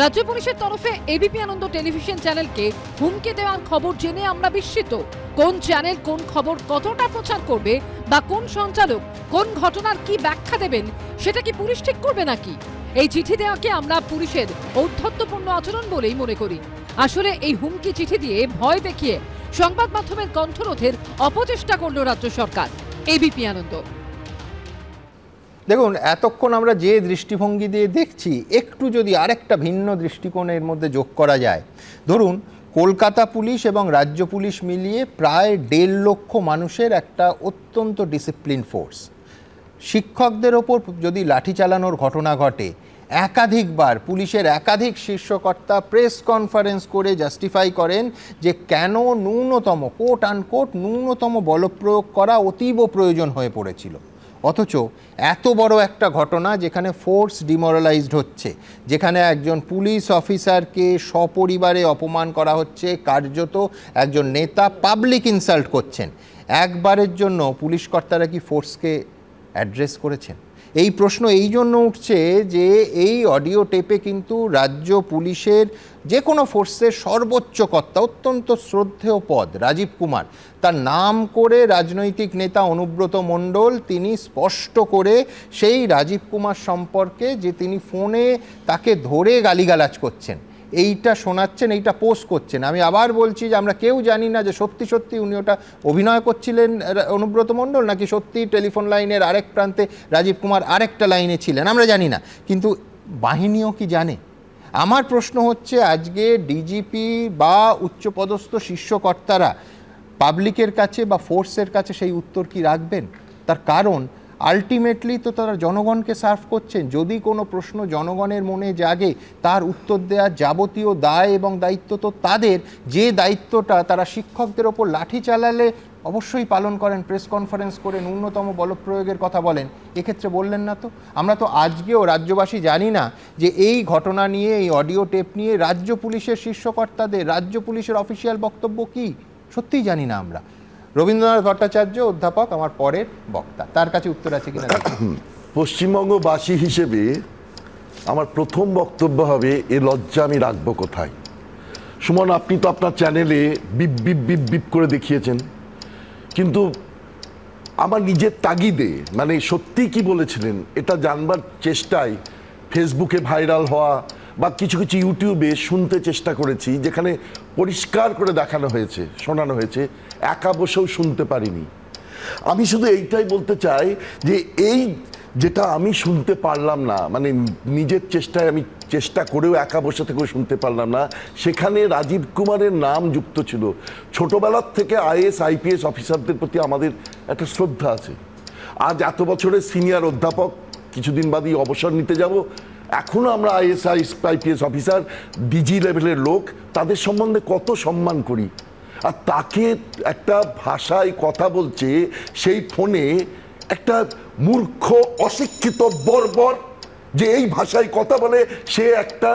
S3: রাজ্য পুলিশের তরফে এবিপি আনন্দ টেলিভিশন চ্যানেলকে হুমকি দেওয়ার খবর জেনে আমরা বিস্মিত। কোন চ্যানেল কোন খবর কতটা প্রচার করবে বা কোন সঞ্চালক কোন ঘটনার কি ব্যাখ্যা দেবেন সেটা কি পুলিশ ঠিক করবে নাকি? এই চিঠি দেওয়াকে আমরা পুলিশের ঔদ্ধত্যপূর্ণ আচরণ বলেই মনে করি। আসলে এই হুমকি চিঠি দিয়ে ভয় দেখিয়ে সংবাদ মাধ্যমের কণ্ঠরোধের অপচেষ্টা করল রাজ্য সরকার। এবিপি আনন্দ।
S1: দেখুন, এতক্ষণ আমরা যে দৃষ্টিভঙ্গি দিয়ে দেখছি, একটু যদি আরেকটা ভিন্ন দৃষ্টিকোণের মধ্যে যোগ করা যায়, ধরুন কলকাতা পুলিশ এবং রাজ্য পুলিশ মিলিয়ে প্রায় 1.5 লক্ষ মানুষের একটা অত্যন্ত ডিসিপ্লিন ফোর্স। শিক্ষকদের ওপর যদি লাঠি চালানোর ঘটনা ঘটে, একাধিকবার পুলিশের একাধিক শীর্ষকর্তা প্রেস কনফারেন্স করে জাস্টিফাই করেন যে কেন ন্যূনতম কোট আনকোট ন্যূনতম বলপ্রয়োগ করা অতীব প্রয়োজন হয়ে পড়েছিল। অথচ এত বড় একটা ঘটনা যেখানে ফোর্স ডিমোরালাইজড হচ্ছে, যেখানে একজন পুলিশ অফিসারকে সপরিবারে অপমান করা হচ্ছে, কার্যত একজন নেতা পাবলিক ইনসাল্ট করছেন, একবারের জন্য পুলিশ কর্তারা কি ফোর্সকে অ্যাড্রেস করেছেন? এই প্রশ্ন এই জন্য উঠছে যে এই অডিও টেপে কিন্তু রাজ্য পুলিশের যে কোনো ফোর্সের সর্বোচ্চ কর্তা, অত্যন্ত শ্রদ্ধেয় পদ রাজীব কুমার, তার নাম করে রাজনৈতিক নেতা অনুব্রত মণ্ডল তিনি স্পষ্ট করে সেই রাজীব কুমার সম্পর্কে যে তিনি ফোনে তাকে ধরে গালিগালাজ করছেন এইটা শোনাচ্ছেন, এইটা পোস্ট করছেন। আমি আবার বলছি যে আমরা কেউ জানি না যে সত্যি সত্যি উনি ওটা অভিনয় করছিলেন অনুব্রত মণ্ডল, নাকি সত্যি টেলিফোন লাইনের আরেক প্রান্তে রাজীব কুমার আরেকটা লাইনে ছিলেন, আমরা জানি না। কিন্তু বাহিনীও কি জানে? আমার প্রশ্ন হচ্ছে, আজকে ডিজিপি বা উচ্চপদস্থ শীর্ষকর্তারা পাবলিকের কাছে বা ফোর্সের কাছে সেই উত্তর কি রাখবেন? তার কারণ আলটিমেটলি তো তারা জনগণকে সার্ভ করছেন। যদি কোনো প্রশ্ন জনগণের মনে জাগে, তার উত্তর দেওয়ার যাবতীয় দায় এবং দায়িত্ব তো তাদের, যে দায়িত্বটা তারা শিক্ষকদের ওপর লাঠি চালালে অবশ্যই পালন করেন, প্রেস কনফারেন্স করে ন্যূনতম বলপ্রয়োগের কথা বলেন, এক্ষেত্রে বললেন না তো। আমরা তো আজকেও রাজ্যবাসী জানি না যে এই ঘটনা নিয়ে, এই অডিও টেপ নিয়ে রাজ্য পুলিশের শীর্ষকর্তাদের, রাজ্য পুলিশের অফিসিয়াল বক্তব্য কি, সত্যিই জানি না আমরা। রবীন্দ্রনাথ ভট্টাচার্য অধ্যাপক আমার পরের বক্তা, তার কাছে উত্তর আছে কিনা।
S24: পশ্চিমবঙ্গবাসী হিসেবে আমার প্রথম বক্তব্য হবে, এ লজ্জা আমি রাখবো কোথায়? সুমন, আপনি তো আপনার চ্যানেলে বিপ বিপ বিপ বিপ করে দেখিয়েছেন, কিন্তু আমার নিজের তাগিদে, মানে সত্যি কি বলেছিলেন এটা জানবার চেষ্টায় ফেসবুকে ভাইরাল হওয়া বা কিছু কিছু ইউটিউবে শুনতে চেষ্টা করেছি, যেখানে পরিষ্কার করে দেখানো হয়েছে, শোনানো হয়েছে, একা বসেও শুনতে পারিনি। আমি শুধু এইটাই বলতে চাই যে এই যেটা আমি শুনতে পারলাম না, মানে নিজের চেষ্টায় আমি চেষ্টা করেও একা বসে থেকেও শুনতে পারলাম না, সেখানে রাজীব কুমারের নাম যুক্ত ছিল। ছোটবেলার থেকে আইএস আইপিএস অফিসারদের প্রতি আমাদের একটা শ্রদ্ধা আছে। আজ এত বছরের সিনিয়র অধ্যাপক, কিছুদিন বাদই অবসর নিতে যাব, এখনো আমরা IPS অফিসার, ডিজি লেভেলের লোক, তাদের সম্বন্ধে কত সম্মান করি। আর তাকে একটা ভাষায় কথা বলছে সেই ফোনে একটা মূর্খ অশিক্ষিত বর্বর যে এই ভাষায় কথা বলে, সে একটা,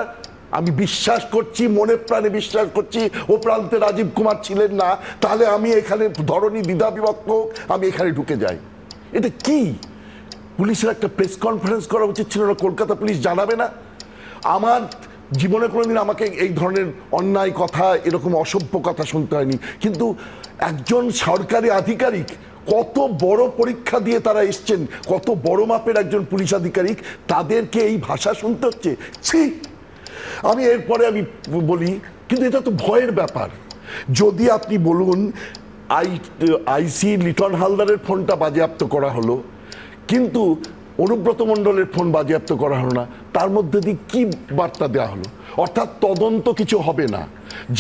S24: আমি বিশ্বাস করছি, মনে প্রাণে বিশ্বাস করছি ও প্রান্তে রাজীব কুমার ছিলেন না, তাহলে আমি এখানে ধরনী দ্বিধা বিভক্ত আমি এখানে ঢুকে যাই। এটা কি? পুলিশের একটা প্রেস কনফারেন্স করা উচিত ছিল না? কলকাতা পুলিশ জানাবে না? আমার জীবনে কোনোদিন আমাকে এই ধরনের অন্যায় কথা, এরকম অসভ্য কথা শুনতে হয়নি, কিন্তু একজন সরকারি আধিকারিক, কত বড় পরীক্ষা দিয়ে তারা এসছেন, কত বড় মাপের একজন পুলিশ আধিকারিক, তাদেরকে এই ভাষা শুনতে হচ্ছে। ছি! আমি এরপরে আমি বলি, কিন্তু এটা তো ভয়ের ব্যাপার। যদি আপনি বলুন আইসি লিটন হালদারের ফোনটা বাজেয়াপ্ত করা হলো, কিন্তু অনুব্রত মণ্ডলের ফোন বাজেয়াপ্ত করা হলো না, তার মধ্যে দিয়ে কি বার্তা দেওয়া হলো? অর্থাৎ তদন্ত কিছু হবে না,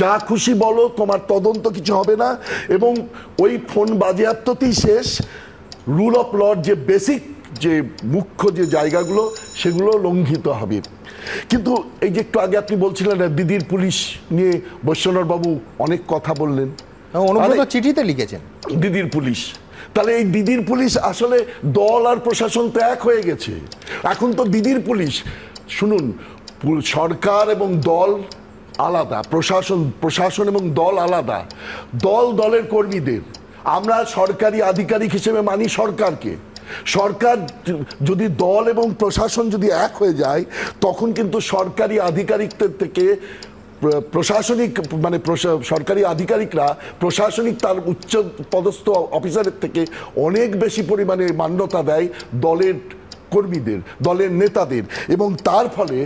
S24: যা খুশি বলো, তোমার তদন্ত কিছু হবে না, এবং ওই ফোন বাজেয়াপ্ততেই শেষ। রুল অফ লর যে বেসিক, যে মুখ্য যে জায়গাগুলো, সেগুলো লঙ্ঘিত হবে। কিন্তু এই যে একটু আগে আপনি বলছিলেন দিদির পুলিশ নিয়ে বৈশ্বনাথ বাবু অনেক কথা বললেন,
S1: অনুব্রত চিঠিতে লিখেছেন
S24: দিদির পুলিশ। তাহলে এই দিদির পুলিশ আসলে দল আর প্রশাসন তো এক হয়ে গেছে। এখন তো দিদির পুলিশ, শুনুন, সরকার এবং দল আলাদা, প্রশাসন এবং দল আলাদা। দল দলের কর্মীদের, আমরা সরকারি আধিকারিক হিসেবে মানি সরকারকে। সরকার যদি, দল এবং প্রশাসন যদি এক হয়ে যায়, তখন কিন্তু সরকারি আধিকারিকদের থেকে প্রশাসনিক, মানে সরকারি আধিকারিকরা প্রশাসনিক তার উচ্চ পদস্থ অফিসারের থেকে অনেক বেশি পরিমাণে মান্যতা দেয় দলের কর্মীদের, দলের নেতাদের, এবং তার ফলে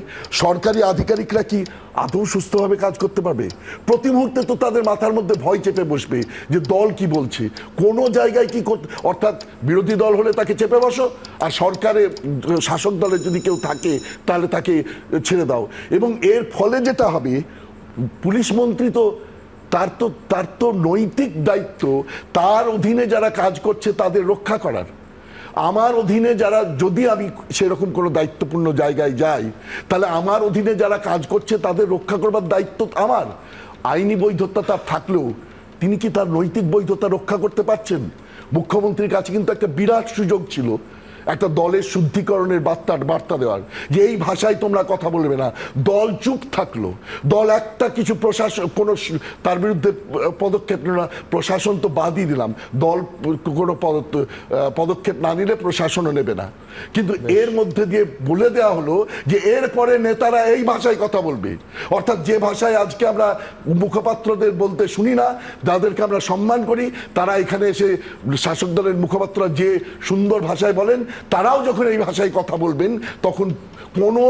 S24: সরকারি আধিকারিকরা কি আদৌ সুস্থভাবে কাজ করতে পারবে? প্রতি মুহূর্তে তো তাদের মাথার মধ্যে ভয় চেপে বসবে যে দল কি বলছে, কোনো জায়গায় কি করতে, অর্থাৎ বিরোধী দল হলে তাকে চেপে বসো, আর সরকারে শাসক দলের যদি কেউ থাকে তাহলে তাকে ছেড়ে দাও। এবং এর ফলে যেটা হবে, পুলিশ মন্ত্রী তো তার তো নৈতিক দায়িত্ব তার অধীনে যারা কাজ করছে তাদের রক্ষা করার। আমার অধীনে যারা, যদি আমি সেরকম কোনো দায়িত্বপূর্ণ জায়গায় যাই, তাহলে আমার অধীনে যারা কাজ করছে তাদের রক্ষা করবার দায়িত্ব আমার। আইনি বৈধতা তার থাকলেও তিনি কি তার নৈতিক বৈধতা রক্ষা করতে পারছেন? মুখ্যমন্ত্রীর কাছে কিন্তু একটা বিরাট সুযোগ ছিল একটা দলের শুদ্ধিকরণের বার্তা দেওয়ার, যে এই ভাষায় তোমরা কথা বলবে না। দল চুপ থাকলো, দল একটা কিছু প্রশাসন কোনো তার বিরুদ্ধে পদক্ষেপ নিল না, প্রশাসন তো বাদই দিলাম, দল কোনো পদক্ষেপ না নিলে প্রশাসনও নেবে না। কিন্তু এর মধ্যে দিয়ে বলে দেওয়া হলো যে এরপরে নেতারা এই ভাষায় কথা বলবে, অর্থাৎ যে ভাষায় আজকে আমরা মুখপাত্রদের বলতে শুনি না, যাদেরকে আমরা সম্মান করি, তারা এখানে এসে শাসক দলের মুখপাত্ররা যে সুন্দর ভাষায় বলেন, তারাও যখন এই ভাষায় কথা বলবেন, তখন কোনো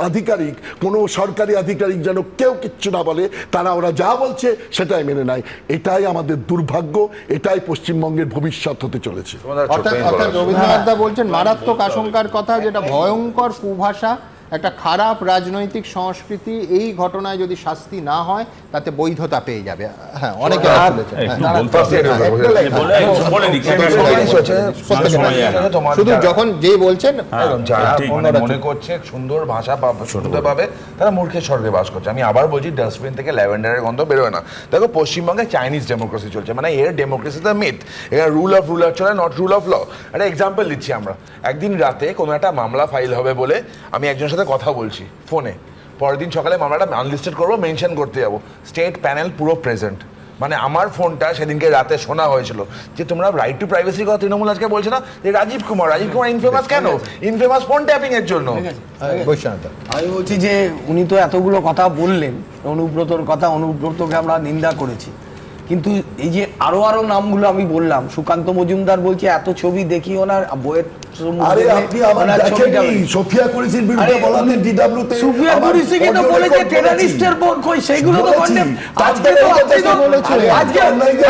S24: আধিকারিক, কোনো সরকারি আধিকারিক যেন কেউ কিচ্ছু না বলে, তারা ওরা যা বলছে সেটাই মেনে নেয়। এটাই আমাদের দুর্ভাগ্য, এটাই পশ্চিমবঙ্গের ভবিষ্যৎ হতে চলেছে।
S1: অর্থাৎ রবীন্দ্রনাথ দা বলছেন মারাত্মক আশঙ্কার কথা, যেটা ভয়ঙ্কর কুভাষা, একটা খারাপ রাজনৈতিক সংস্কৃতি, এই ঘটনায় যদি শাস্তি না হয় তাতে বৈধতা পেয়ে যাবে। হ্যাঁ, অনেকে শুধু যখন যে বলছেন,
S16: যারা মনে করছে সুন্দর ভাষা শুনতে পাবে, তারা মূর্খের স্বর্গে বাস করছে। আমি আবার বলছি, ডাস্টবিন থেকে ল্যাভেন্ডারের গন্ধ বেরোয় না। দেখো, পশ্চিমবঙ্গে চাইনিজ ডেমোক্রেসি চলছে, মানে এর ডেমোক্রেসিতে মিথ, এর রুল অফ রুলার চলে, নট রুল অফ ল। একটা এক্সাম্পল দিচ্ছি আমরা, একদিন রাতে কোনো একটা মামলা ফাইল হবে বলে আমি একজনের সাথে কথা বলছি ফোনে, পরের দিন সকালে মামলাটা আনলিস্টেড করবো, মেনশন করতে যাবো, স্টেট প্যানেল পুরো প্রেজেন্ট। মানে আমার ফোনটা সেদিনকে রাতে শোনা হয়েছিল যে তোমরা রাইট টু প্রাইভেসির কথা তৃণমূল আজকে বলছে না, যে রাজীব কুমার ইনফেমাস কেন? ইনফেমাস ফোন ট্যাপিং এর জন্য।
S13: আমি বলছি যে উনি তো এতগুলো কথা বললেন, অনুব্রতর কথা, অনুব্রতকে আমরা নিন্দা করেছি, কিন্তু এই যে আরো নামগুলো আমি বললাম, সুকান্ত মজুমদার বলছে এত ছবি দেখিও না বইয়ের।
S24: আরে আপনি আমার দেখেননি সোফিয়া কুরেশির বিরুদ্ধে বলাতে ডিডব্লিউ তে
S13: সোফিয়া কুরেশি কিন্তু বলেছে টেররিস্টের বোর্ড কই, সেগুলো তো কন্ডেম। আজকে তো আপনি তো বলেছেন, আজকে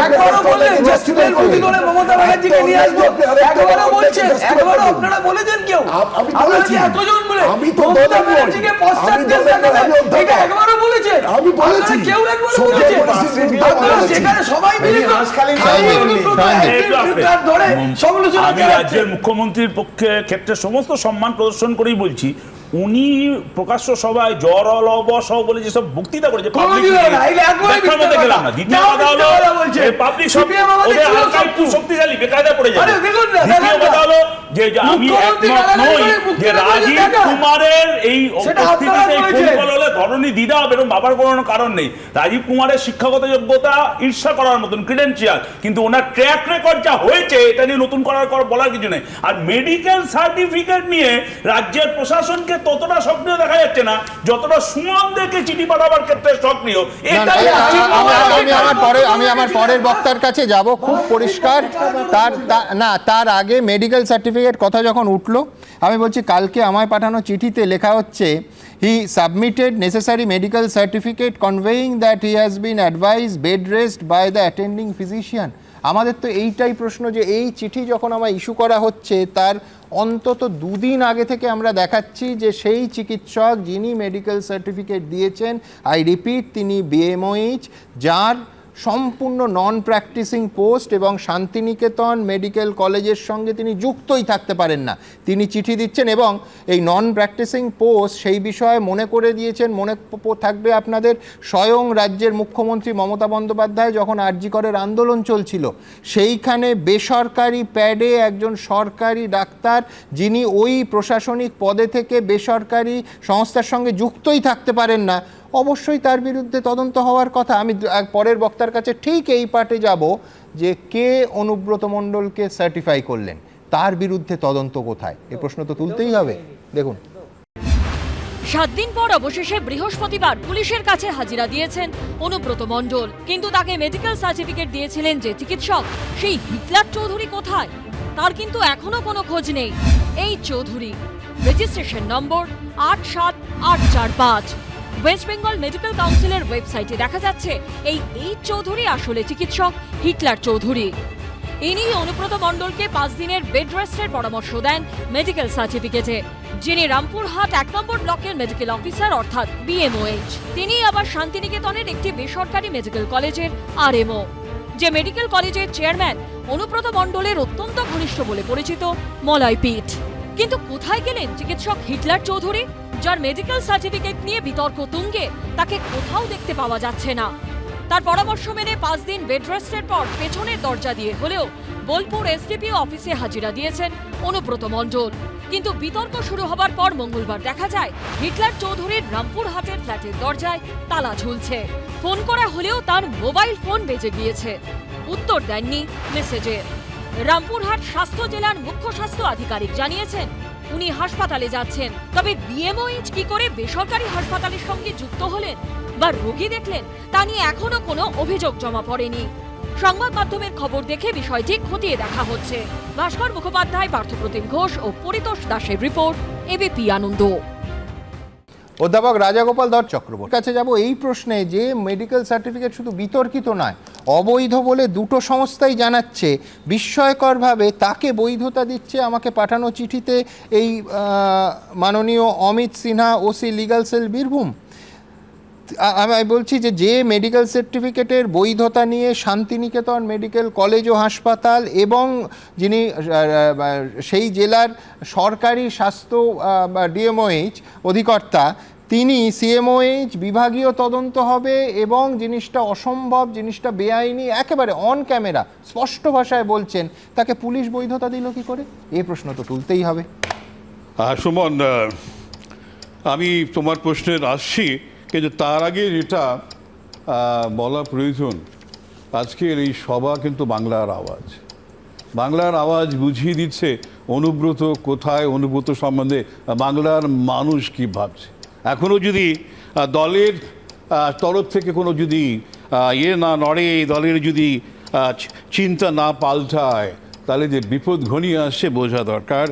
S13: একবারও বললেন জাস্টিসের প্রতি করে মমতা ব্যানার্জিকে নিয়ে আসবো, একবারও বলছেন, একবারও আপনারা বলেছেন কেউ? আমি বলেছি এতজন বলে আমি তো মমতা ব্যানার্জিকে পশ্চাৎ দেশ দেখাবেন, এটা একবারও বলেছেন? আমি বলেছি কেউ একবারও বলেছেন? আপনারা সেখানে সবাই মিলে
S19: আমি রাজ্যের মুখ্যমন্ত্রীর পক্ষে ক্ষেত্রে সমস্ত সম্মান প্রদর্শন করেই বলছি, উনি প্রকাশ্য সভায় জ্বর অলবস বলে যেসব বক্তৃতা করেছে দ্বিতীয় কথা হলো পাবলিক ওদের হালকা একটু শক্তিশালী বেকায়দা পড়ে যাবে। দ্বিতীয় কথা হলো যে আমি একমত নই যে রাজীব কুমারের এই উপস্থিতিতে ফোন কল হলে ধরনী দিদা হবে এরকম ভাবার কোনো কারণ নেই। রাজীব কুমারের শিক্ষাগত যোগ্যতা ঈর্ষা করার মতন ক্রিডেন্সিয়াল, কিন্তু ওনার ট্র্যাক রেকর্ড যা হয়েছে এটা নিয়ে নতুন বলার কিছু নেই। আর মেডিকেল সার্টিফিকেট নিয়ে রাজ্যের প্রশাসনকে ততটা সক্রিয় দেখা যাচ্ছে না যতটা সুমনদেরকে চিঠি পাঠাবার ক্ষেত্রে সক্রিয়।
S1: আমি আমার পরের বক্তার কাছে যাব, খুব পরিষ্কার। তার আগে মেডিকেল সার্টিফিকেট কথা যখন উঠলো, আমি বলছি কালকে আমায় পাঠানো চিঠিতে লেখা হচ্ছে he submitted necessary medical certificate conveying that he has been advised bed rest by the attending physician. আমাদের তো এইটাই প্রশ্ন যে এই চিঠি যখন আমার ইস্যু করা হচ্ছে তার অন্তত 2 দিন আগে থেকে আমরা দেখাচ্ছি যে সেই চিকিৎসক যিনি মেডিকেল সার্টিফিকেট দিয়েছেন, আই রিপিট, তিনি বিএমওএইচ, যার সম্পূর্ণ নন প্র্যাকটিসিং পোস্ট এবং শান্তিনিকেতন মেডিকেল কলেজের সঙ্গে তিনি যুক্তই থাকতে পারেন না, তিনি চিঠি দিচ্ছেন। এবং এই নন প্র্যাকটিসিং পোস্ট সেই বিষয়ে মনে করে দিয়েছেন, মনে থাকবে আপনাদের, স্বয়ং রাজ্যের মুখ্যমন্ত্রী মমতা বন্দ্যোপাধ্যায় যখন আরজি করের আন্দোলন চলছিল, সেইখানে বেসরকারি প্যাডে একজন সরকারি ডাক্তার যিনি ওই প্রশাসনিক পদে থেকে বেসরকারি সংস্থার সঙ্গে যুক্তই থাকতে পারেন না, অবশ্যই তার বিরুদ্ধে তদন্ত হওয়ার কথা। আমি পরের বক্তার কাছে ঠিক এই পার্টে যাব যে কে অনুব্রত মণ্ডলকে সার্টিফাই করলেন, তার বিরুদ্ধে তদন্ত কোথায়, এই প্রশ্ন তো তুলতেই হবে। দেখুন,
S10: 7 দিন পর অবশেষে বৃহস্পতিবার পুলিশের কাছে হাজিরা দিয়েছেন অনুব্রত মণ্ডল। কিন্তু তাকে মেডিকেল সার্টিফিকেট দিয়েছিলেন যে চিকিৎসক, সেই হিটলার চৌধুরী কোথায়, তার কিন্তু এখনো কোনো খোঁজ নেই। এই Chowdhury, registration number 87845। West Bengal medical কাউন্সিলের ওয়েবসাইটে দেখা যাচ্ছে এই চৌধুরী আসলে চিকিৎসক হিটলার চৌধুরী। ইনি অনুব্রত মণ্ডলকে 5 দিনের বেড রেস্টের পরামর্শ দেন মেডিকেল সার্টিফিকেটে, যিনি রামপুরহাট 1 নম্বর ব্লকের মেডিকেল অফিসার অর্থাৎ বিএমওএইচ। তিনি আবার শান্তিনিকেতনের একটি বেসরকারি মেডিকেল কলেজের আরএমও, যে মেডিকেল কলেজের চেয়ারম্যান অনুব্রত মণ্ডলের অত্যন্ত ঘনিষ্ঠ বলে পরিচিত মলয় পিঠ। কিন্তু কোথায় গেলেন চিকিৎসক হিটলার চৌধুরী, যার মেডিকেল সার্টিফিকেট নিয়ে বিতর্ক তুঙ্গে? তাকে কোথাও দেখতে পাওয়া যাচ্ছে না। তার পরামর্শ মেনে 5 দিন বেড রেস্টের পর পেছনের দরজা দিয়ে হলেও বোলপুর এসডিপিও অফিসে হাজিরা দিয়েছেন অনুব্রত মণ্ডল। কিন্তু বিতর্ক শুরু হবার পর মঙ্গলবার দেখা যায় হিটলার চৌধুরীর রামপুরহাটের ফ্ল্যাটের দরজায় তালা ঝুলছে। ফোন করা হলেও তার মোবাইল ফোন বেজে গিয়েছে, উত্তর দেননি মেসেজের। রামপুরহাট স্বাস্থ্য জেলার মুখ্য স্বাস্থ্য আধিকারিক জানিয়েছেন উনি হাসপাতালে যাচ্ছেন, তবে বিএমওএইচ কি করে বেসরকারি হাসপাতালের সঙ্গে যুক্ত হলেন বা রোগী দেখলেন তা নিয়ে এখনো কোনো অভিযোগ জমা পড়েনি। সংবাদ মাধ্যমের খবর দেখে বিষয়টি খতিয়ে দেখা হচ্ছে। ভাস্কর মুখোপাধ্যায়, পার্থপ্রতিম ঘোষ ও পরিতোষ দাসের রিপোর্ট, এবিপি আনন্দ।
S1: অধ্যাপক রাজাগোপাল ধর চক্রবর্তীর কাছে যাব এই প্রশ্নে যে মেডিকেল সার্টিফিকেট শুধু বিতর্কিত নয়, অবৈধ বলে দুটো সংস্থাই জানাচ্ছে। বিস্ময়করভাবে তাকে বৈধতা দিচ্ছে আমাকে পাঠানো চিঠিতে এই মাননীয় Amit Sinha, OC legal sell Birbhum. আমি বলছি যে মেডিকেল সার্টিফিকেটের বৈধতা নিয়ে শান্তিনিকেতন মেডিকেল কলেজ ও হাসপাতাল এবং যিনি সেই জেলার সরকারি স্বাস্থ্য ডিএমওএইচ অধিকর্তা, তিনি সিএমওএইচ বিভাগীয় তদন্ত হবে এবং জিনিসটা অসম্ভব, জিনিসটা বেআইনি, একেবারে অন ক্যামেরা স্পষ্ট ভাষায় বলছেন, তাকে পুলিশ বৈধতা দিল কি করে? এই প্রশ্ন তো তুলতেই হবে।
S6: সুমন, আমি তোমার প্রশ্নের আসছি, কিন্তু তার আগে যেটা বলা প্রয়োজন, আজকের এই সভা কিন্তু বাংলার আওয়াজ। বাংলার আওয়াজ বুঝিয়ে দিচ্ছে অনুব্রত কোথায়, অনুব্রত সম্বন্ধে বাংলার মানুষ কি ভাবছে। এখনও যদি দলের তরফ থেকে কোনো যদি না নড়ে, দলের যদি চিন্তা না পাল্টায়, তাহলে যে বিপদ ঘনিয়ে আসছে বোঝা দরকার।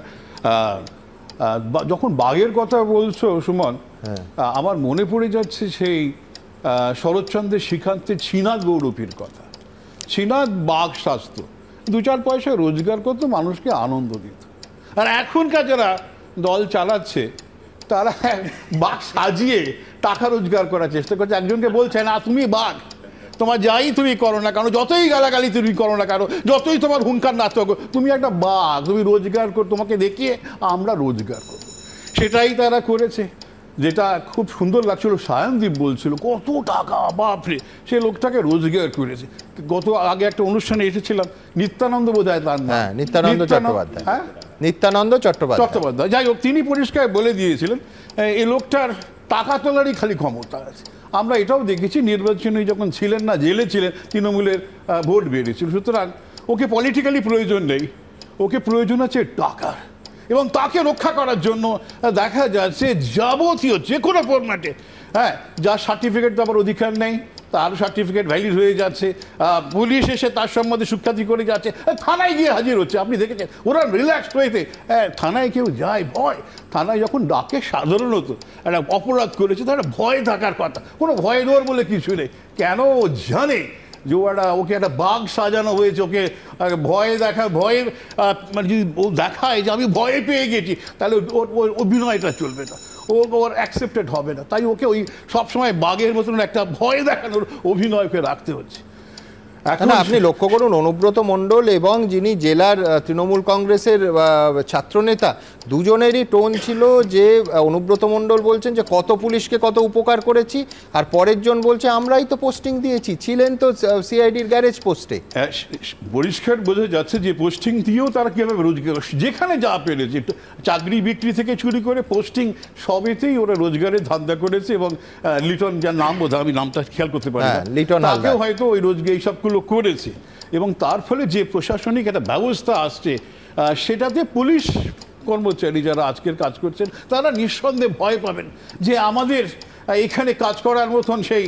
S6: যখন বাঘের কথা বলছো সুমন, আমার মনে পড়ে যাচ্ছে সেই শরৎচন্দ্রের শিখান্তের শ্রীনাথ গৌরপীর কথা। শ্রীনাথ বাঘ স্বাস্থ্য 2-4 পয়সা রোজগার করতো, মানুষকে আনন্দ দিত। আর এখনকার যারা দল চালাচ্ছে তারা বাঘ সাজিয়ে টাকা রোজগার করার চেষ্টা করছে। একজনকে বলছে না তুমি বাঘ, তোমার যাই তুমি করো না কেন, যতই গালাগালি তুমি করো না কেন, যতই তোমার হুঙ্কার নাচ করো, তুমি একটা বাঘ, তুমি রোজগার করো, তোমাকে দেখিয়ে আমরা রোজগার করো। সেটাই তারা করেছে। যেটা খুব সুন্দর লাগছিল, সায়নদীপ বলছিল কত টাকা, বাপরে, সে লোকটাকে রোজগার করেছে। গত আগে একটা অনুষ্ঠানে এসেছিলাম, নিত্যানন্দ বোধহয় তার নাম,
S1: হ্যাঁ, নিত্যানন্দ চট্টোপাধ্যায়।
S6: হ্যাঁ,
S1: নিত্যানন্দ
S6: চট্টোপাধ্যায়। যাই হোক, তিনি পরিষ্কার বলে দিয়েছিলেন এই লোকটার টাকা তোলারই খালি ক্ষমতা আছে। আমরা এটাও দেখেছি, নির্বাচনে যখন ছিলেন না, জেলে ছিলেন, তৃণমূলের ভোট বেড়েছিল। সুতরাং ওকে পলিটিক্যালি প্রয়োজন নেই, ওকে প্রয়োজন আছে টাকার। এবং তাকে রক্ষা করার জন্য দেখা যাচ্ছে যাবতীয় যে কোনো ফরম্যাটে, হ্যাঁ, যার সার্টিফিকেট দেওয়ার অধিকার নেই তার সার্টিফিকেট ভ্যালিড হয়ে যাচ্ছে, পুলিশ এসে তার সম্বন্ধে সুখ্যাতি করে যাচ্ছে, থানায় গিয়ে হাজির হচ্ছে। আপনি দেখেছেন ওরা রিল্যাক্সড হয়েছে। থানায় কেউ যায় ভয়, থানায় যখন ডাকে সাধারণত একটা অপরাধ করেছে তার ভয় থাকার কথা, কোনো ভয় দেওয়ার বলে কিছু নেই। কেন? জানে যে ওকে একটা বাঘ সাজানো হয়েছে, ওকে ভয়ে মানে যদি ও দেখায় যে আমি ভয়ে পেয়ে গেছি, তাহলে ওর অভিনয়টা চলবে না, ওর অ্যাকসেপ্টেড হবে না। তাই ওকে ওই সবসময় বাঘের মতন একটা ভয় দেখানোর অভিনয়কে রাখতে হচ্ছে।
S1: না, আপনি লক্ষ্য করুন, অনুব্রত মণ্ডল এবং যিনি জেলার তৃণমূল কংগ্রেসের ছাত্রনেতা, দুজনেরই টোন ছিল যে অনুব্রত মণ্ডল বলছেন যে কত পুলিশকে কত উপকার করেছি, আর পরের জন বলছে আমরাই তো পোস্টিং দিয়েছি, ছিলেন তো সিআইডির গ্যারেজ পোস্টে।
S6: পরিষ্কার বোঝা যাচ্ছে যে পোস্টিং দিয়েও তারা কীভাবে রোজগার, যেখানে যা পেরেছে, চাকরি বিক্রি থেকে চুরি করে পোস্টিং, সবেতেই ওরা রোজগারের ধান্দা করেছে। এবং লিটন, যার নাম বোধহয় আমি নামটা খেয়াল করতে পারি না,
S1: লিটন
S6: তাকেও হয়তো ওই রোজগার এইসবগুলো করেছে। এবং তার ফলে যে প্রশাসনিক একটা ব্যবস্থা আসছে, সেটাতে পুলিশ কর্মচারী যারা আজকের কাজ করছেন তারা নিঃসন্দেহে ভয় পাবেন যে আমাদের এখানে কাজ করার মতন সেই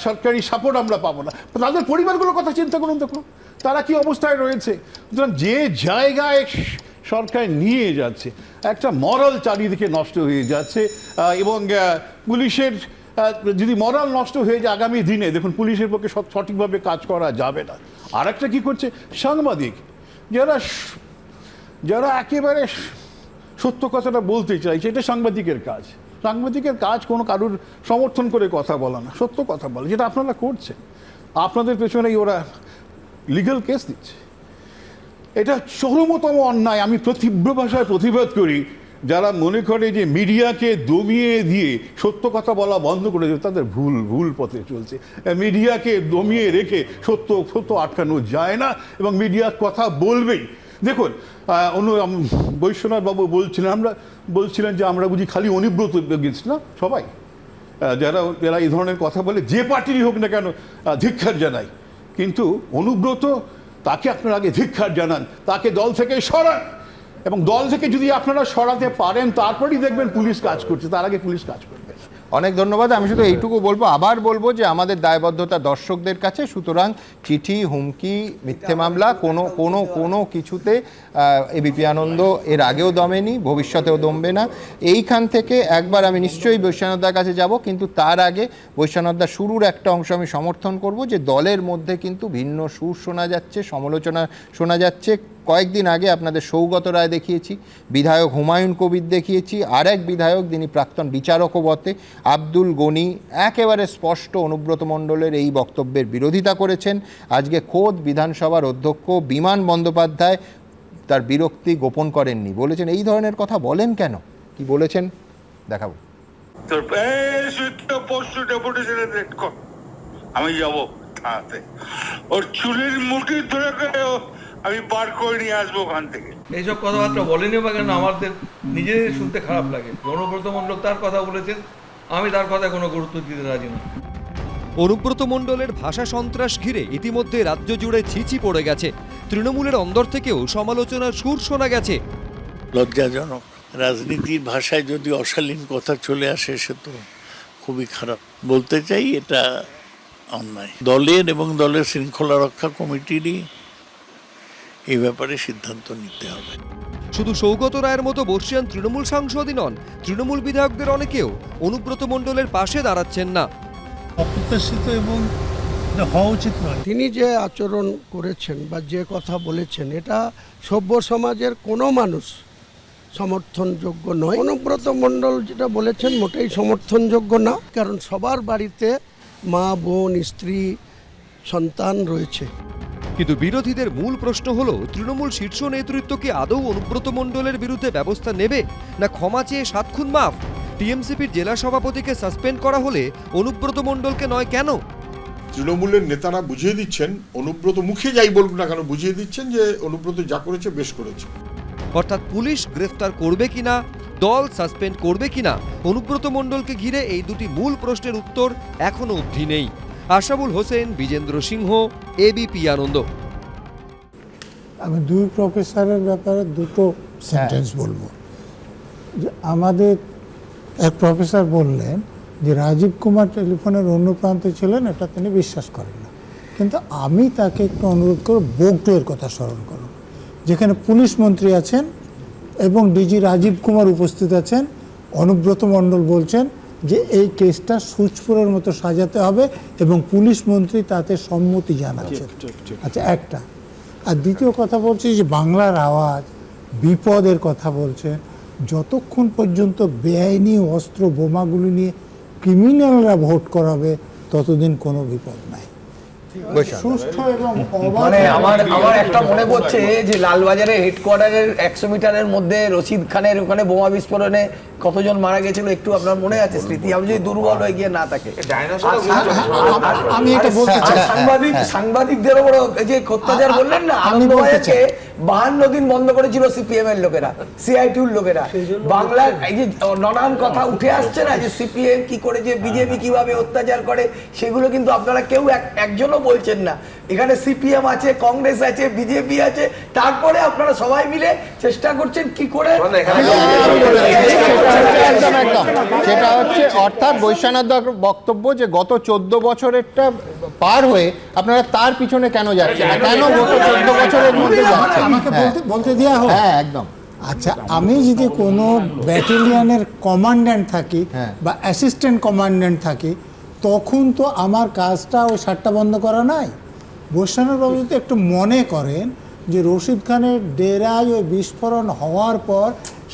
S6: সরকারি সাপোর্ট আমরা পাবো না। তাদের পরিবারগুলোর কথা চিন্তা করুন, দেখুন তারা কি অবস্থায় রয়েছে। সুতরাং যে জায়গায় সরকার নিয়ে যাচ্ছে, একটা মরাল চারিদিকে নষ্ট হয়ে যাচ্ছে। এবং পুলিশের যদি মরাল নষ্ট হয়ে যায় আগামী দিনে, দেখুন পুলিশের পক্ষে সঠিকভাবে কাজ করা যাবে না। আর একটা কী করছে, সাংবাদিক যারা একেবারে সত্য কথাটা বলতে চাইছে, এটা সাংবাদিকের কাজ। সাংবাদিকের কাজ কোনো কারুর সমর্থন করে কথা বলা না, সত্য কথা বলা, যেটা আপনারা করছেন। আপনাদের পেছনেই ওরা লিগ্যাল কেস দিচ্ছে, এটা চরমতম অন্যায়। আমি তীব্র ভাষায় প্রতিবাদ করি যারা মনে করে যে মিডিয়াকে দমিয়ে দিয়ে সত্য কথা বলা বন্ধ করে দেবে, তাদের ভুল পথে চলছে। মিডিয়াকে দমিয়ে রেখে সত্য আটকানো যায় না, এবং মিডিয়ার কথা বলবেই। দেখুন, বৈশ্বনাথ বাবু বলছিলেন যে আমরা বুঝি খালি অনুব্রত গেছি না, সবাই যারা এই ধরনের কথা বলে, যে পার্টিরই হোক না কেন, ধিক্কার জানাই। কিন্তু অনুব্রত, তাকে আপনারা আগে ধিক্কার জানান, তাকে দল থেকে সরান, এবং দল থেকে যদি আপনারা সরাতে পারেন তারপরেই দেখবেন পুলিশ কাজ করছে, তার আগে পুলিশ কাজ করবে।
S1: অনেক ধন্যবাদ। আমি শুধু এইটুকু আবার বলবো যে আমাদের দায়বদ্ধতা দর্শকদের কাছে। সুতরাং চিঠি, হুমকি, মিথ্যে মামলা কোনো কিছুতে এবিপি আনন্দ এর আগেও দমেনি, ভবিষ্যতেও দমবে না। এইখান থেকে একবার আমি নিশ্চয়ই বৈশ্বনাথদার কাছে যাব, কিন্তু তার আগে বৈশ্বনাথদা শুরুর একটা অংশ আমি সমর্থন করব যে দলের মধ্যে কিন্তু ভিন্ন সুর শোনা যাচ্ছে, সমালোচনা শোনা যাচ্ছে। কয়েকদিন আগে আপনাদের সৌগত রায় দেখিয়েছি, বিধায়ক হুমায়ুন কবির দেখিয়েছি, আর এক বিধায়ক যিনি প্রাক্তন বিচারকও বটে, আব্দুল গনি, একেবারে স্পষ্ট অনুব্রত মণ্ডলের এই বক্তব্যের বিরোধিতা করেছেন। আজকে খোদ বিধানসভার অধ্যক্ষ বিমান বন্দ্যোপাধ্যায় তার বিরক্তি গোপন করেননি, বলেছেন এই ধরনের কথা বলেন কেন, কি বলেছেন দেখাবো।
S9: আমি যাবো থানাতে, ওর চুলের মুঠি ধরে আমি বার করে নিয়ে আসবো ওখান থেকে।
S7: এইসব কথাবার্তা বলেনি বা কেন, আমাদের নিজেদের শুনতে খারাপ লাগে। অনুব্রত মণ্ডল তার কথা বলেছেন, আমি তার কথা কোনো গুরুত্ব দিতে রাজি না।
S11: অনুব্রত মণ্ডলের ভাষা সন্ত্রাস ঘিরে ইতিমধ্যে রাজ্য জুড়ে ছিচি পড়ে গেছে। তৃণমূলের অন্দর থেকেও সমালোচনার সুর শোনা গেছে।
S14: লজ্জাজনক, রাজনীতির ভাষায় যদি অশালীন কথা চলে আসে সে তো খুবই খারাপ। বলতে চাই এটা অন্যায়। দলের এবং দলের শৃঙ্খলা রক্ষা কমিটিরই এই ব্যাপারে সিদ্ধান্ত নিতে হবে।
S11: শুধু সৌগত রায়ের মতো বর্ষিয়ান তৃণমূল সাংসদই নন, তৃণমূল বিধায়কদের অনেকেও অনুব্রত মণ্ডলের পাশে দাঁড়াচ্ছেন না।
S2: অপ্রত্যাশিত এবং হওয়া উচিত নয়।
S15: তিনি যে আচরণ করেছেন বা যে কথা বলেছেন, এটা সভ্য সমাজের কোনো মানুষ সমর্থনযোগ্য নয়। অনুব্রত মণ্ডল যেটা বলেছেন মোটেই সমর্থনযোগ্য না, কারণ সবার বাড়িতে মা, বোন, স্ত্রী, সন্তান রয়েছে।
S11: কিন্তু বিরোধীদের মূল প্রশ্ন হলো তৃণমূল শীর্ষ নেতৃত্ব কি আদৌ অনুব্রত মণ্ডলের বিরুদ্ধে ব্যবস্থা নেবে, না ক্ষমা চেয়ে 7 খুন মাফ? টিএমসিপির জেলা সভাপতিকে সাসপেন্ড করা হলে অনুব্রত মণ্ডলকে নয় কেন?
S12: তৃণমূলের নেতারা বুঝিয়ে দিচ্ছেন, অনুব্রত মুখে যাই বলুক না কেন বুঝিয়ে দিচ্ছেন যে অনুব্রত যা করেছে বেশ করেছে।
S11: অর্থাৎ পুলিশ গ্রেফতার করবে কিনা, দল সাসপেন্ড করবে কিনা, অনুব্রত মণ্ডলকে ঘিরে এই দুটি মূল প্রশ্নের উত্তর এখনো অবধি নেই। আশাবুল হোসেন, বিজেন্দ্র সিংহ, এবিপি আনন্দ।
S8: আমি দুই প্রফেসরের ব্যাপারে দুটো সেন্টেন্স বলবো। যে আমাদের এক প্রফেসর বললেন যে রাজীব কুমার টেলিফোনের অন্য প্রান্তে ছিলেন, এটা তিনি বিশ্বাস করেন না। কিন্তু আমি তাকে একটু অনুরোধ করব বোগটোয়ের কথা স্মরণ করুন, যেখানে পুলিশ মন্ত্রী আছেন এবং ডিজি রাজীব কুমার উপস্থিত আছেন। অনুব্রত মণ্ডল বলছেন যে এই কেসটা সুচপুরের মতো সাজাতে হবে এবং পুলিশ মন্ত্রী তাতে সম্মতি জানাচ্ছেন। আচ্ছা, একটা। আর দ্বিতীয় কথা বলছি যে বাংলার আওয়াজ বিপদের কথা বলছেন। যতক্ষণ পর্যন্ত বেআইনি অস্ত্র বোমাগুলি নিয়ে ক্রিমিনালরা ভোট করাবে ততদিন কোনো বিপদ নাই। সুষ্ঠু এবং
S13: মানে আমার একটা মনে পড়ছে যে লালবাজারে হেডকোয়ার্টারের 100 মিটারের মধ্যে রশিদ খানের ওখানে বোমা বিস্ফোরণে কতজন মারা গেছিল একটু আপনার মনে আছে স্মৃতি? আমি যদি দুর্বল হয়ে গিয়ে না থাকে,
S8: আমি এটা বলতে চাই,
S13: সাংবাদিকদের উপর যে অত্যাচার বললেন না, আনন্দবাজারকে 52 দিন বন্ধ করেছিল সিপিএম এর লোকেরা, সিআইটিউর লোকেরা। বাংলার এই যে নানান কথা উঠে আসছে না, যে সিপিএম কি করে, যে বিজেপি কিভাবে অত্যাচার করে, সেগুলো কিন্তু আপনারা কেউ একজনও বলছেন না। এখানে সিপিএম আছে, কংগ্রেস আছে, বিজেপি আছে, তারপরে আপনারা সবাই মিলে চেষ্টা করছেন কি করে।
S1: সেটা হচ্ছে অর্থাৎ বৈশ্বনাথ বক্তব্য যে গত 14 বছরেরটা পার হয়ে আপনারা তার পিছনে কেন যাচ্ছেন, কেন গত 14 বছরের মধ্যে যাচ্ছেন?
S8: আমাকে বলতে দেওয়া হোক।
S1: হ্যাঁ, একদম।
S8: আচ্ছা, আমি যদি কোনো ব্যাটালিয়নের কমান্ড্যান্ট থাকি বা অ্যাসিস্ট্যান্ট কমান্ড্যান্ট থাকি, তখন তো আমার কাজটা ওই 7টা বন্ধ করা নাই। বৈশ্বনাথবাবু যদি একটু মনে করেন যে রশিদ খানের ডেরায় ওই বিস্ফোরণ হওয়ার পর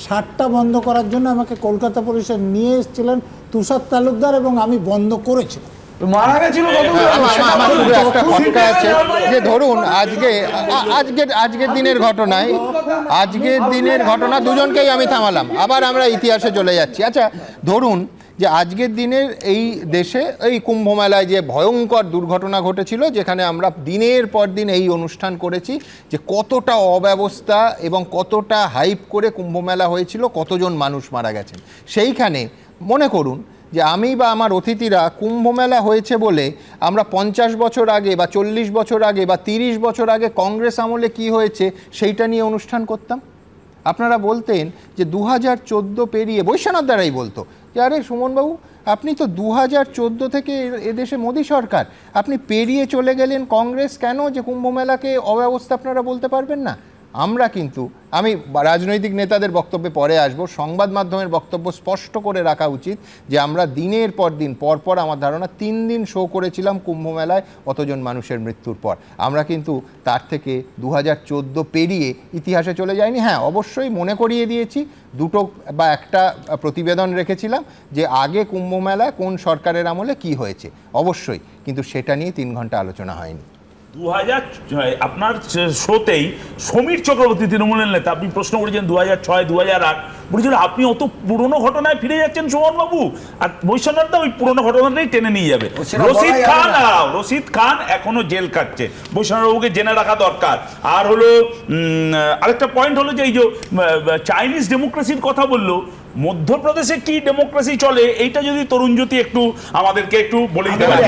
S8: 7টা বন্ধ করার জন্য আমাকে কলকাতা পুলিশে নিয়ে এসেছিলেন তুষার তালুকদার এবং আমি বন্ধ করেছিলাম।
S13: মারা গেছিল
S1: যে ধরুন আজকের দিনের ঘটনা দুজনকেই আমি থামালাম, আবার আমরা ইতিহাসে চলে যাচ্ছি। আচ্ছা, ধরুন যে আজকের দিনের এই দেশে এই কুম্ভ মেলায় যে ভয়ঙ্কর দুর্ঘটনা ঘটেছিল, যেখানে আমরা দিনের পর দিন এই অনুষ্ঠান করেছি যে কতটা অব্যবস্থা এবং কতটা হাইপ করে কুম্ভ মেলা হয়েছিল, কতজন মানুষ মারা গেছেন। সেইখানে মনে করুন যে আমি বা আমার অতিথিরা কুম্ভ মেলা হয়েছে বলে আমরা 50 বছর আগে বা 40 বছর আগে বা 30 বছর আগে কংগ্রেস আমলে কি হয়েছে সেইটা নিয়ে অনুষ্ঠান করতাম। আপনারা বলতেন যে 2014 পেরিয়ে, বৈশ্বনাথ দ্বারাই বলতো যে আরে সুমনবাবু, আপনি তো 2014 থেকে এদেশে মোদী সরকার, আপনি পেরিয়ে চলে গেলেন কংগ্রেস, কেন যে কুম্ভ মেলাকে অব্যবস্থা আপনারা বলতে পারবেন না? আমরা কিন্তু, আমি রাজনৈতিক নেতাদের বক্তব্যে পরে আসব, সংবাদ মাধ্যমের বক্তব্য স্পষ্ট করে রাখা উচিত যে আমরা দিনের পর দিন পরপর আমার ধারণা 3 দিন শো করেছিলাম কুম্ভ মেলায় অতজন মানুষের মৃত্যুর পর। আমরা কিন্তু তার থেকে 2014 পেরিয়ে ইতিহাসে চলে যাইনি। হ্যাঁ, অবশ্যই মনে করিয়ে দিয়েছি, দুটো বা একটা প্রতিবেদন রেখেছিলাম যে আগে কুম্ভ মেলায় কোন সরকারের আমলে কি হয়েছে, অবশ্যই, কিন্তু সেটা নিয়ে 3 ঘন্টা আলোচনা হয়নি।
S19: 2000 আপনার শোতেই সমীর চক্রবর্তী তৃণমূলের নেতা, আপনি প্রশ্ন করেছেন 2006 2008, বলেছিলেন আপনি অত পুরনো ঘটনায় ফিরে যাচ্ছেন সুমনবাবু, আর বৈশ্বনাথদা ওই পুরনো ঘটনাটাই টেনে নিয়ে যাবে। রশিদ খান এখনো জেল কাটছে, বৈশ্বনাথবাবুকে জেনে রাখা দরকার। আর হলো আরেকটা পয়েন্ট হলো যে এই যে চাইনিজ ডেমোক্রেসির কথা বললো, মধ্যপ্রদেশে কি ডেমোক্রেসি চলে এইটা যদি তরুণ জ্যোতি একটু আমাদেরকে একটু বলে দিতে পারে।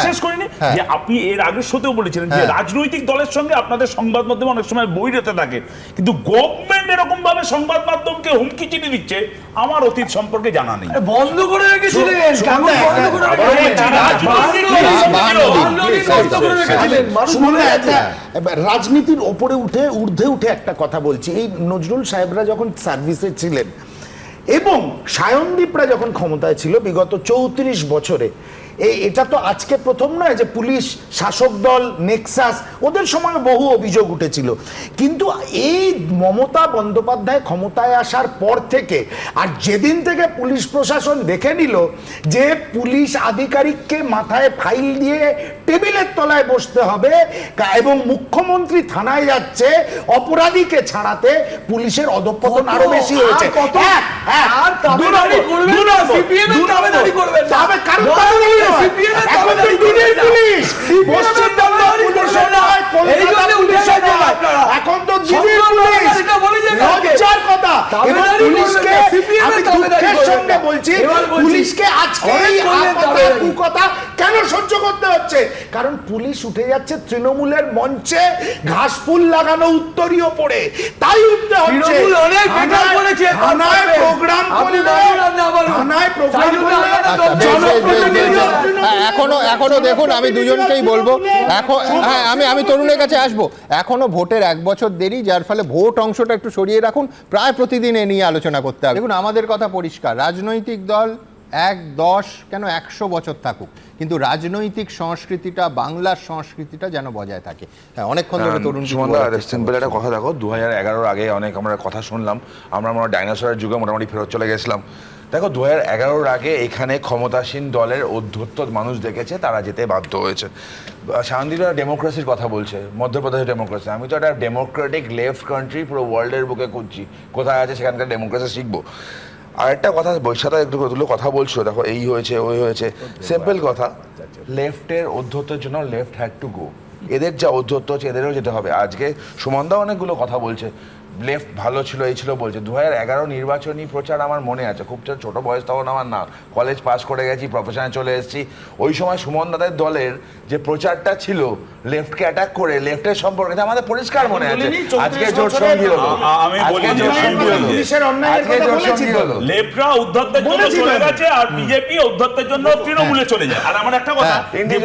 S19: শেষ করিনি যে আপনি এর আগের শোতেও বলেছিলেন যে রাজনৈতিক দলের সঙ্গে আপনাদের সংবাদ মাধ্যমে অনেক সময় বৈরতে থাকে, কিন্তু গভর্নমেন্ট এরকম ভাবে সংবাদ মাধ্যমকে হুমকি চিনি দিচ্ছে আমার অতীত সম্পর্কে জানা নেই।
S13: বন্ধ করে রেখেছিলেন,
S18: রাজনীতির ওপরে ঊর্ধ্বে উঠে একটা কথা বলছি। এই নজরুল সাহেবরা যখন সার্ভিসে ছিলেন এবং সায়নদীপরা যখন ক্ষমতায় ছিল বিগত 34 বছরে, এটা তো আজকে প্রথম নয় যে পুলিশ, শাসক দল, নেক্সাস, ওদের সময় বহু অভিযোগ উঠেছিল, কিন্তু এই মমতা বন্দ্যোপাধ্যায় ক্ষমতায় আসার পর থেকে আর যেদিন থেকে পুলিশ প্রশাসন দেখে নিল যে পুলিশ আধিকারিককে মাথায় ফাইল দিয়ে টেবিলের তলায় বসতে হবে এবং মুখ্যমন্ত্রী থানায় যাচ্ছে অপরাধীকে ছাড়াতে, পুলিশের অধঃপতন আরো বেশি হয়েছে। এখন তো লজ্জার কথা। সঙ্গে বলছি পুলিশকে আজকে কথা কেন সহ্য করতে হচ্ছে? কারণ পুলিশ উঠে যাচ্ছে তৃণমূলের মঞ্চে ঘাসফুল লাগানো উত্তরীয় পড়ে, তাই উঠতে হচ্ছে।
S1: এখনো দেখুন, আমি দুজনকেই বলবো, এখন হ্যাঁ আমি তরুণের কাছে আসবো, এখনো ভোটের 1 বছর দেরি, যার ফলে ভোট অংশটা একটু সরিয়ে রাখুন, প্রায় প্রতিদিন এ নিয়ে আলোচনা করতে হবে। দেখুন, আমাদের কথা পরিষ্কার, রাজনৈতিক দল 1, 10 কেন 100 বছর থাকুক, কিন্তু রাজনৈতিক সংস্কৃতিটা, বাংলার সংস্কৃতিটা যেন বজায় থাকে। হ্যাঁ, অনেকক্ষণ ধরে তরুণ
S16: সিম্পল একটা কথা দেখো, 2011-র আগে অনেক আমরা কথা শুনলাম, আমরা ডাইনোসরের যুগে মোটামুটি ফেরত চলে গেছিলাম। দেখো 2011-র আগে এখানে ক্ষমতাসীন দলের অধ্যত্ত মানুষ দেখেছে, তারা যেতে বাধ্য হয়েছে। শান্তিরা ডেমোক্রেসির কথা বলছে, মধ্যপ্রদেশের ডেমোক্রেসি। আমি তো একটা ডেমোক্রেটিক লেফট কান্ট্রি পুরো ওয়ার্ল্ডের বুকে খুঁজছি, কোথায় আছে সেখানকার ডেমোক্রেসি শিখবো। আরেকটা কথা, বৈশাখা একটু কথা বলছো, দেখো এই হয়েছে ওই হয়েছে, সিম্পল কথা, লেফটের অধ্যত্তের জন্য লেফট হ্যাড টু গো। এদের যা অধ্যত্ত হচ্ছে এদেরও যেতে হবে। আজকে সুমনদা অনেকগুলো কথা বলছে, লেফট ভালো ছিল, এই ছিল বলছে। 2011 নির্বাচনী প্রচার আমার মনে আছে, খুব ছোট বয়স তখন আমার না, কলেজ পাস করে গেছি, প্রফেশনে চলে এসেছি। ওই সময় সুমন দাদের দলের যে প্রচারটা ছিল লেফটকে অ্যাটাক করে, লেফটের সম্পর্কে আমাদের পরিষ্কার মনে আছে। আজকে জোট সঙ্গী হলো,
S19: আমি বলি লেফটরা উদ্ধত্তের জন্য চলে গেছে আর বিজেপি উদ্ধত্তের জন্য তৃণমূলে চলে যায়। আর আমার একটা কথা,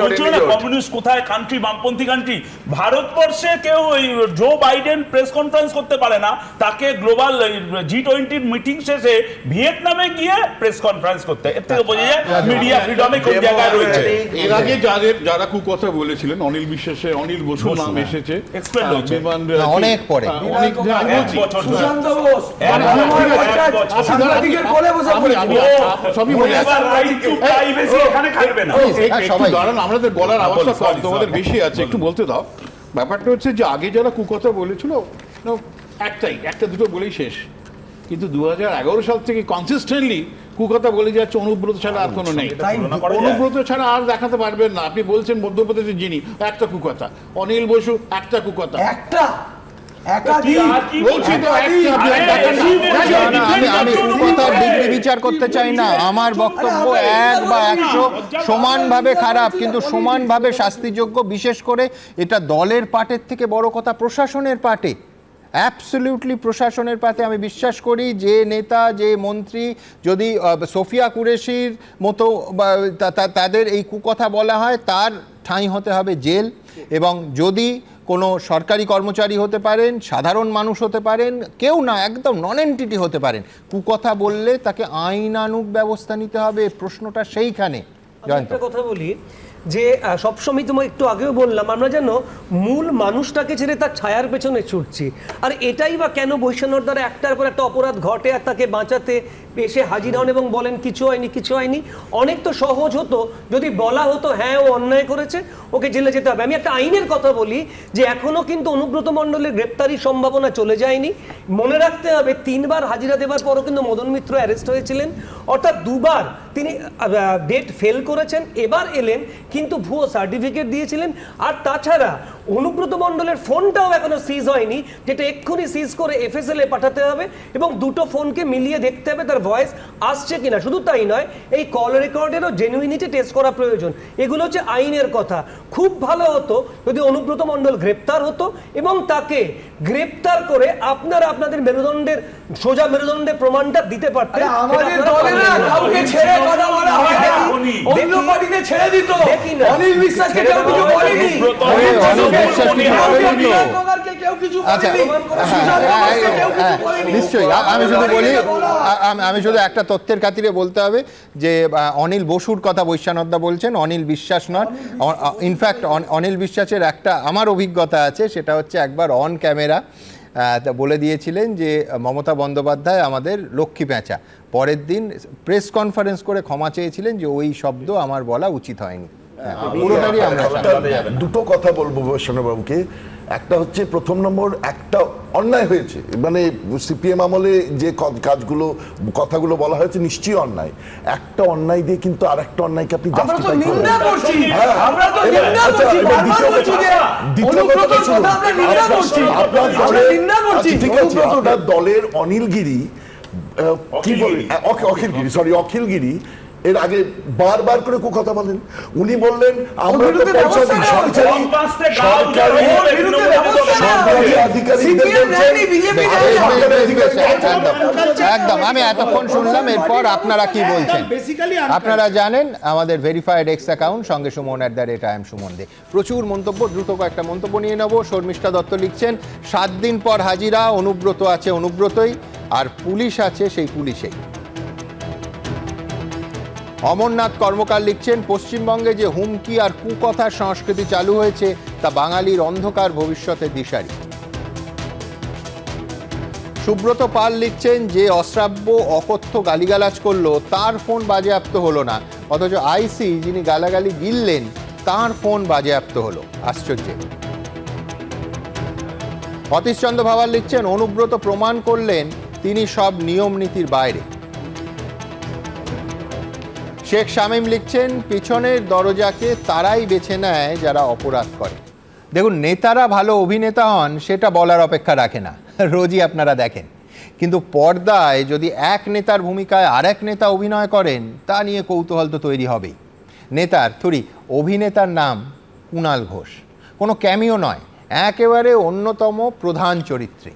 S19: বলছিল না কমিউনিস্ট কোথায় কান্ট্রি, বামপন্থী কান্ট্রি, ভারতবর্ষে কেউ ওই জো বাইডেন প্রেস কনফারেন্স করতে পারে না, তাকে গ্লোবাল G20 মিটিং শেষে ভিয়েতনামে গিয়ে প্রেস কনফারেন্স করতে। এর থেকে বোঝা যায় মিডিয়া ফ্রিডমে কোন জায়গায় রয়েছে।
S6: এর আগে যারা কুকথা বলেছিলেন, অনিল বিশ্বাসে, অনিল বসু নাম এসেছে,
S1: অনেক পরে,
S6: অনেক
S19: সুশান্ত বোস সবই মনে আছে।
S6: আমাদের বলার আওয়াজটা কম, তোমাদের বেশি আছে, একটু বলতে দাও। ব্যাপারটা হচ্ছে যে আগে যারা কুকথা বলেছিল একটা দুটো বলেই শেষ, কিন্তু 2011 সাল থেকে কনসিস্টেন্টলি কুকথা বলে যাচ্ছে অনুব্রত ছাড়া আর কোনো নেই। অনুব্রত ছাড়া আর দেখাতে পারবেন না। আপনি বলছেন মধ্যপ্রদেশের যিনি, একটা কুকথা, অনিল বসু একটা কুকথা,
S1: বিচার করতে চাই না, আমার বক্তব্য 1 বা 100 সমানভাবে খারাপ, কিন্তু সমানভাবে শাস্তিযোগ্য। বিশেষ করে এটা দলের পার্টের থেকে বড় কথা প্রশাসনের পার্টে, অ্যাবসলিউটলি প্রশাসনের পাতে। আমি বিশ্বাস করি যে নেতা, যে মন্ত্রী, যদি সোফিয়া কুরেশির মতো তাদের এই কুকথা বলা হয়, তার ঠাঁই হতে হবে জেল। এবং যদি কোনো সরকারি কর্মচারী হতে পারেন, সাধারণ মানুষ হতে পারেন, কেউ না, একদম নন এন্টিটি হতে পারেন, কুকথা বললে তাকে আইনানুগ ব্যবস্থা নিতে হবে। প্রশ্নটা সেইখানে।
S5: একটা কথা বলি যে সবসময় তোমায় একটু আগেও বললাম, আমরা যেন মূল মানুষটাকে ছেড়ে তার ছায়ার পেছনে ছুটছি। আর এটাই বা কেন বৈষম্যর দ্বারা একটার পর একটা অপরাধ ঘটে আর তাকে বাঁচাতে এসে হাজির হন এবং বলেন কিছু হয়নি কিছু হয়নি। অনেক তো সহজ হতো যদি বলা হতো হ্যাঁ ও অন্যায় করেছে, ওকে জেলে যেতে হবে। আমি একটা আইনের কথা বলি যে এখনো কিন্তু অনুব্রত মণ্ডলের গ্রেপ্তারির সম্ভাবনা চলে যায়নি। মনে রাখতে হবে 3 বার হাজিরা দেওয়ার পরও কিন্তু মদন মিত্র অ্যারেস্ট হয়েছিলেন, অর্থাৎ 2 বার তিনি ডেট ফেল করেছেন, এবার এলেন কিন্তু ভুয়ো সার্টিফিকেট দিয়েছিলেন। আর তাছাড়া অনুব্রত মণ্ডলের ফোনটাও এখনো সিজ হয়নি, যেটা এক্ষুনি সিজ করে FSL এ পাঠাতে হবে এবং দুটো ফোনকে মিলিয়ে দেখতে হবে তার ভয়েস আসছে কিনা। শুধু তাই নয়, এই কল রেকর্ডেরও জেনুইনিটি টেস্ট করা প্রয়োজন। এগুলো হচ্ছে আইনের কথা। খুব ভালো হতো যদি অনুব্রত মণ্ডল গ্রেপ্তার হতো এবং তাকে গ্রেপ্তার করে আপনারা আপনাদের মেরুদণ্ডের সোজা মেরুদণ্ডের প্রমাণটা দিতে পারতেন।
S13: আমাদের দলে না কাউকে ছেড়ে কথা বলা হয়, অন্য পার্টিতে ছেড়ে দিত। অনিল বিশ্বাসকে কেউ কিছু বলেনি।
S1: বিশ্বাস কিছু বলেনি তো। আচ্ছা নিশ্চয়ই আমি শুধু একটা তথ্যের খাতিরে বলতে হবে যে অনিল বসুর কথা বৈশ্যানন্দা বলছেন, অনিল বিশ্বাস নন। ইনফ্যাক্ট অনিল বিশ্বাসের একটা আমার অভিজ্ঞতা আছে, সেটা হচ্ছে একবার অন ক্যামেরা বলে দিয়েছিলেন যে মমতা বন্দ্যোপাধ্যায় আমাদের লক্ষ্মী পেঁচা। পরের দিন প্রেস কনফারেন্স করে ক্ষমা চেয়েছিলেন যে ওই শব্দ আমার বলা উচিত হয়নি। পুরোটাই আমরা
S24: দুটো কথা বলবো বৈষ্ণববাবুকে। একটা হচ্ছে প্রথম নম্বর, একটা অন্যায় হয়েছে, মানে সিপিএম আমলে যে কথাগুলো বলা হয়েছে নিশ্চয়ই অন্যায়। একটা অন্যায় দিয়ে কিন্তু আর একটা অন্যায়কে আপনি জাস্টিফাই করবেন। ঠিক আছে, আপনার দলের অনিলগিরি কি বলে অখিলগিরি এর আগে বারবার করে কথা বলেন। উনি বললেন আমরা তো
S1: একদম আমি এতক্ষণ শুনলাম, এরপর আপনারা কি বলছেন আপনারা জানেন। আমাদের ভেরিফাইড এক্স অ্যাকাউন্ট সঙ্গে সুমন @IAM সুমন দে। প্রচুর মন্তব্য, দ্রুত কয়েকটা মন্তব্য নিয়ে নেব। শর্মিষ্ঠা দত্ত লিখছেন 7 দিন পর হাজিরা, অনুব্রত আছে অনুব্রতই, আর পুলিশ আছে সেই পুলিশেই। অমরনাথ কর্মকার লিখছেন পশ্চিমবঙ্গে যে হুমকি আর কুকথার সংস্কৃতি চালু হয়েছে তা বাঙালির অন্ধকার ভবিষ্যতের দিশারি। সুব্রত পাল লিখছেন যে অশ্রাব্য অকথ্য গালিগালাজ করলো তার ফোন বাজেয়াপ্ত হলো না, অথচ আইসি যিনি গালাগালি গিললেন তার ফোন বাজেয়াপ্ত হলো, আশ্চর্য। অতীশচন্দ্র ভাবার লিখছেন অনুব্রত প্রমাণ করলেন তিনি সব নিয়ম নীতির বাইরে। শেখ শামীম লিখছেন পিছনের দরজাকে তারাই বেছে নেয় যারা অপরাধ করে। দেখুন, নেতারা ভালো অভিনেতা হন সেটা বলার অপেক্ষা রাখে না, রোজই আপনারা দেখেন। কিন্তু পর্দায় যদি এক নেতার ভূমিকায় আরেক নেতা অভিনয় করেন তা নিয়ে কৌতূহল তো তৈরি হবেই। নেতার অভিনেতার নাম কুণাল ঘোষ, কোনো ক্যামিও নয়, একেবারে অন্যতম প্রধান চরিত্রে।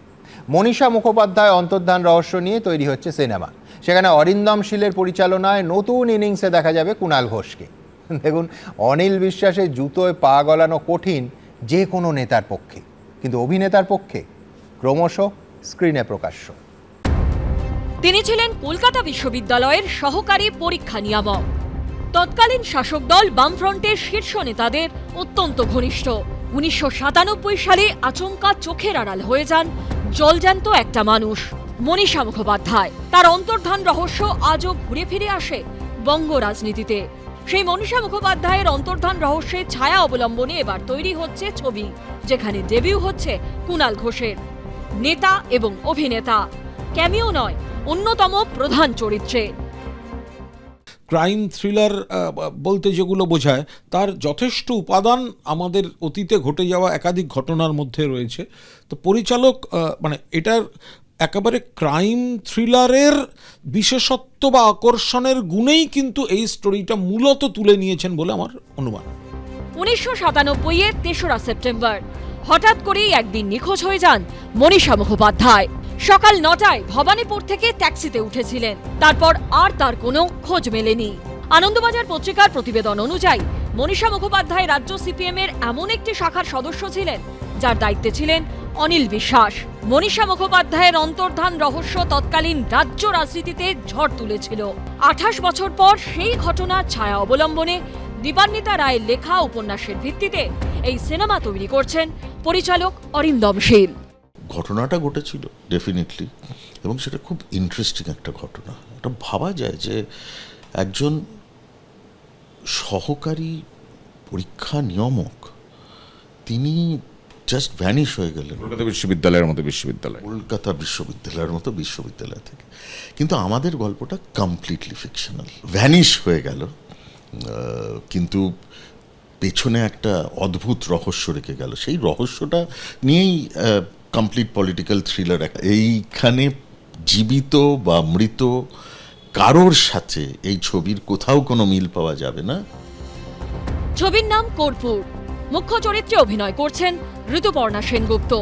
S1: মনীষা মুখোপাধ্যায় অন্তর্ধান রহস্য নিয়ে তৈরি হচ্ছে সিনেমা, সেখানে অরিন্দম শীলের পরিচালনায় নতুন ইনিংসে দেখা যাবে কুণাল ঘোষকে। দেখুন, অনিল বিশ্বাসের জুতোয় পা গলানো কঠিন যে কোনো নেতার পক্ষে, কিন্তু অভিনেতার পক্ষে ক্রমশ স্ক্রিনে প্রকাশ্য।
S10: তিনি ছিলেন কলকাতা বিশ্ববিদ্যালয়ের সহকারী পরীক্ষা নিয়ামক। তৎকালীন শাসক দল বামফ্রন্টের শীর্ষ নেতাদের অত্যন্ত ঘনিষ্ঠ। 1997 সালে আচমকা চোখের আড়াল হয়ে যান জলজ্যান্ত একটা মানুষ, মনীষা মুখোপাধ্যায়। তার অন্তর্ধান রহস্য আজও ঘুরে ফিরে আসে বঙ্গ রাজনীতিতে। সেই মনীষা মুখোপাধ্যায়ের অন্তর্ধান রহস্যের ছায়া অবলম্বনে এবার তৈরি হচ্ছে ছবি, যেখানে ডেবিউ হচ্ছে কুণাল ঘোষের। নেতা এবং অভিনেতা, ক্যামিও নয়, অন্যতম প্রধান চরিত্রে।
S4: ক্রাইম থ্রিলার বলতে যেগুলো বোঝায় তার যথেষ্ট উপাদান আমাদের অতীতে ঘটে যাওয়া একাধিক ঘটনার মধ্যে রয়েছে। তো পরিচালক এটার একেবারে ক্রাইম থ্রিলারের বিশেষত্ব বা আকর্ষণের গুণেই কিন্তু এই স্টোরিটা মূলত তুলে নিয়েছেন বলে আমার অনুমান।
S10: 1997-এর 3রা সেপ্টেম্বর হঠাৎ করেই একদিন নিখোঁজ হয়ে যান মনীষা মুখোপাধ্যায়। সকাল 9টায় ভবানীপুর থেকে ট্যাক্সিতে উঠেছিলেন, তারপর আর তার কোনো খোঁজ মেলেনি। আনন্দবাজার পত্রিকার প্রতিবেদন অনুযায়ী মনীষা মুখোপাধ্যায় রাজ্য সিপিএমের এমন একটি শাখার সদস্য ছিলেন যার দায়িত্বে ছিলেন অনিল বিশ্বাস। মনীষা মুখোপাধ্যায়ের অন্তর্ধান রহস্য তৎকালীন রাজ্য রাজনীতিতে ঝড় তুলেছিল। 28 বছর পর সেই ঘটনার ছায়া অবলম্বনে দীপান্বিতা রায়ের লেখা উপন্যাসের ভিত্তিতে এই সিনেমা তৈরি করছেন পরিচালক অরিন্দম শীল।
S17: ঘটনাটা ঘটেছিল ডেফিনেটলি, এবং সেটা খুব ইন্টারেস্টিং একটা ঘটনা। এটা ভাবা যায় যে একজন সহকারী পরীক্ষা নিয়ামক তিনি জাস্ট ভ্যানিশ হয়ে গেলেন কলকাতা বিশ্ববিদ্যালয়ের মতো বিশ্ববিদ্যালয় থেকে। কিন্তু আমাদের গল্পটা কমপ্লিটলি ফিকশনাল, ভ্যানিশ হয়ে গেল, কিন্তু পেছনে একটা অদ্ভুত রহস্য রেখে গেল। সেই রহস্যটা নিয়েই কমপ্লিট পলিটিক্যাল থ্রিলার। এইখানে জীবিত বা মৃত কারোর সাথে এই ছবির কোথাও কোনো মিল পাওয়া যাবে না।
S10: ছবির নাম কর্পূর। মুখ্য চরিত্রে অভিনয় করছেন ঋতুপর্ণা সেনগুপ্ত।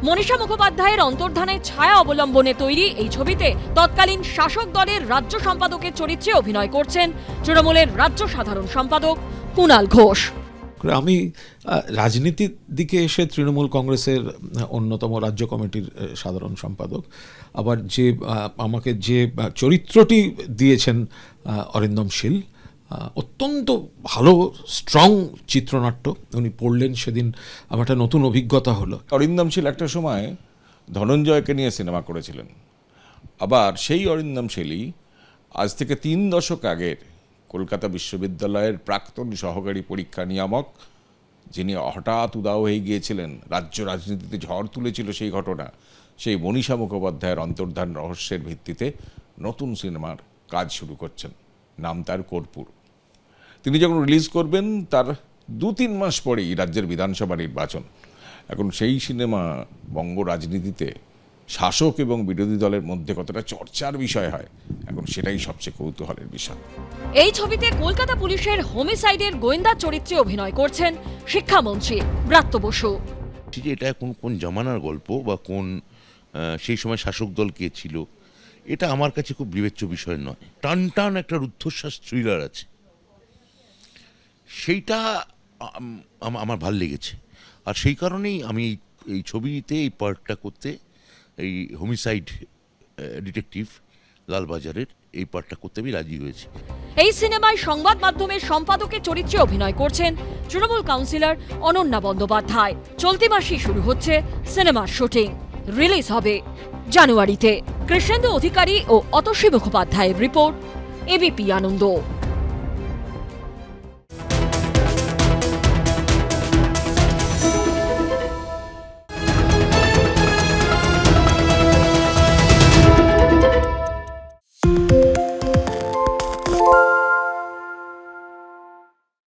S10: মনীষা মুখোপাধ্যায়ের অন্তর্ধানের ছায়া অবলম্বনে তৈরি এই ছবিতে তৎকালীন শাসক দলের রাজ্য সম্পাদকের চরিত্রে অভিনয় করছেন তৃণমূলের রাজ্য সাধারণ সম্পাদক কুণাল ঘোষ।
S4: আমি রাজনীতির দিকে এসে তৃণমূল কংগ্রেসের অন্যতম রাজ্য কমিটির সাধারণ সম্পাদক, আবার যে আমাকে যে চরিত্রটি দিয়েছেন অরিন্দম শীল, অত্যন্ত ভালো স্ট্রং চিত্রনাট্য উনি পড়লেন, সেদিন আমার একটা নতুন অভিজ্ঞতা হলো।
S20: অরিন্দম শীল একটা সময় ধনঞ্জয়কে নিয়ে সিনেমা করেছিলেন, আবার সেই অরিন্দম শীলই আজ থেকে 3 দশক আগের কলকাতা বিশ্ববিদ্যালয়ের প্রাক্তন সহকারী পরীক্ষা নিয়ামক, যিনি হঠাৎ উদাও হয়ে গিয়েছিলেন, রাজ্য রাজনীতিতে ঝড় তুলেছিল সেই ঘটনা, সেই মনীষা মুখোপাধ্যায়ের অন্তর্ধান রহস্যের ভিত্তিতে নতুন সিনেমার কাজ শুরু করছেন, নাম তার কর্পূর। তিনি যখন রিলিজ করবেন তার 2-3 মাস পরেই রাজ্যের বিধানসভা নির্বাচন। এখন সেই সিনেমা বঙ্গ রাজনীতিতে শাসক এবং বিরোধী দলের মধ্যে কতটা চর্চার বিষয় হয়, এখন সেটাই সবচেয়ে কৌতূহলের বিষয়।
S10: এই ছবিতে কলকাতা পুলিশের হোমিসাইডের গোয়েন্দা চরিত্রে অভিনয় করছেন শিক্ষামন্ত্রী ব্রাত্য বসু।
S21: এটা কোন জামানার গল্প বা কোন সেই সময় শাসক দল কে ছিল, এটা আমার কাছে খুব বিবেচ্য বিষয় নয়। টান একটা রুদ্ধশ্বাস থ্রিলার আছে, সেইটা আমার ভাল লেগেছে, আর সেই কারণেই আমি এই ছবিতে এই পার্টটা করতে, এই হোমিসাইড ডিটেকটিভ লালবাজারের এই পার্টটা করতে আমি রাজি হয়েছি।
S10: এই সিনেমায় সংবাদ মাধ্যমের সম্পাদকের চরিত্রে অভিনয় করছেন তৃণমূল কাউন্সিলর অনন্যা বন্দ্যোপাধ্যায়। চলতি মাসেই শুরু হচ্ছে সিনেমার শুটিং, রিলিজ হবে জানুয়ারিতে। কৃষ্ণেন্দু অধিকারী ও অতসী মুখোপাধ্যায়ের রিপোর্ট, এবিপি আনন্দ।